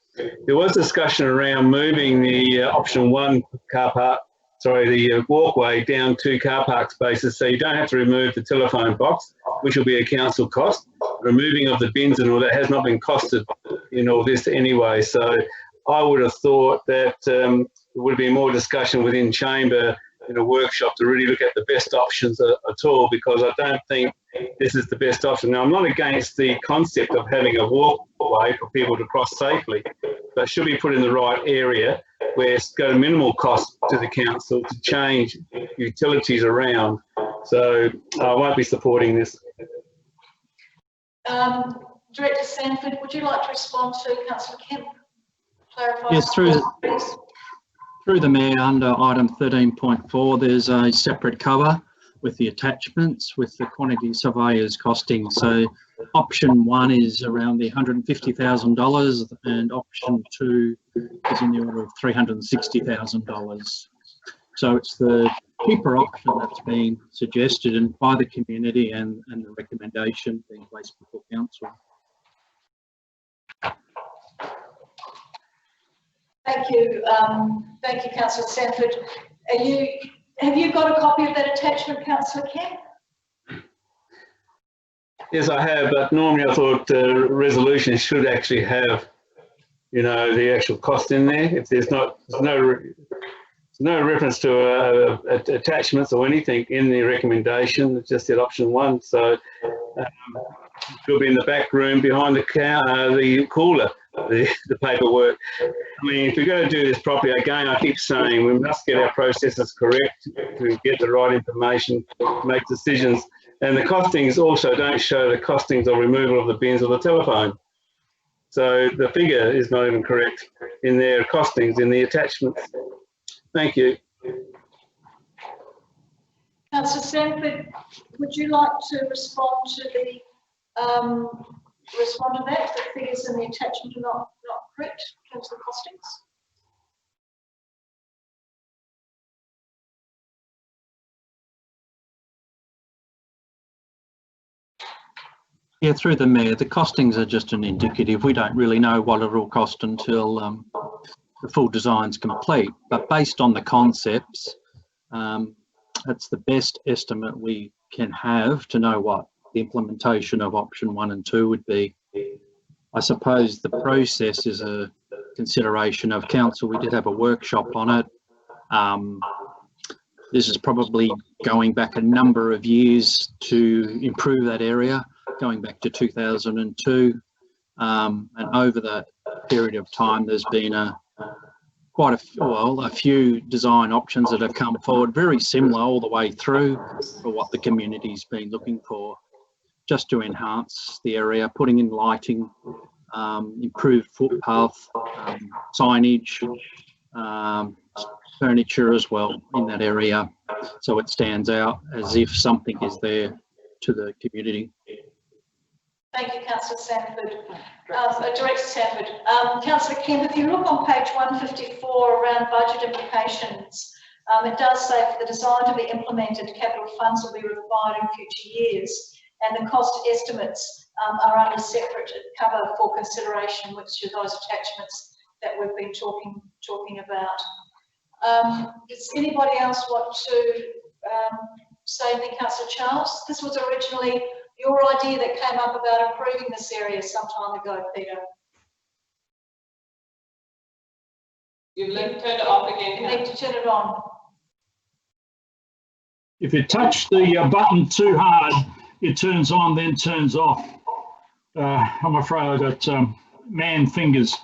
Speaker 4: there was discussion around moving the option 1 car park, the walkway down 2 car park spaces, so you don't have to remove the telephone box, which will be a council cost. Removing of the bins and all that has not been costed in all this anyway. So I would have thought that there would be more discussion within chamber in a workshop to really look at the best options at all, because I don't think this is the best option. Now, I'm not against the concept of having a walkway for people to cross safely, but it should be put in the right area where it's got a minimal cost to the council to change utilities around. So I won't be supporting this.
Speaker 1: Director Sanford, would you like to respond to Councillor Kemp? Clarify.
Speaker 2: Yes, through the Mayor, under item 13.4, there's a separate cover with the attachments with the quantity surveyors costing. So option 1 is around the $150,000 and option 2 is in the order of $360,000. So it's the cheaper option that's being suggested and by the community and the recommendation being placed before council.
Speaker 1: Thank you, Councillor Sanford. Have you got a copy of that attachment, Councillor Kemp?
Speaker 4: Yes, I have, but normally I thought resolutions should actually have, the actual cost in there. If there's no reference to attachments or anything in the recommendation, it's just at option 1. So it could be in the back room behind the cooler, the paperwork. I mean, if we're going to do this properly, again, I keep saying we must get our processes correct to get the right information, make decisions. And the costings also don't show the costings or removal of the bins or the telephone. So the figure is not even correct in their costings in the attachments. Thank you.
Speaker 1: Councillor Sanford, would you like to respond to that? The figures in the attachment are not correct in terms of the costings?
Speaker 2: Yeah, through the Mayor, the costings are just an indicative. We don't really know what it will cost until the full design's complete. But based on the concepts, that's the best estimate we can have to know what the implementation of option 1 and 2 would be. I suppose the process is a consideration of council. We did have a workshop on it. This is probably going back a number of years to improve that area, going back to 2002, and over that period of time there's been quite a few design options that have come forward, very similar all the way through for what the community's been looking for, just to enhance the area, putting in lighting, improved footpath, signage, furniture as well in that area, so it stands out as if something is there to the community.
Speaker 1: Thank you, Councillor Sanford. Director Sanford. Councillor Kemp, if you look on page 154 around budget implications, it does say for the design to be implemented, capital funds will be required in future years, and the cost estimates are under separate cover for consideration, which are those attachments that we've been talking about. Does anybody else want to say anything, Councillor Charles? This was originally your idea that came up about improving this area some time ago, Peter.
Speaker 9: You've turned it off again.
Speaker 1: You need to turn it on.
Speaker 5: If you touch the button too hard, it turns on, then turns off. I'm afraid I got man fingers.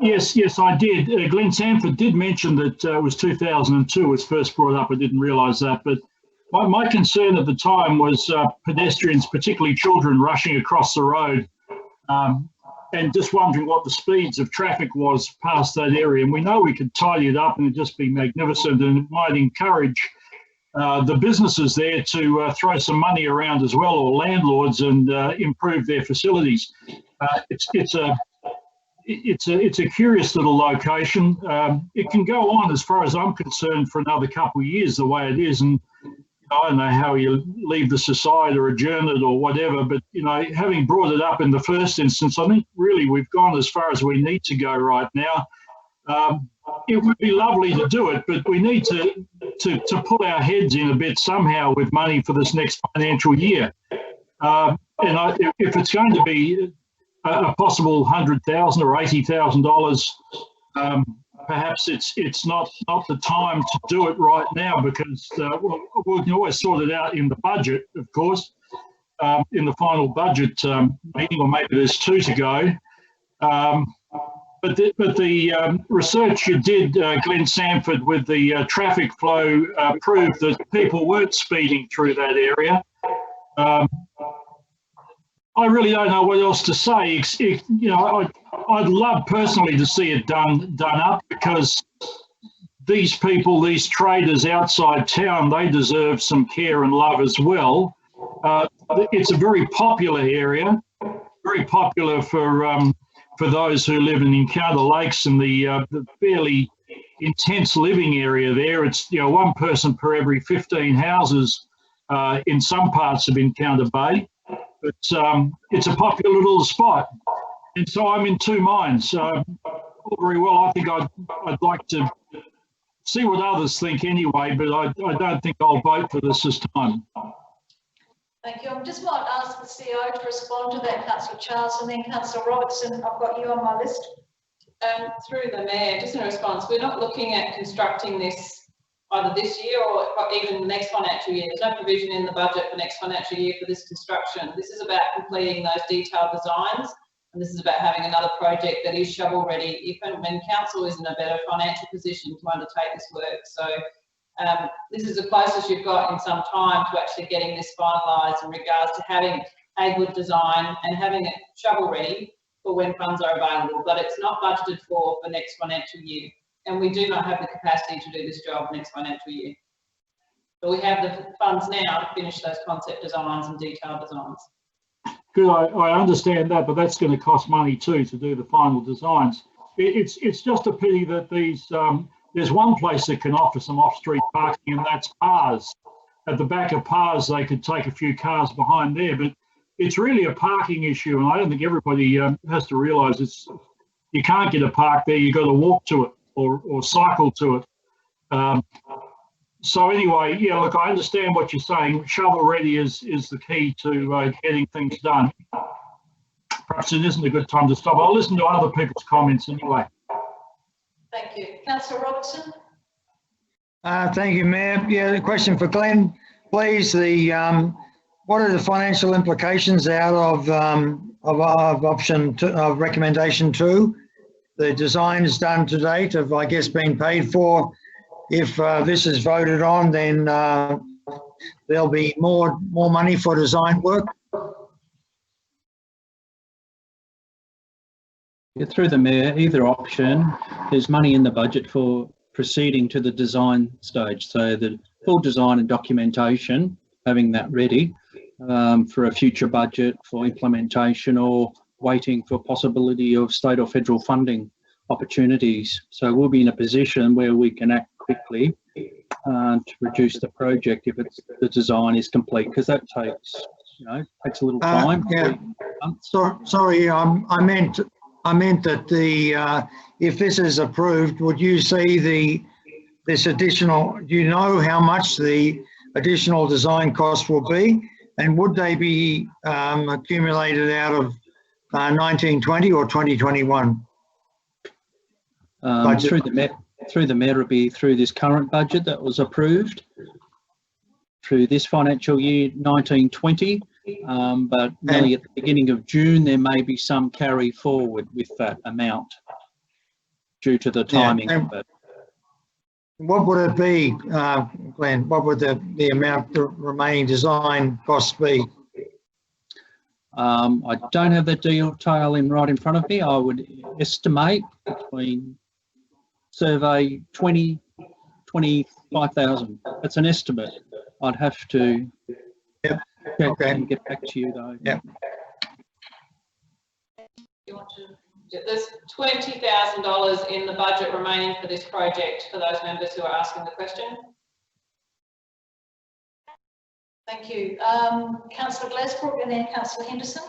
Speaker 5: Yes, I did. Glenn Sanford did mention that it was 2002 it was first brought up. I didn't realise that, but my concern at the time was pedestrians, particularly children, rushing across the road, and just wondering what the speeds of traffic was past that area. And we know we could tidy it up and it'd just be magnificent, and it might encourage the businesses there to throw some money around as well, or landlords, and improve their facilities. It's a curious little location. It can go on, as far as I'm concerned, for another couple of years the way it is, and I don't know how you leave the society or adjourn it or whatever, but having brought it up in the first instance, I think really we've gone as far as we need to go right now. It would be lovely to do it, but we need to pull our heads in a bit somehow with money for this next financial year. If it's going to be a possible $100,000 or $80,000, perhaps it's not the time to do it right now, because we can always sort it out in the budget, of course, in the final budget meeting, or maybe there's two to go. But the research you did, Glenn Sanford, with the traffic flow proved that people weren't speeding through that area. I really don't know what else to say. I'd love personally to see it done up, because these people, these traders outside town, they deserve some care and love as well. It's a very popular area, very popular for those who live in Encounter Lakes and the fairly intense living area there. It's one person per every 15 houses in some parts of Encounter Bay. But it's a popular little spot, and so I'm in two minds. All very well, I think I'd like to see what others think anyway, but I don't think I'll vote for this time.
Speaker 1: Thank you. I just might ask the CEO to respond to that, Councillor Charles, and then Councillor Robertson. I've got you on my list.
Speaker 9: Through the Mayor, just in response, we're not looking at constructing this either this year or even the next financial year. There's no provision in the budget for next financial year for this construction. This is about completing those detailed designs, and this is about having another project that is shovel ready if and when council is in a better financial position to undertake this work. So this is the closest you've got in some time to actually getting this finalised in regards to having a good design and having it shovel ready for when funds are available, but it's not budgeted for next financial year. And we do not have the capacity to do this job next financial year. But we have the funds now to finish those concept designs and detailed designs.
Speaker 5: Good, I understand that, but that's going to cost money too to do the final designs. It's just a pity that there's one place that can offer some off-street parking, and that's Pars. At the back of Pars, they could take a few cars behind there, but it's really a parking issue, and I don't think everybody has to realise you can't get a park there. You've got to walk to it. Or cycle to it. So anyway, yeah, look, I understand what you're saying. Shovel ready is the key to getting things done. Perhaps it isn't a good time to stop. I'll listen to other people's comments anyway.
Speaker 1: Thank you. Councillor Robertson.
Speaker 2: Thank you, Mayor. Yeah, the question for Glenn, please. What are the financial implications out of recommendation 2? The design is done to date, have, I guess, been paid for. If this is voted on, then there'll be more money for design work.
Speaker 16: Yeah, through the Mayor, either option, there's money in the budget for proceeding to the design stage. So the full design and documentation, having that ready for a future budget for implementation, or waiting for possibility of state or federal funding opportunities. So we'll be in a position where we can act quickly to reduce the project if the design is complete, because that takes a little time.
Speaker 2: Yeah. Sorry, I meant that if this is approved, would you see this additional? Do you know how much the additional design costs will be? And would they be accumulated out of 1920 or 2021?
Speaker 16: Through the Met, it'll be through this current budget that was approved through this financial year 1920, but really at the beginning of June there may be some carry forward with that amount due to the timing of it.
Speaker 2: What would it be, Glenn? What would the amount, the remaining design costs be?
Speaker 16: I don't have the detail right in front of me. I would estimate between survey 25,000. That's an estimate. I'd have to check and get back to you though.
Speaker 9: There's $20,000 in the budget remaining for this project for those members who are asking the question.
Speaker 1: Thank you. Councillor Glasbrook and then Councillor Henderson.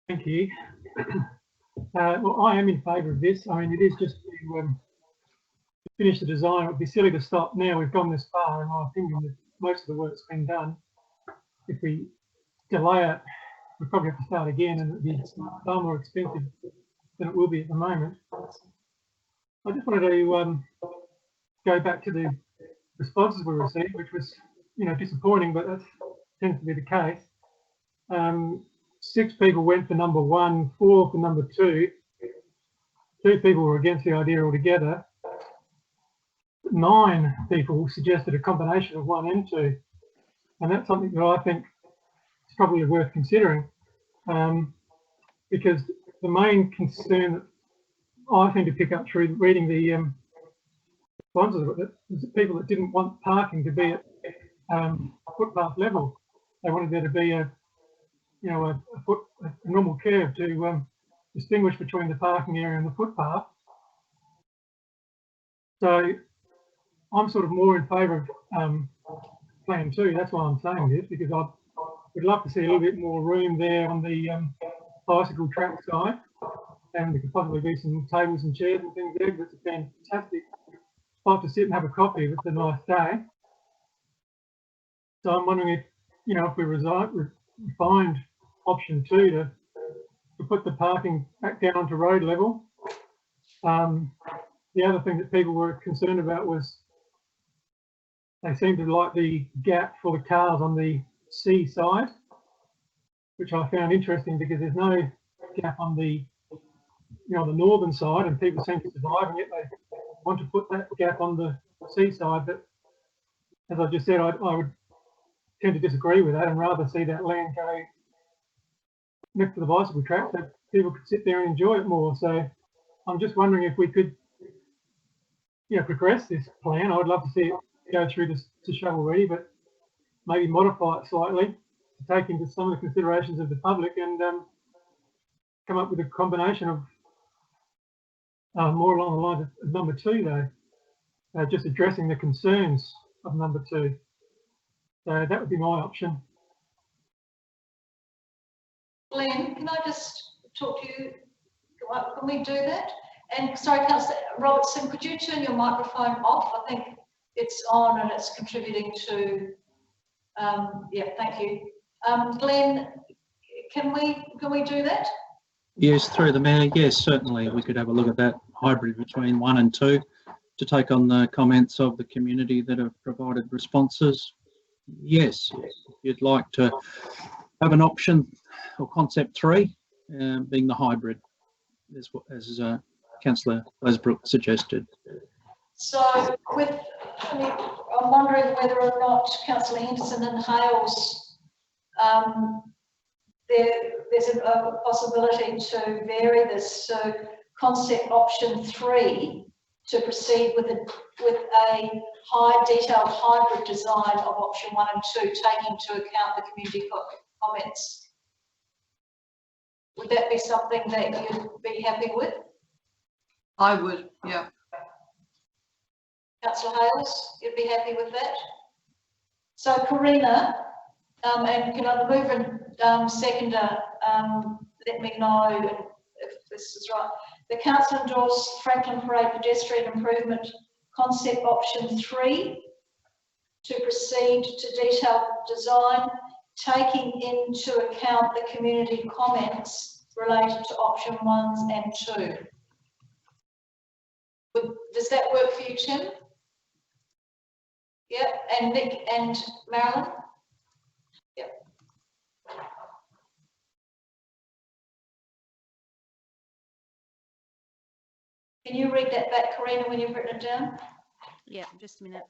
Speaker 11: Thank you. Well, I am in favour of this. I mean, it is just to finish the design. It would be silly to stop now. We've gone this far, in my opinion. Most of the work's been done. If we delay it, we'll probably have to start again, and it'd be far more expensive than it will be at the moment. I just wanted to go back to the responses we received, which was, you know, disappointing, but that tends to be the case. 6 people went for number 1, 4 for number 2. 2 people were against the idea altogether. 9 people suggested a combination of 1 and 2, and that's something that I think is probably worth considering, because the main concern that I seem to pick up through reading the responses of it was that people that didn't want parking to be at footpath level. They wanted there to be a normal curve to distinguish between the parking area and the footpath. So I'm sort of more in favour of Plan 2. That's why I'm saying this, because I would love to see a little bit more room there on the bicycle track side, and there could possibly be some tables and chairs and things there. It's a fantastic spot to sit and have a coffee if it's a nice day. So I'm wondering if, you know, if we find option 2 to put the parking back down to road level. The other thing that people were concerned about was they seemed to like the gap for the cars on the C side, which I found interesting because there's no gap on the, you know, the northern side, and people seem to survive, and yet they want to put that gap on the C side. But as I just said, I would tend to disagree with that and rather see that land go next to the bicycle track so people could sit there and enjoy it more. So I'm just wondering if we could, you know, progress this plan. I would love to see it go through to shovel ready, but maybe modify it slightly to take into some of the considerations of the public, and come up with a combination of more along the lines of number 2 though, just addressing the concerns of number 2. So that would be my option.
Speaker 1: Glenn, can I just talk to you? Can we do that? And sorry, Councillor Robertson, could you turn your microphone off? I think it's on and it's contributing to, yeah, thank you. Glenn, can we do that?
Speaker 16: Yes, through the Mayor, yes, certainly. We could have a look at that hybrid between 1 and 2 to take on the comments of the community that have provided responses. Yes, if you'd like to have an option or concept 3, being the hybrid, as Councillor Glasbrook suggested.
Speaker 1: So with, I mean, I'm wondering whether or not Councillor Henderson and Hales, there's a possibility to vary this. So concept option 3 to proceed with a high detailed hybrid design of option 1 and 2, taking into account the community comments. Would that be something that you'd be happy with?
Speaker 7: I would, yeah.
Speaker 1: Councillor Hales, you'd be happy with that? So Karina, and can I move and seconder, let me know if this is right. The council endorsed Franklin Parade pedestrian improvement concept option 3 to proceed to detailed design, taking into account the community comments related to option 1 and 2. Does that work for you, Tim? Yep, and Nick and Marilyn? Yep. Can you read that back, Karina, when you've written it down?
Speaker 6: Yeah, just a minute.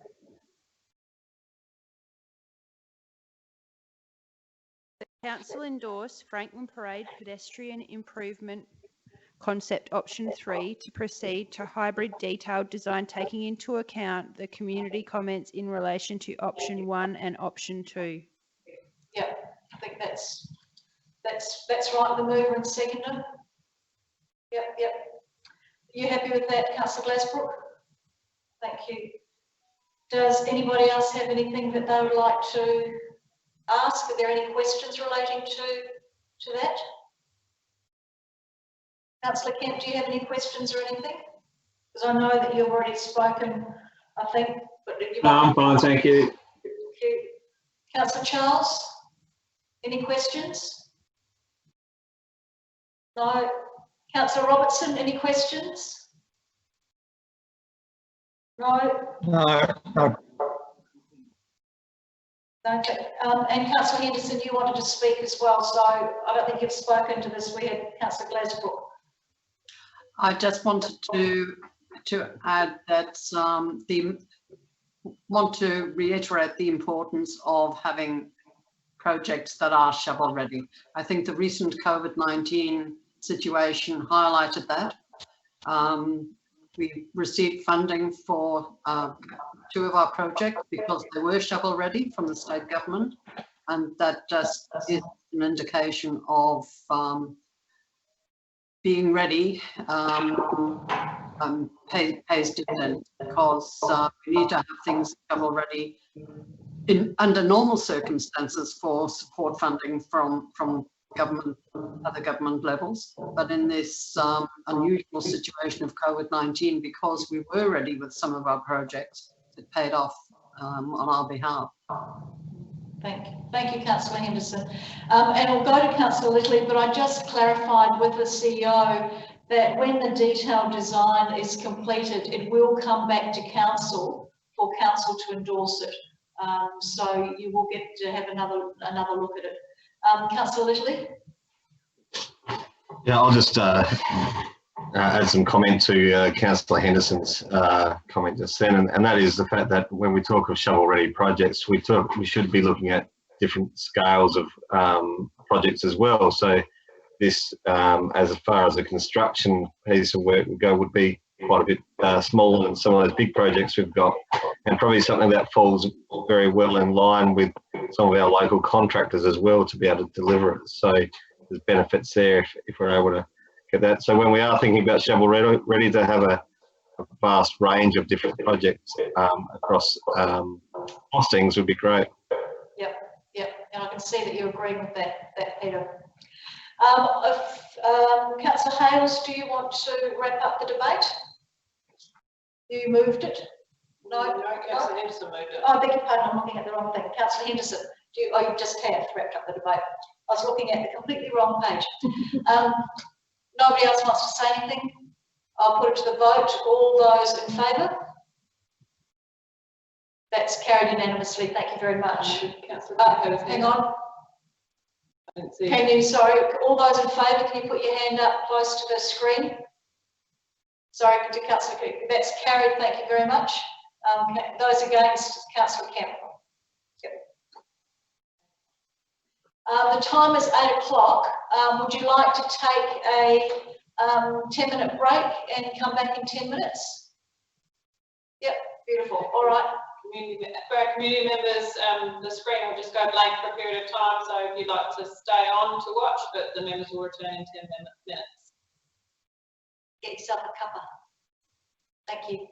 Speaker 6: The council endorse Franklin Parade pedestrian improvement concept option 3 to proceed to hybrid detailed design, taking into account the community comments in relation to option 1 and option 2.
Speaker 1: Yep, I think that's right. The mover and seconder. Yep. You happy with that, Councillor Glasbrook? Thank you. Does anybody else have anything that they would like to ask? Are there any questions relating to that? Councillor Kemp, do you have any questions or anything? Because I know that you've already spoken, I think, but if you
Speaker 4: No, I'm fine, thank you.
Speaker 1: Thank you. Councillor Charles, any questions? No. Councillor Robertson, any questions? No.
Speaker 2: No.
Speaker 1: Okay. And Councillor Henderson, you wanted to speak as well, so I don't think you've spoken to this. We had Councillor Glasbrook.
Speaker 7: I just wanted to add that want to reiterate the importance of having projects that are shovel ready. I think the recent COVID-19 situation highlighted that. We received funding for 2 of our projects because they were shovel ready from the state government, and that just is an indication of being ready pays dividends, because we need to have things shovel ready under normal circumstances for support funding from government, other government levels. But in this unusual situation of COVID-19, because we were ready with some of our projects, it paid off on our behalf.
Speaker 1: Thank you, Councillor Henderson. And we'll go to Councillor Littley, but I just clarified with the CEO that when the detailed design is completed, it will come back to council for council to endorse it. So you will get to have another look at it. Councillor Littley?
Speaker 13: Yeah, I'll just add some comment to Councillor Henderson's comment just then, and that is the fact that when we talk of shovel-ready projects, we should be looking at different scales of projects as well. So this, as far as the construction piece of work would go, would be quite a bit smaller than some of those big projects we've got, and probably something that falls very well in line with some of our local contractors as well to be able to deliver it. So there's benefits there if we're able to get that. So when we are thinking about shovel ready to have a vast range of different projects across costings would be great.
Speaker 1: Yep, and I can see that you're agreeing with that, Peter. Councillor Hales, do you want to wrap up the debate? You moved it? No,
Speaker 9: Councillor Henderson moved it.
Speaker 1: Oh, I beg your pardon, I'm looking at the wrong thing. Councillor Henderson, you just have wrapped up the debate. I was looking at the completely wrong page. Nobody else wants to say anything? I'll put it to the vote. All those in favour? That's carried unanimously. Thank you very much. Hang on. Can you, sorry, all those in favour, can you put your hand up close to the screen? Sorry, to Councillor, that's carried. Thank you very much. Those against, Councillor Campbell. Yep. The time is 8 o'clock. Would you like to take a 10-minute break and come back in 10 minutes? Yep, beautiful. All right.
Speaker 9: For our community members, the screen will just go blank for a period of time, so if you'd like to stay on to watch, but the members will return in 10 minutes.
Speaker 1: Get yourself a cuppa. Thank you.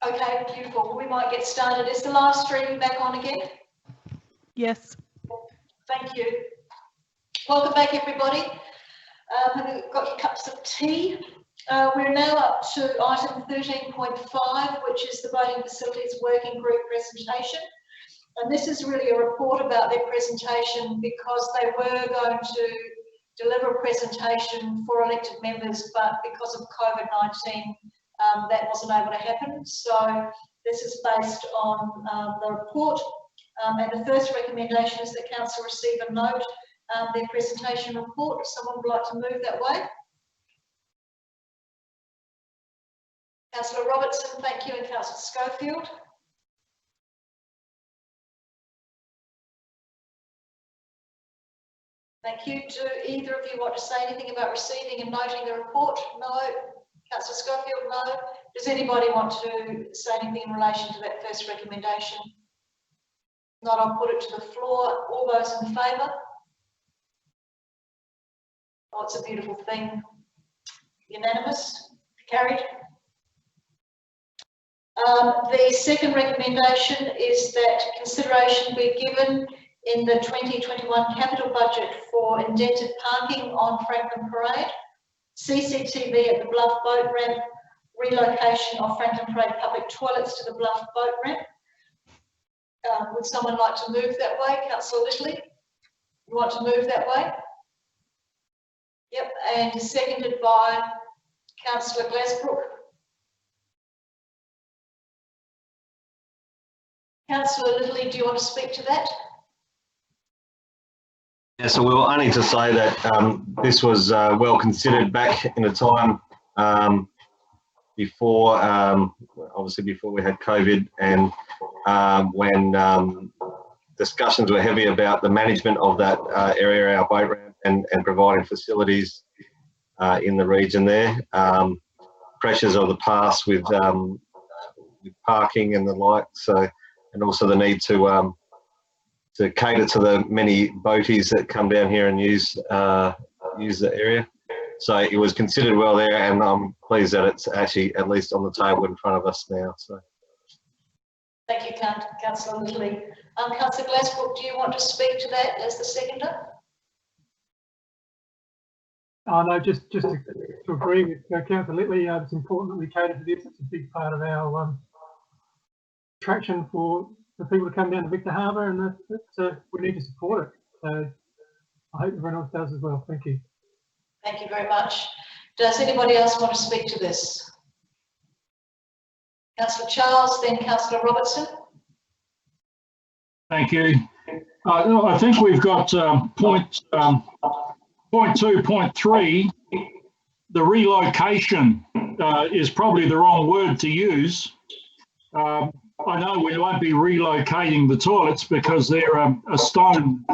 Speaker 1: Okay, beautiful. We might get started. Is the live stream back on again?
Speaker 15: Yes.
Speaker 1: Thank you. Welcome back, everybody. Have you got your cups of tea? We're now up to item 13.5, which is the Voting Facilities Working Group presentation. And this is really a report about their presentation because they were going to deliver a presentation for elected members, but because of COVID-19, that wasn't able to happen. So this is based on the report. And the first recommendation is that Council receive and note their presentation report. If someone would like to move that way. Councillor Robertson, thank you, and Councillor Schofield. Thank you. Do either of you want to say anything about receiving and noting the report? No. Councillor Schofield, no. Does anybody want to say anything in relation to that first recommendation? Not, I'll put it to the floor. All those in favour? Oh, it's a beautiful thing. Unanimous? Carried? The second recommendation is that consideration be given in the 2021 capital budget for indented parking on Franklin Parade, CCTV at the Bluff Boat Ramp, relocation of Franklin Parade public toilets to the Bluff Boat Ramp. Would someone like to move that way? Councillor Littley, you want to move that way? Yep, and seconded by Councillor Glasbrook. Councillor Littley, do you want to speak to that?
Speaker 13: Yeah, so we were only to say that this was well considered back in a time before, obviously before we had COVID, and when discussions were heavy about the management of that area, our boat ramp, and providing facilities in the region there. Pressures of the past with parking and the like, so, and also the need to cater to the many boaties that come down here and use the area. So it was considered well there, and I'm pleased that it's actually at least on the table in front of us now. So.
Speaker 1: Thank you, Councillor Littley. Councillor Glasbrook, do you want to speak to that as the seconder?
Speaker 11: No, just to agree with Councillor Littley, it's important that we cater to this. It's a big part of our attraction for people to come down to Victor Harbour, and we need to support it. So I hope everyone else does as well. Thank you.
Speaker 1: Thank you very much. Does anybody else want to speak to this? Councillor Charles, then Councillor Robertson.
Speaker 5: Thank you. I think we've got point 2, point 3. The relocation is probably the wrong word to use. I know we won't be relocating the toilets because they're a stone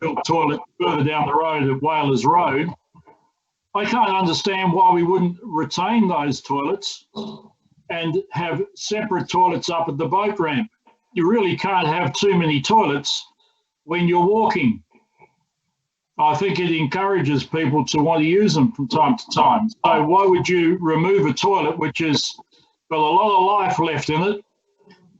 Speaker 5: built toilet further down the road at Whalers Road. I can't understand why we wouldn't retain those toilets and have separate toilets up at the boat ramp. You really can't have too many toilets when you're walking. I think it encourages people to want to use them from time to time. So why would you remove a toilet which has got a lot of life left in it?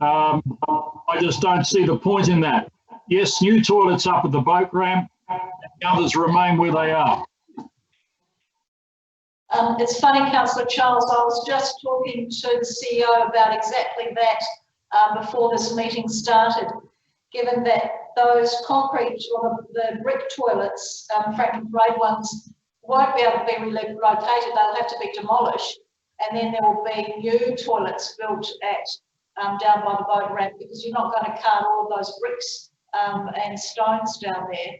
Speaker 5: I just don't see the point in that. Yes, new toilets up at the boat ramp, and the others remain where they are.
Speaker 1: It's funny, Councillor Charles, I was just talking to the CEO about exactly that before this meeting started, given that those concrete or the brick toilets, Franklin Parade ones, won't be able to be relocated, they'll have to be demolished, and then there will be new toilets built at down by the boat ramp, because you're not going to cart all of those bricks and stones down there.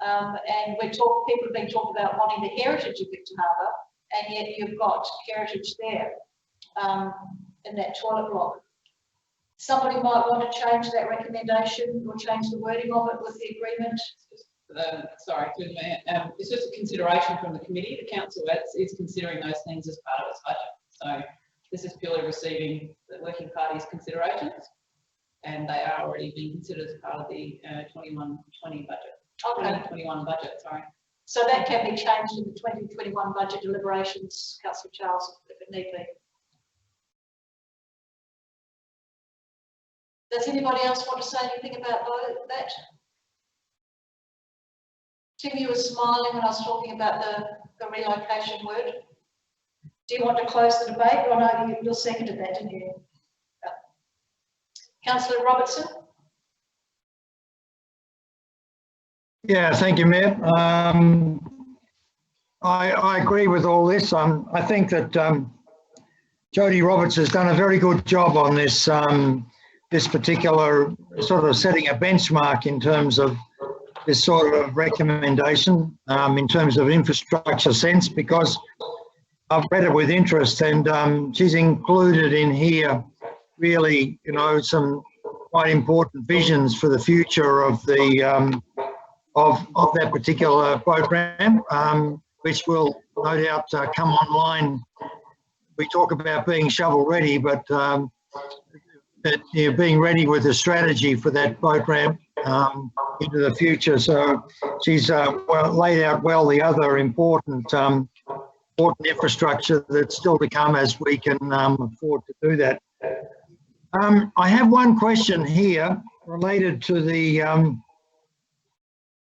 Speaker 1: And people have been talking about wanting the heritage of Victor Harbour, and yet you've got heritage there in that toilet block. Somebody might want to change that recommendation or change the wording of it with the agreement.
Speaker 9: Sorry, it's just a consideration from the committee. The council is considering those things as part of its budget. So this is purely receiving the working party's considerations, and they are already being considered as part of the 21-20 budget.
Speaker 1: Okay.
Speaker 9: 21 budget, sorry.
Speaker 1: So that can be changed in the 2021 budget deliberations, Councillor Charles, if it need be. Does anybody else want to say anything about that? Tim, you were smiling when I was talking about the relocation word. Do you want to close the debate? Oh no, you seconded that, didn't you? Councillor Robertson?
Speaker 2: Yeah, thank you, Mayor. I agree with all this. I think that Jodie Roberts has done a very good job on this this particular sort of setting a benchmark in terms of this sort of recommendation in terms of infrastructure sense, because I've read it with interest, and she's included in here really, you know, some quite important visions for the future of the of that particular program, which will no doubt come online. We talk about being shovel ready, but being ready with a strategy for that boat ramp into the future. So she's laid out well the other important important infrastructure that's still to come as we can afford to do that. I have one question here related to the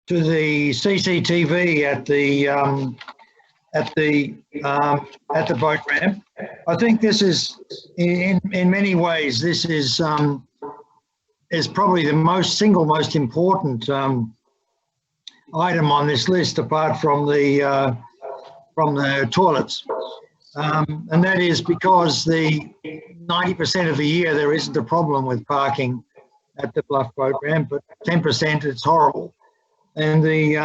Speaker 2: CCTV at the boat ramp. I think this is, in many ways, this is probably the single most important item on this list, apart from the toilets, and that is because the 90% of the year there isn't a problem with parking at the Bluff boat ramp, but 10% it's horrible. And the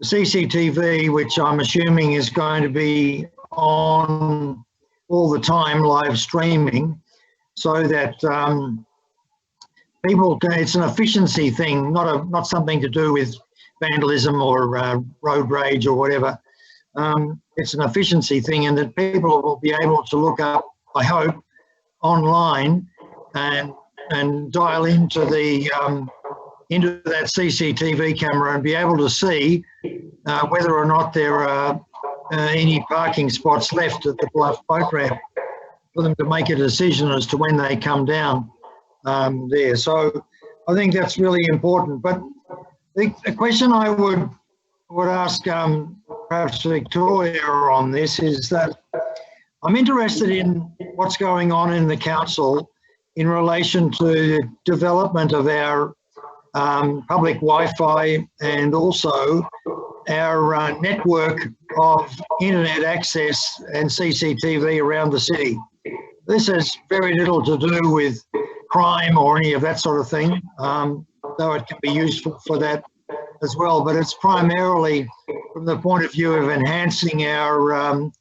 Speaker 2: CCTV, which I'm assuming is going to be on all the time, live streaming, so that people can, it's an efficiency thing, not something to do with vandalism or road rage or whatever. It's an efficiency thing, and that people will be able to look up, I hope, online and dial into that CCTV camera and be able to see whether or not there are any parking spots left at the Bluff boat ramp for them to make a decision as to when they come down there. So I think that's really important. But the question I would ask perhaps Victoria on this is that I'm interested in what's going on in the council in relation to the development of our public Wi-Fi and also our network of internet access and CCTV around the city. This has very little to do with crime or any of that sort of thing, though it can be useful for that as well, but it's primarily from the point of view of enhancing our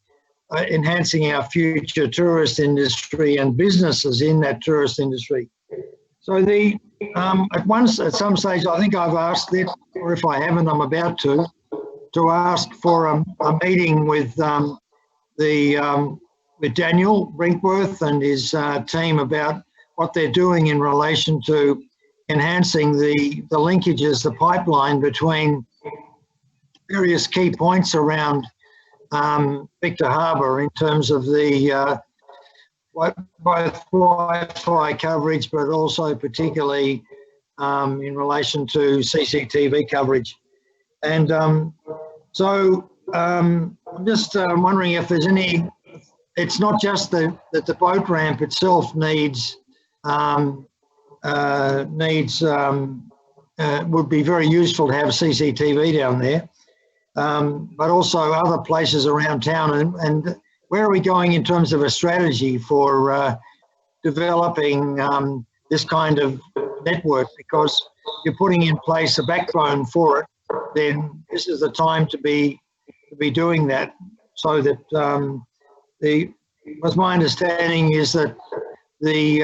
Speaker 2: future tourist industry and businesses in that tourist industry. So at some stage, I think I've asked it, or if I haven't, I'm about to ask for a meeting with Daniel Brinkworth and his team about what they're doing in relation to enhancing the linkages, the pipeline between various key points around Victor Harbor in terms of the both Wi-Fi coverage, but also particularly in relation to CCTV coverage. And so I'm just wondering if there's any, it's not just that the boat ramp itself needs would be very useful to have CCTV down there, but also other places around town. And where are we going in terms of a strategy for developing this kind of network? Because you're putting in place a backbone for it, then this is the time to be doing that. So that my understanding is that the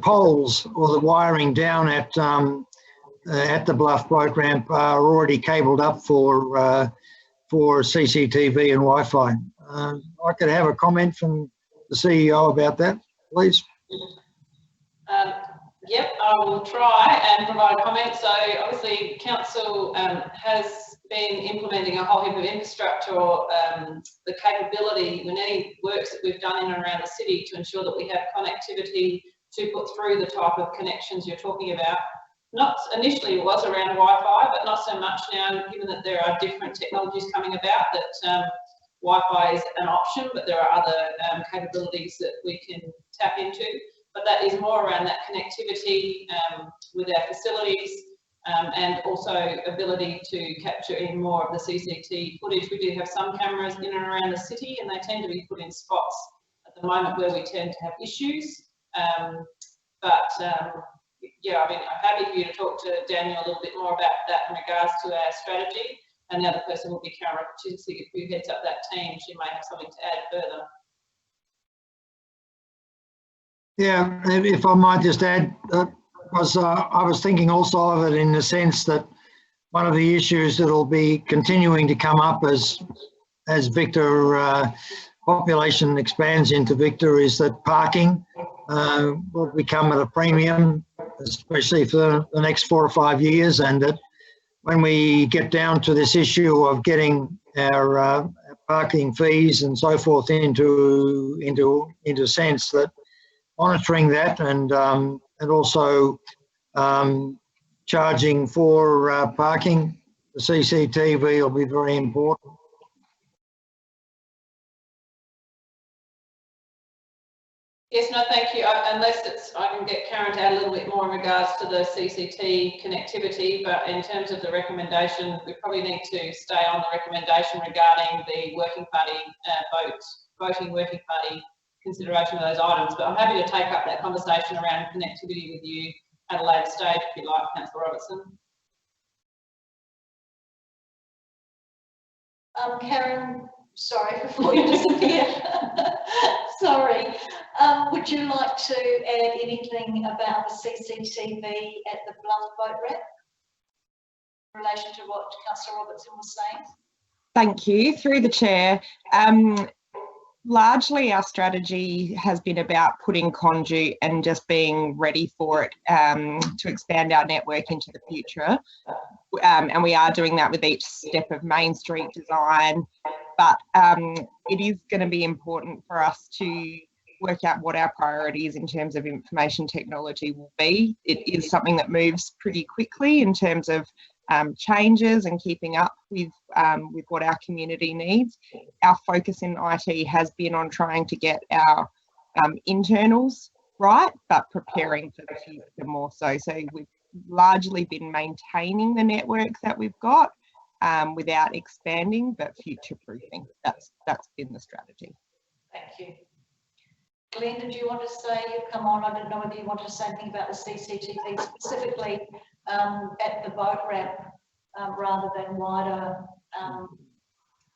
Speaker 2: poles or the wiring down at the Bluff boat ramp are already cabled up for CCTV and Wi-Fi. I could have a comment from the CEO about that, please.
Speaker 9: Yep, I will try and provide a comment. So obviously council has been implementing a whole heap of infrastructure, the capability in any works that we've done in and around the city to ensure that we have connectivity to put through the type of connections you're talking about. Not initially it was around Wi-Fi, but not so much now, given that there are different technologies coming about that Wi-Fi is an option, but there are other capabilities that we can tap into. But that is more around that connectivity with our facilities and also ability to capture in more of the CCT footage. We do have some cameras in and around the city, and they tend to be put in spots at the moment where we tend to have issues. Yeah, I mean, I'm happy for you to talk to Daniel a little bit more about that in regards to our strategy. And the other person will be Karen Rapaczynski, who heads up that team. She may have something to add further.
Speaker 2: Yeah, if I might just add, I was thinking also of it in the sense that one of the issues that will be continuing to come up as Victor population expands into Victor is that parking will become at a premium, especially for the next 4 or 5 years, and that when we get down to this issue of getting our parking fees and so forth into sense, that monitoring that and also charging for parking, the CCTV will be very important.
Speaker 9: Yes, no, thank you. Unless I can get Karen to add a little bit more in regards to the CCT connectivity, but in terms of the recommendation, we probably need to stay on the recommendation regarding the working party voting working party consideration of those items. But I'm happy to take up that conversation around connectivity with you at a later stage, if you like, Councillor Robertson.
Speaker 1: Karen, sorry, before you disappear. Sorry. Would you like to add anything about the CCTV at the Bluff boat ramp in relation to what Councillor Robertson was saying?
Speaker 17: Thank you. Through the chair. Largely our strategy has been about putting conduit and just being ready for it to expand our network into the future. And we are doing that with each step of Main Street design. But it is going to be important for us to work out what our priorities in terms of information technology will be. It is something that moves pretty quickly in terms of changes and keeping up with what our community needs. Our focus in IT has been on trying to get our internals right, but preparing for the future more so. So we've largely been maintaining the networks that we've got without expanding, but future-proofing. That's been the strategy.
Speaker 1: Thank you. Glenn, did you want to say, you've come on, I didn't know whether you wanted to say anything about the CCTV specifically at the boat ramp rather than wider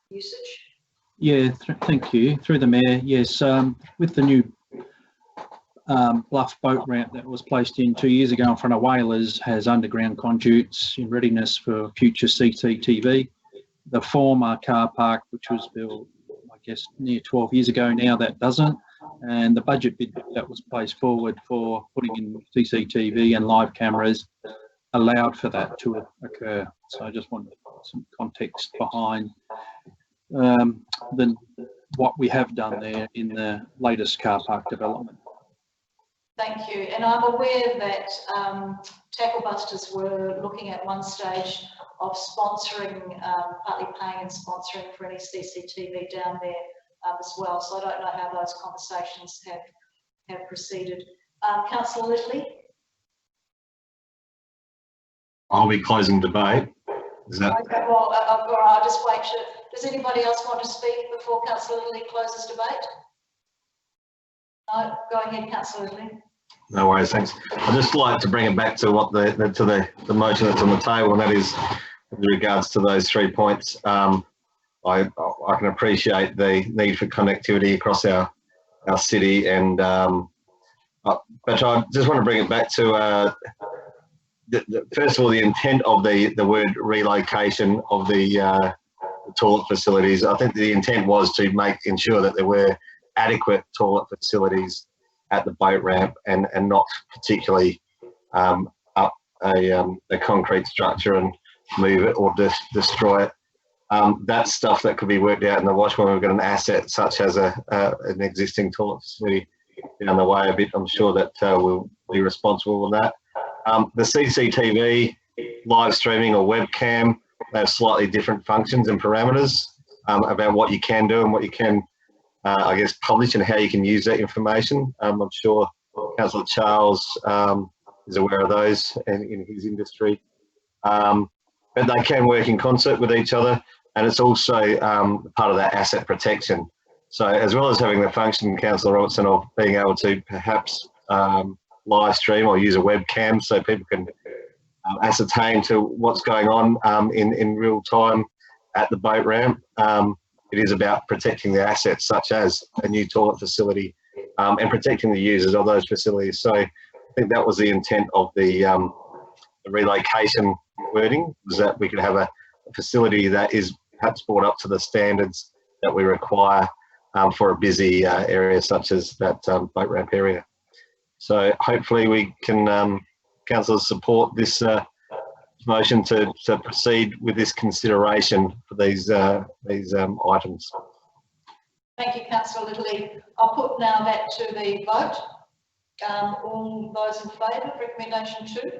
Speaker 1: usage?
Speaker 16: Yeah, thank you. Through the Mayor, yes, with the new Bluff boat ramp that was placed in 2 years ago in front of Whalers has underground conduits in readiness for future CCTV. The former car park, which was built, I guess, near 12 years ago now, that doesn't. And the budget bid that was placed forward for putting in CCTV and live cameras allowed for that to occur. So I just wanted some context behind what we have done there in the latest car park development.
Speaker 1: Thank you. And I'm aware that Tacklebusters were looking at one stage of sponsoring, partly paying and sponsoring for any CCTV down there as well. So I don't know how those conversations have proceeded. Councillor Littley?
Speaker 13: I'll be closing debate. Is that?
Speaker 1: Okay, well, I'll just wait. Does anybody else want to speak before Councillor Littley closes debate? No, go ahead, Councillor Littley.
Speaker 13: No worries, thanks. I'd just like to bring it back to what the motion that's on the table, and that is with regards to those 3 points. I can appreciate the need for connectivity across our city, and but I just want to bring it back to first of all, the intent of the word relocation of the toilet facilities. I think the intent was to ensure that there were adequate toilet facilities at the boat ramp and not particularly up a concrete structure and move it or destroy it. That's stuff that could be worked out in the wash when we've got an asset such as an existing toilet facility down the way a bit, I'm sure that we'll be responsible for that. The CCTV, live streaming or webcam, they have slightly different functions and parameters about what you can do and what you can, I guess, publish and how you can use that information. I'm sure Councillor Charles is aware of those in his industry. But they can work in concert with each other, and it's also part of that asset protection. So as well as having the function, Councillor Robertson, of being able to perhaps live stream or use a webcam so people can ascertain to what's going on in real time at the boat ramp, it is about protecting the assets such as a new toilet facility and protecting the users of those facilities. So I think that was the intent of the relocation wording, was that we could have a facility that is perhaps brought up to the standards that we require for a busy area such as that boat ramp area. So hopefully we can, councillors, support this motion to proceed with this consideration for these items.
Speaker 1: Thank you, Councillor Little. I'll put now that to the vote. All those in favour of recommendation 2?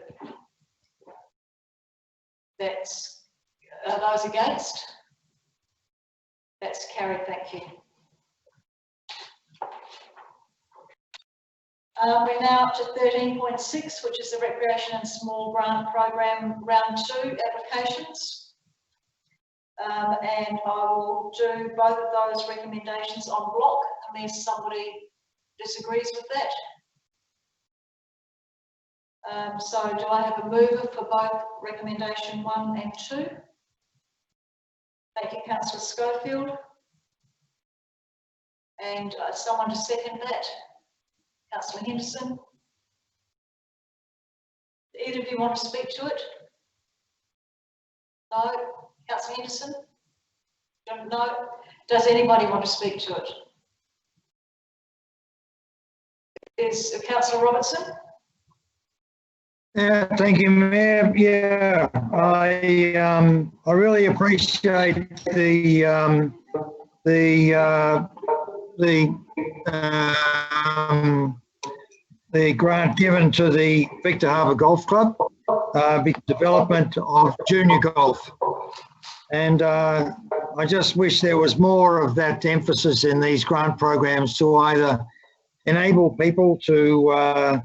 Speaker 1: That's those against? That's carried, thank you. We're now up to 13.6, which is the Recreation and Small Grant Program Round 2 applications. And I will do both of those recommendations en bloc unless somebody disagrees with that. So do I have a mover for both recommendation 1 and 2? Thank you, Councillor Schofield. And someone to second that? Councillor Henderson. Do either of you want to speak to it? No? Councillor Henderson? No? Does anybody want to speak to it? Is Councillor Robertson?
Speaker 2: Yeah, thank you, Mayor. Yeah, I really appreciate the grant given to the Victor Harbor Golf Club, development of junior golf. And I just wish there was more of that emphasis in these grant programs to either enable people to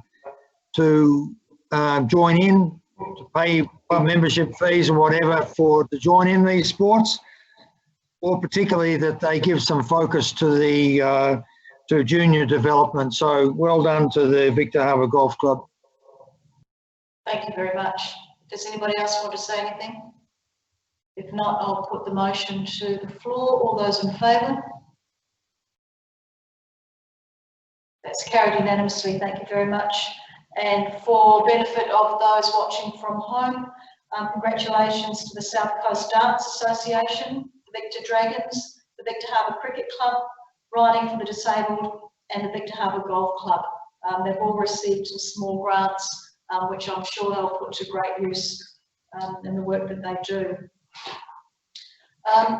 Speaker 2: join in, to pay membership fees or whatever to join in these sports, or particularly that they give some focus to the to junior development. So well done to the Victor Harbor Golf Club.
Speaker 1: Thank you very much. Does anybody else want to say anything? If not, I'll put the motion to the floor. All those in favour? That's carried unanimously. Thank you very much. And for benefit of those watching from home, congratulations to the South Coast Dance Association, the Victor Dragons, the Victor Harbor Cricket Club, Riding for the Disabled, and the Victor Harbor Golf Club. They've all received some small grants, which I'm sure they'll put to great use in the work that they do.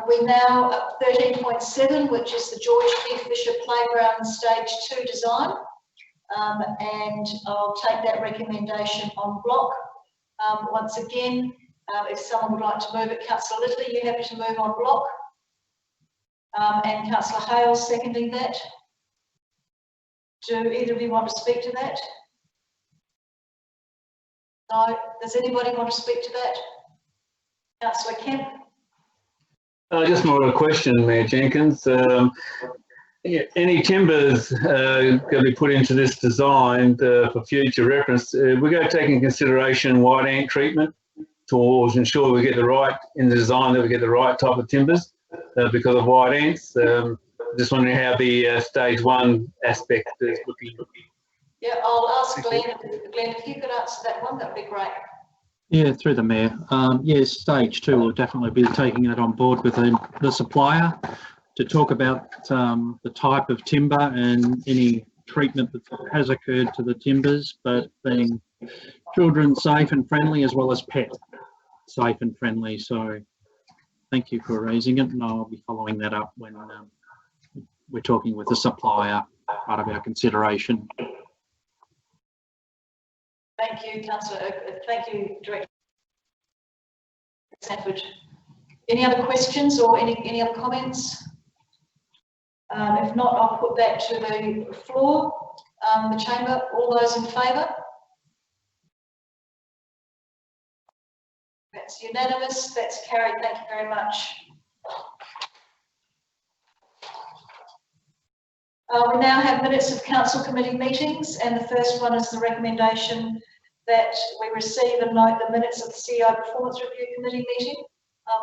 Speaker 1: We're now at 13.7, which is the George P. Fisher Playground Stage 2 design. And I'll take that recommendation en bloc. Once again, if someone would like to move it, Councillor Little, are you happy to move en bloc? And Councillor Hales seconding that. Do either of you want to speak to that? No? Does anybody want to speak to that? Councillor Kemp?
Speaker 4: Just more of a question, Mayor Jenkins. Any timbers going to be put into this design for future reference? We're going to take into consideration white ant treatment to ensure we get the right, in the design that we get the right type of timbers because of white ants. Just wondering how the stage 1 aspect is looking.
Speaker 1: Yeah, I'll ask Glenn. Glenn, if you could answer that one, that'd be great.
Speaker 16: Yeah, through the Mayor. Yes, stage 2 will definitely be taking that on board with the supplier to talk about the type of timber and any treatment that has occurred to the timbers, but being children safe and friendly as well as pet safe and friendly. So thank you for raising it, and I'll be following that up when we're talking with the supplier, part of our consideration.
Speaker 1: Thank you, Councillor. Thank you, Director Sanford. Any other questions or any other comments? If not, I'll put that to the floor. The chamber, all those in favour? That's unanimous. That's carried. Thank you very much. We now have minutes of council committee meetings, and the first one is the recommendation that we receive and note the minutes of the CEO Performance Review Committee meeting.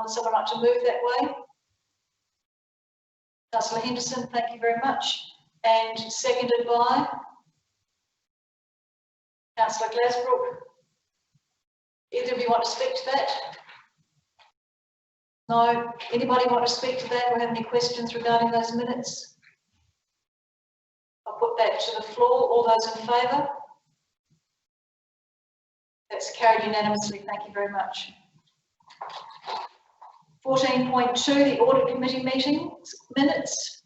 Speaker 1: Would someone like to move that way? Councillor Henderson, thank you very much. And seconded by Councillor Glasbrook. Either of you want to speak to that? No? Anybody want to speak to that or have any questions regarding those minutes? I'll put that to the floor. All those in favour? That's carried unanimously. Thank you very much. 14.2, the Audit Committee meetings minutes.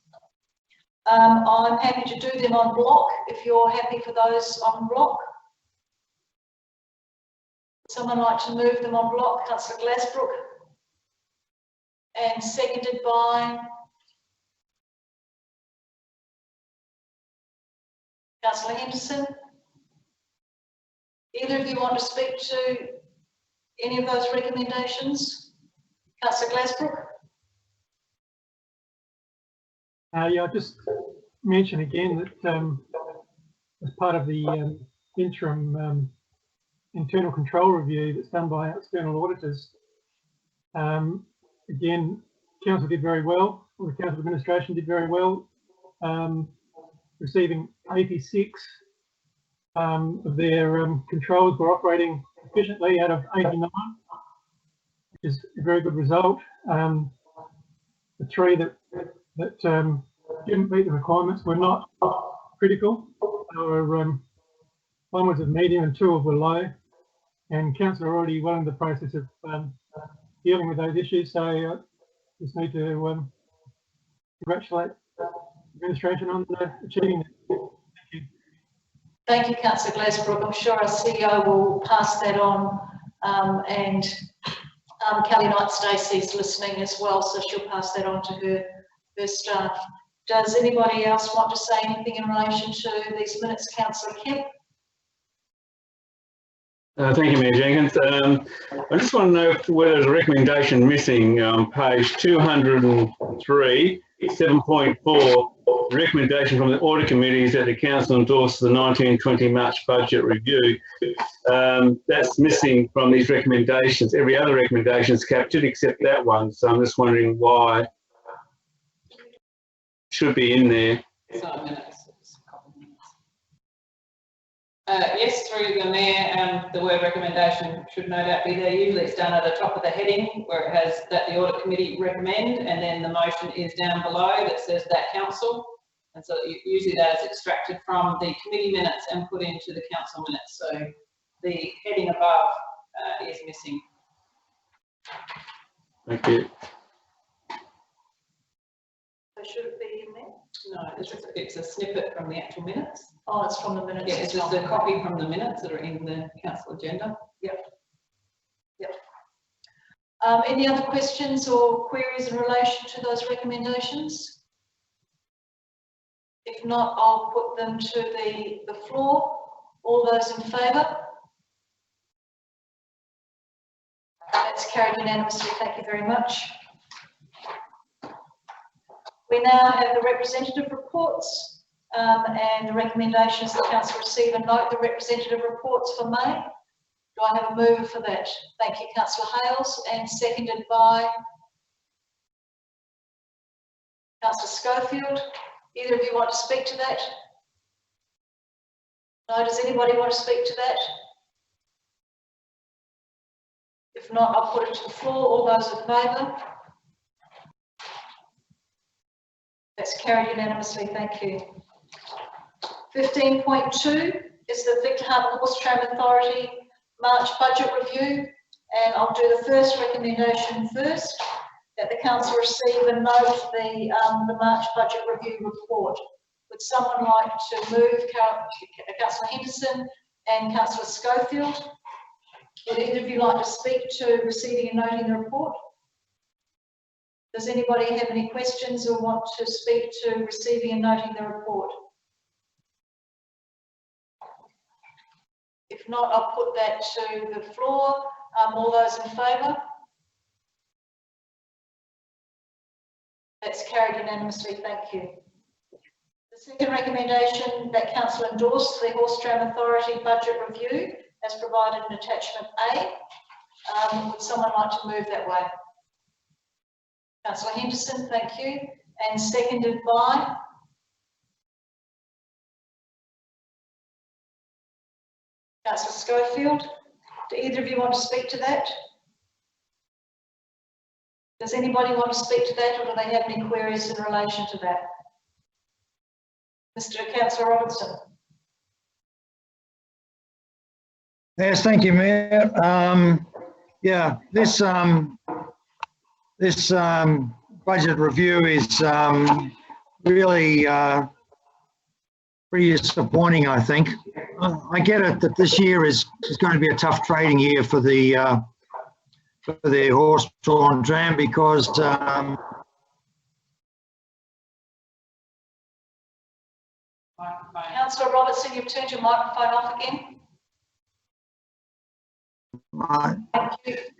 Speaker 1: I'm happy to do them on block if you're happy for those on block. Would someone like to move them on block? Councillor Glasbrook. And seconded by Councillor Henderson. Either of you want to speak to any of those recommendations? Councillor Glasbrook.
Speaker 11: Yeah, I'll just mention again that as part of the interim internal control review that's done by external auditors, again, council did very well, or the council administration did very well, receiving 86 of their controls were operating efficiently out of 89, which is a very good result. The three that didn't meet the requirements were not critical. They were, one was of medium and two were low, and council are already well in the process of dealing with those issues, so just need to congratulate the administration on achieving it.
Speaker 1: Thank you, Councillor Glasbrook. I'm sure our CEO will pass that on, and Kelly Knight-Stacey's listening as well, so she'll pass that on to her staff. Does anybody else want to say anything in relation to these minutes, Councillor Kemp?
Speaker 4: Thank you, Mayor Jenkins. I just want to know whether there's a recommendation missing on page 203, 7.4. Recommendation from the Audit Committee is that the Council endorses the 1920 March budget review. That's missing from these recommendations. Every other recommendation is captured except that one, so I'm just wondering why. Should be in there.
Speaker 9: Yes, through the Mayor, the word recommendation should no doubt be there. Usually it's down at the top of the heading where it has that the Audit Committee recommend, and then the motion is down below that says that Council. And so usually that is extracted from the committee minutes and put into the council minutes. So the heading above is missing.
Speaker 4: Thank you.
Speaker 1: So should it be in there?
Speaker 9: No, it's a snippet from the actual minutes.
Speaker 1: Oh, it's from the minutes.
Speaker 9: Yeah, it's just a copy from the minutes that are in the council agenda.
Speaker 1: Yep. Yep. Any other questions or queries in relation to those recommendations? If not, I'll put them to the floor. All those in favour? That's carried unanimously. Thank you very much. We now have the representative reports, and the recommendation is the council receive and note the representative reports for May. Do I have a mover for that? Thank you, Councillor Hales, and seconded by Councillor Schofield. Either of you want to speak to that? No, does anybody want to speak to that? If not, I'll put it to the floor. All those in favour? That's carried unanimously, thank you. 15.2 is the Victor Hunt Horse Tram Authority March budget review, and I'll do the first recommendation first. that the council receive and note the March budget review report. Would someone like to move Councillor Henderson and Councillor Schofield? Would either of you like to speak to receiving and noting the report? Does anybody have any questions or want to speak to receiving and noting the report? If not, I'll put that to the floor. All those in favour? That's carried unanimously, thank you. The second recommendation that council endorse the Horse Tram Authority budget review as provided in attachment A. Would someone like to move that way? Councillor Henderson, thank you. And seconded by? Councillor Schofield. Do either of you want to speak to that? Does anybody want to speak to that, or do they have any queries in relation to that? Mr. Councillor Robertson.
Speaker 2: Yes, thank you, Mayor. Yeah, this budget review is really pretty disappointing, I think. I get it that this year is going to be a tough trading year for the horse-drawn tram because
Speaker 1: Councillor Robertson, you've turned your microphone off again.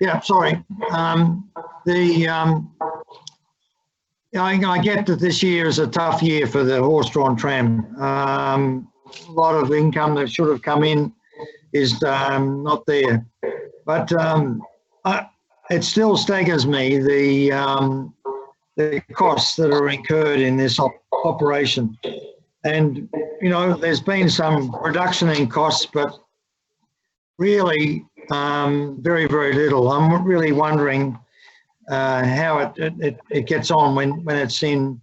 Speaker 2: yeah, sorry. I get that this year is a tough year for the horse-drawn tram. A lot of income that should have come in is not there. But it still staggers me the costs that are incurred in this operation. And, you know, there's been some reduction in costs, but really very, very little. I'm really wondering how it gets on when it's in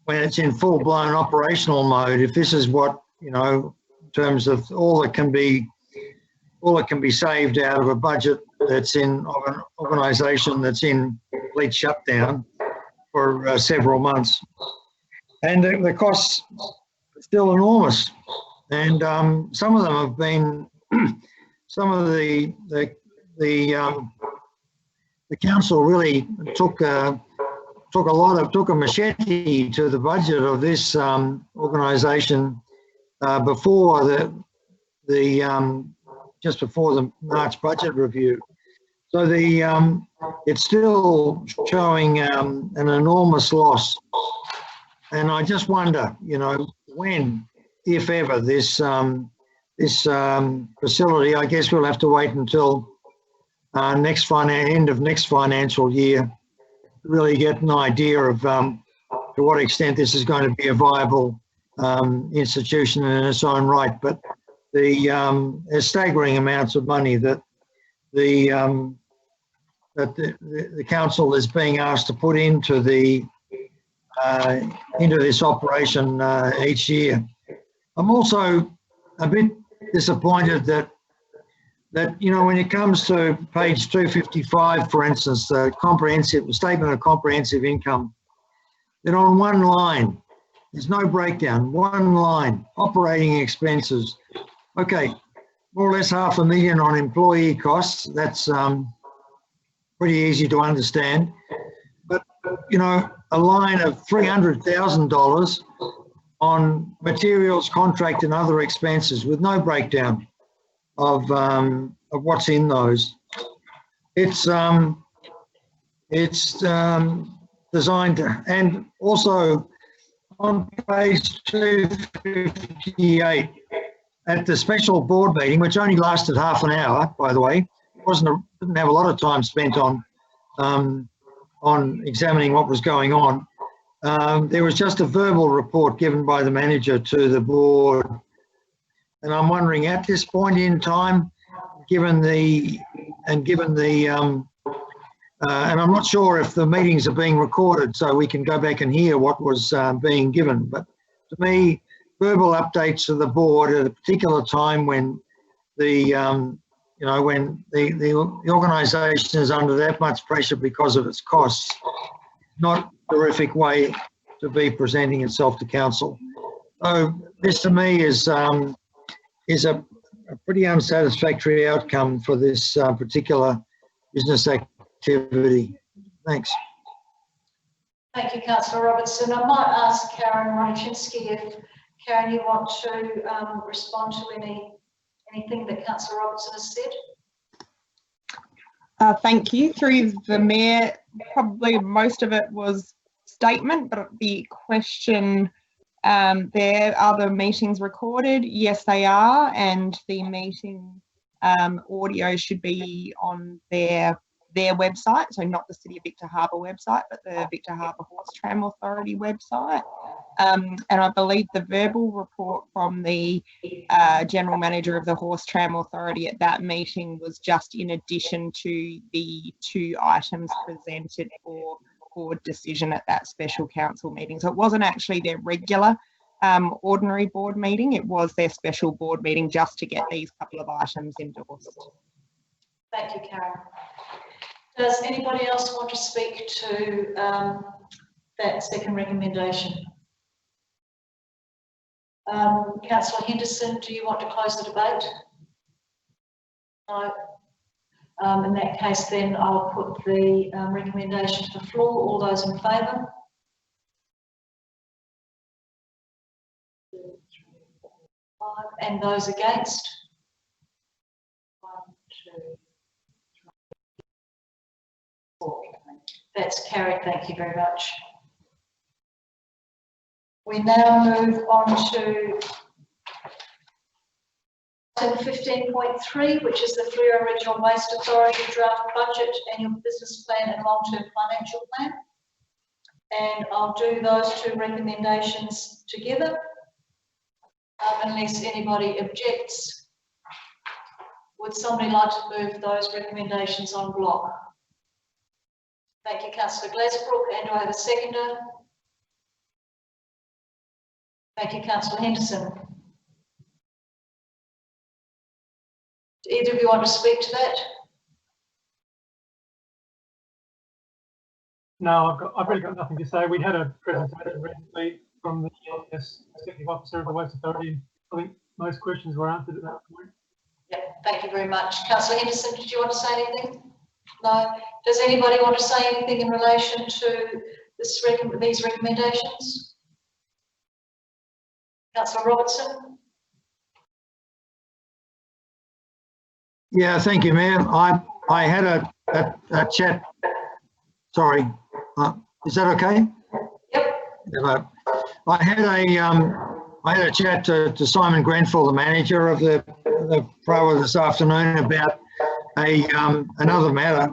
Speaker 2: full-blown operational mode. If this is what, you know, in terms of all that can be saved out of a budget that's in of an organisation that's in complete shutdown for several months, and the costs are still enormous. And some of them have been some of the council really took a machete to the budget of this organisation before just before the March budget review. So it's still showing an enormous loss, and I just wonder, you know, when, if ever, this facility, I guess we'll have to wait until end of next financial year to really get an idea of to what extent this is going to be a viable institution in its own right. But there's staggering amounts of money that the council is being asked to put into this operation each year. I'm also a bit disappointed that you know, when it comes to page 255, for instance, the statement of comprehensive income, that on one line, there's no breakdown, one line, operating expenses. Okay, more or less $500,000 on employee costs. That's pretty easy to understand. But, you know, a line of $300,000 on materials, contract and other expenses with no breakdown of what's in those. It's designed to, and also on page 258 at the special board meeting, which only lasted half an hour, by the way, didn't have a lot of time spent on examining what was going on. There was just a verbal report given by the manager to the board. And I'm wondering, at this point in time, and I'm not sure if the meetings are being recorded so we can go back and hear what was being given. But to me, verbal updates to the board at a particular time when the you know, when the organisation is under that much pressure because of its costs, not a terrific way to be presenting itself to council. So this to me is a pretty unsatisfactory outcome for this particular business activity. Thanks.
Speaker 1: Thank you, Councillor Robertson. I might ask Karen Ronichinsky if, Karen, you want to respond to anything that Councillor Robertson has said?
Speaker 17: Thank you. Through the Mayor, probably most of it was statement, but the question, there are the meetings recorded? Yes, they are, and the meeting audio should be on their website, so not the City of Victor Harbor website, but the Victor Harbor Horse Tram Authority website. And I believe the verbal report from the General Manager of the Horse Tram Authority at that meeting was just in addition to the 2 items presented for board decision at that special council meeting. So it wasn't actually their regular ordinary board meeting, it was their special board meeting just to get these couple of items endorsed.
Speaker 1: Thank you, Karen. Does anybody else want to speak to that second recommendation? Councillor Henderson, do you want to close the debate? No. In that case, then I'll put the recommendation to the floor. All those in favour? 2, 3, 4, 5. And those against? 1, 2, 3, 4. That's carried. Thank you very much. We now move on to item 15.3, which is the Fleurieu Regional Waste Authority draft budget, annual business plan and long-term financial plan. And I'll do those 2 recommendations together, unless anybody objects. Would somebody like to move those recommendations en bloc? Thank you, Councillor Glazebrook. And do I have a seconder? Thank you, Councillor Henderson. Do either of you want to speak to that?
Speaker 11: No, I've really got nothing to say. We had a presentation recently from the Executive Officer of the Waste Authority. I think most questions were answered at that point.
Speaker 1: Yeah, thank you very much. Councillor Henderson, did you want to say anything? No. Does anybody want to say anything in relation to this these recommendations? Councillor Robertson.
Speaker 2: Yeah, thank you, Mayor. I had a chat. Sorry, is that okay? Yep. I had a chat to Simon Grenfell, the manager of the Pro this afternoon, about another matter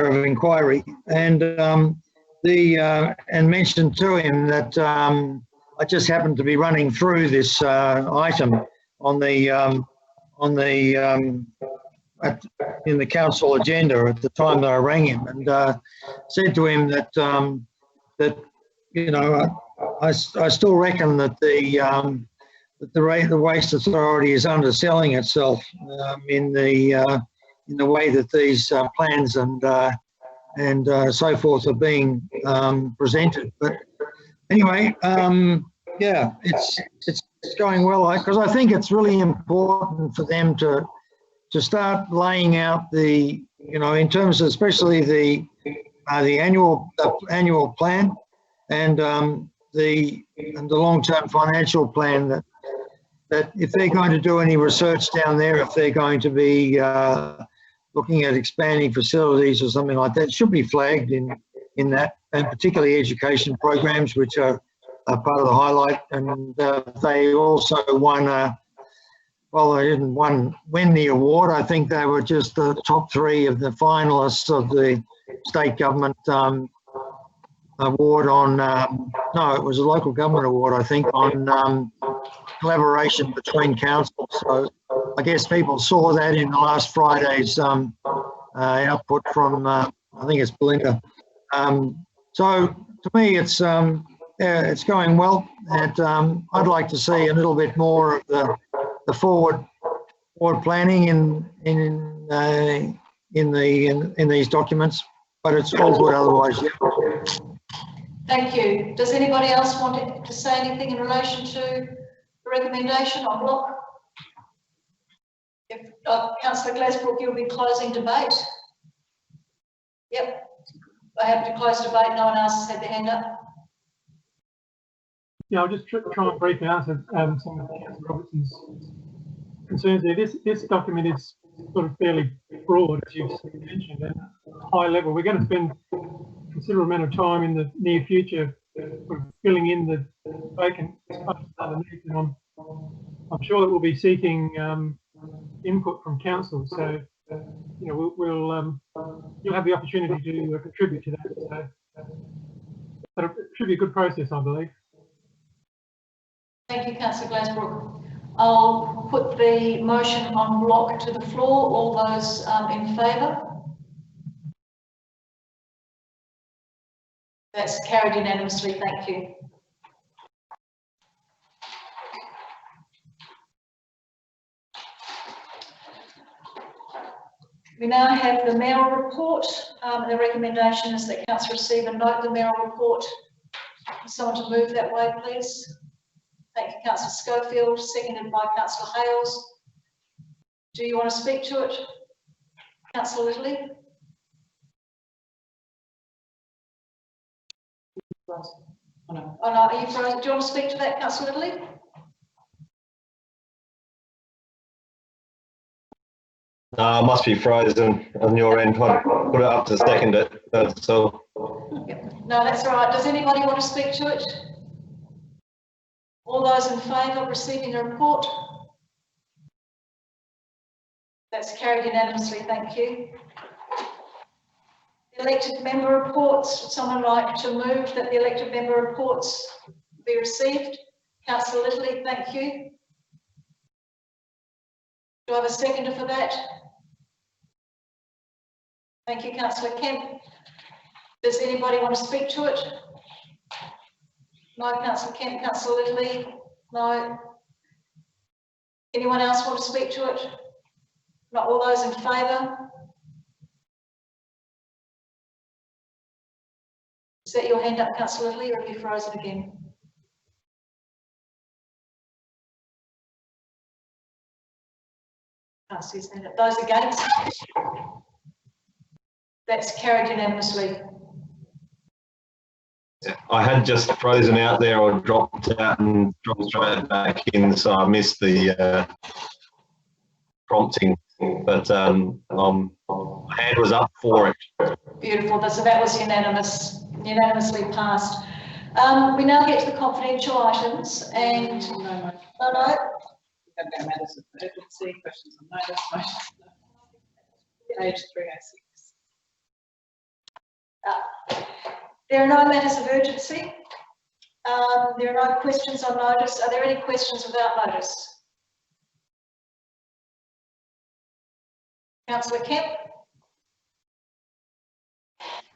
Speaker 2: of inquiry, and and mentioned to him that I just happened to be running through this item on the in the council agenda at the time that I rang him, and said to him that that you know I still reckon that the Waste Authority is underselling itself in the way that these plans and so forth are being presented. But anyway, yeah, it's going well, because I think it's really important for them to start laying out the, you know, in terms of especially the annual plan and the long-term financial plan, that if they're going to do any research down there, if they're going to be looking at expanding facilities or something like that, it should be flagged in that, and particularly education programs, which are part of the highlight. And they also won, well, they didn't win the award. I think they were just the top 3 of the finalists of the state government award on, no, it was a local government award, I think, on collaboration between councils. So I guess people saw that in the last Friday's output from, I think it's Belinda. So to me, it's going well, and I'd like to see a little bit more of the forward or planning in these documents, but it's all good otherwise. Yeah.
Speaker 1: Thank you. Does anybody else want to say anything in relation to the recommendation on block? If Councillor Glasbrook, you'll be closing debate. Yep. I have to close debate. No one else has had their hand up.
Speaker 11: Yeah, I'll just try and briefly answer some of Councillor Robertson's concerns there. This document is sort of fairly broad, as you've mentioned, and high level. We're going to spend a considerable amount of time in the near future sort of filling in the vacant spaces underneath, and I'm sure that we'll be seeking input from council. So, you know, you'll have the opportunity to contribute to that. So it should be a good process, I believe.
Speaker 1: Thank you, Councillor Glasbrook. I'll put the motion on block to the floor. All those in favour? That's carried unanimously. Thank you. We now have the mayoral report. The recommendation is that council receive and note the mayoral report. Someone to move that way, please. Thank you, Councillor Schofield, seconded by Councillor Hales. Do you want to speak to it, Councillor Littley? Oh no, are you frozen? Do you want to speak to that, Councillor Littley?
Speaker 13: No, it must be frozen on your end. I put it up to second it. That's all.
Speaker 1: Yep. No, that's all right. Does anybody want to speak to it? All those in favour of receiving the report? That's carried unanimously. Thank you. The elected member reports. Would someone like to move that the elected member reports be received? Councillor Littley, thank you. Do I have a seconder for that? Thank you, Councillor Kemp. Does anybody want to speak to it? No, Councillor Kemp. Councillor Littley? No. Anyone else want to speak to it? Not all those in favour? Is that your hand up, Councillor Littley, or have you frozen again? Can't see his hand up. Those against? That's carried unanimously.
Speaker 13: I had just frozen out there or dropped out and dropped straight back in, so I missed the prompting, but my hand was up for it.
Speaker 1: Beautiful. So that was unanimously passed. We now get to the confidential items, and no.
Speaker 9: Matters of urgency, questions on notice, motions. Page 306.
Speaker 1: There are no matters of urgency. There are no questions on notice. Are there any questions without notice? Councillor Kemp.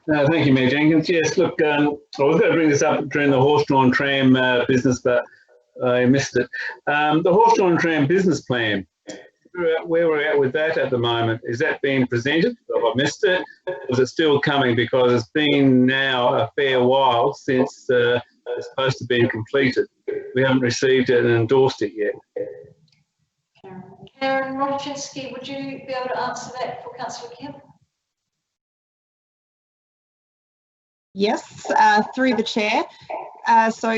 Speaker 4: Thank you, Mayor Jenkins. Yes, look, I was going to bring this up during the horse-drawn tram business, but I missed it. The horse-drawn tram business plan, where we're at with that at the moment, is that being presented? Have I missed it? Or is it still coming? Because it's been now a fair while since it's supposed to be completed. We haven't received it and endorsed it yet.
Speaker 1: Karen Roczynski, would you be able to answer that for Councillor Kemp?
Speaker 17: Yes, through the chair. So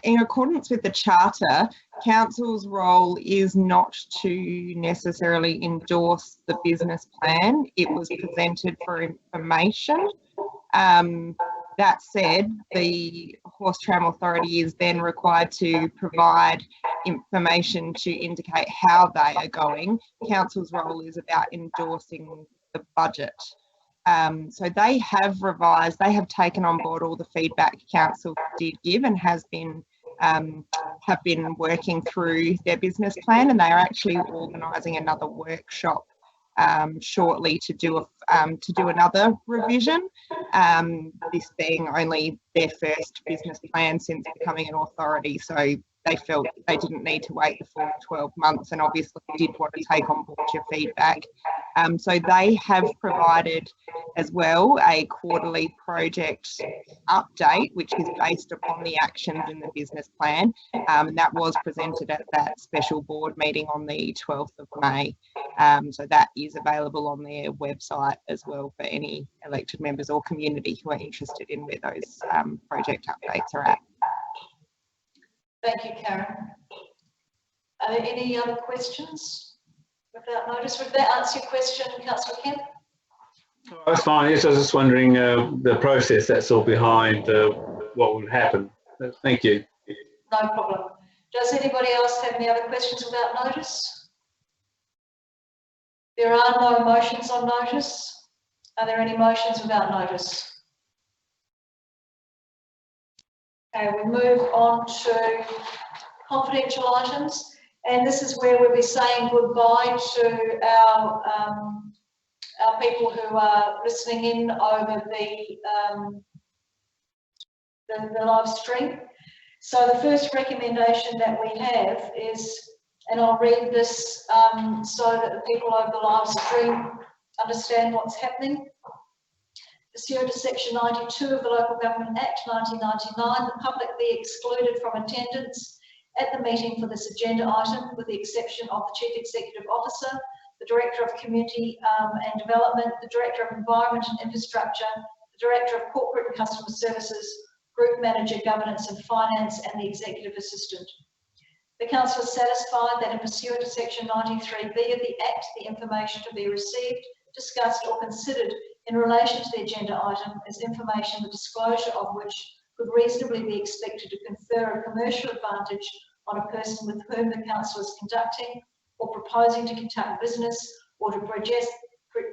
Speaker 17: in accordance with the Charter, Council's role is not to necessarily endorse the business plan. It was presented for information. That said, the Horse Tram Authority is then required to provide information to indicate how they are going. Council's role is about endorsing the budget. So they have revised, they have taken on board all the feedback Council did give and have been working through their business plan, and they are actually organising another workshop shortly to do another revision. This being only their first business plan since becoming an authority, so they felt they didn't need to wait the full 12 months and obviously did want to take on board your feedback. So they have provided as well a quarterly project update, which is based upon the actions in the business plan. And that was presented at that special board meeting on the 12th of May. So that is available on their website as well for any elected members or community who are interested in where those project updates are at.
Speaker 1: Thank you, Karen. Are there any other questions without notice? Would that answer your question, Councillor Kemp?
Speaker 4: That's fine. Yes, I was just wondering the process that's all behind what would happen. Thank you.
Speaker 1: No problem. Does anybody else have any other questions without notice? There are no motions on notice. Are there any motions without notice? Okay, we move on to confidential items, and this is where we'll be saying goodbye to our people who are listening in over the live stream. So the first recommendation that we have is, and I'll read this so that the people over the live stream understand what's happening. Pursuant to Section 92 of the Local Government Act 1999, the public be excluded from attendance at the meeting for this agenda item, with the exception of the Chief Executive Officer, the Director of Community and Development, the Director of Environment and Infrastructure, the Director of Corporate and Customer Services, Group Manager, Governance and Finance, and the Executive Assistant. The Council is satisfied that in pursuant to Section 93B of the Act, the information to be received, discussed or considered in relation to the agenda item is information the disclosure of which could reasonably be expected to confer a commercial advantage on a person with whom the Council is conducting or proposing to conduct business, or to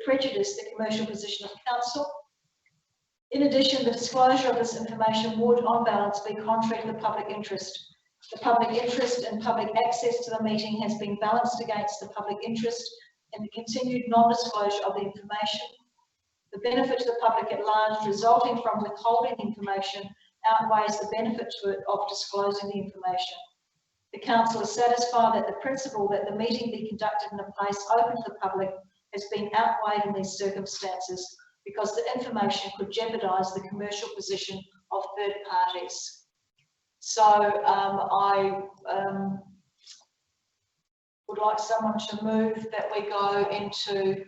Speaker 1: prejudice the commercial position of Council. In addition, the disclosure of this information would, on balance, be contrary to the public interest. The public interest and public access to the meeting has been balanced against the public interest in the continued non-disclosure of the information. The benefit to the public at large resulting from withholding information outweighs the benefit to it of disclosing the information. The Council is satisfied that the principle that the meeting be conducted in a place open to the public has been outweighed in these circumstances because the information could jeopardise the commercial position of third parties. So I would like someone to move that we go into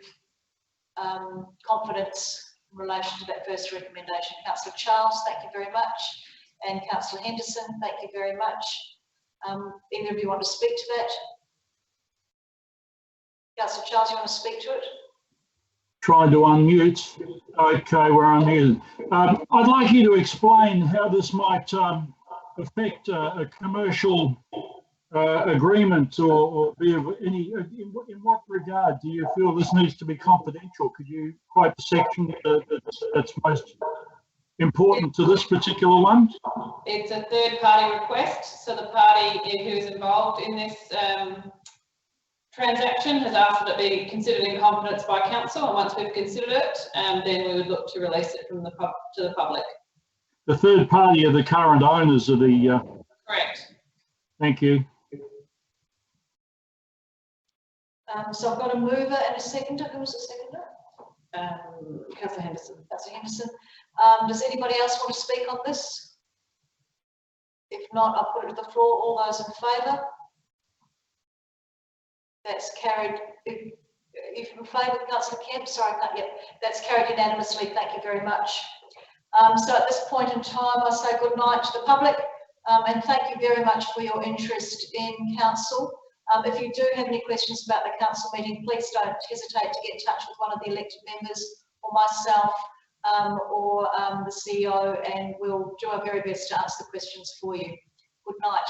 Speaker 1: confidence in relation to that first recommendation. Councillor Charles, thank you very much. And Councillor Henderson, thank you very much. Either of you want to speak to that? Councillor Charles, you want to speak to it?
Speaker 5: Trying to unmute. Okay, we're unmuted. I'd like you to explain how this might affect a commercial agreement or be of any, in what regard do you feel this needs to be confidential? Could you quote the section that's most important to this particular one?
Speaker 9: It's a third party request, so the party who's involved in this transaction has asked that it be considered in confidence by Council, and once we've considered it, then we would look to release it from to the public.
Speaker 5: The third party are the current owners of the...
Speaker 9: Correct.
Speaker 5: Thank you.
Speaker 1: So I've got a mover and a seconder. Who was the seconder?
Speaker 9: Councillor Henderson.
Speaker 1: Councillor Henderson. Does anybody else want to speak on this? If not, I'll put it to the floor. All those in favour? That's carried. If in favour, Councillor Kemp, sorry, not yet. That's carried unanimously. Thank you very much. So at this point in time, I say good night to the public, and thank you very much for your interest in Council. If you do have any questions about the Council meeting, please don't hesitate to get in touch with one of the elected members or myself or the CEO, and we'll do our very best to answer the questions for you. Good night.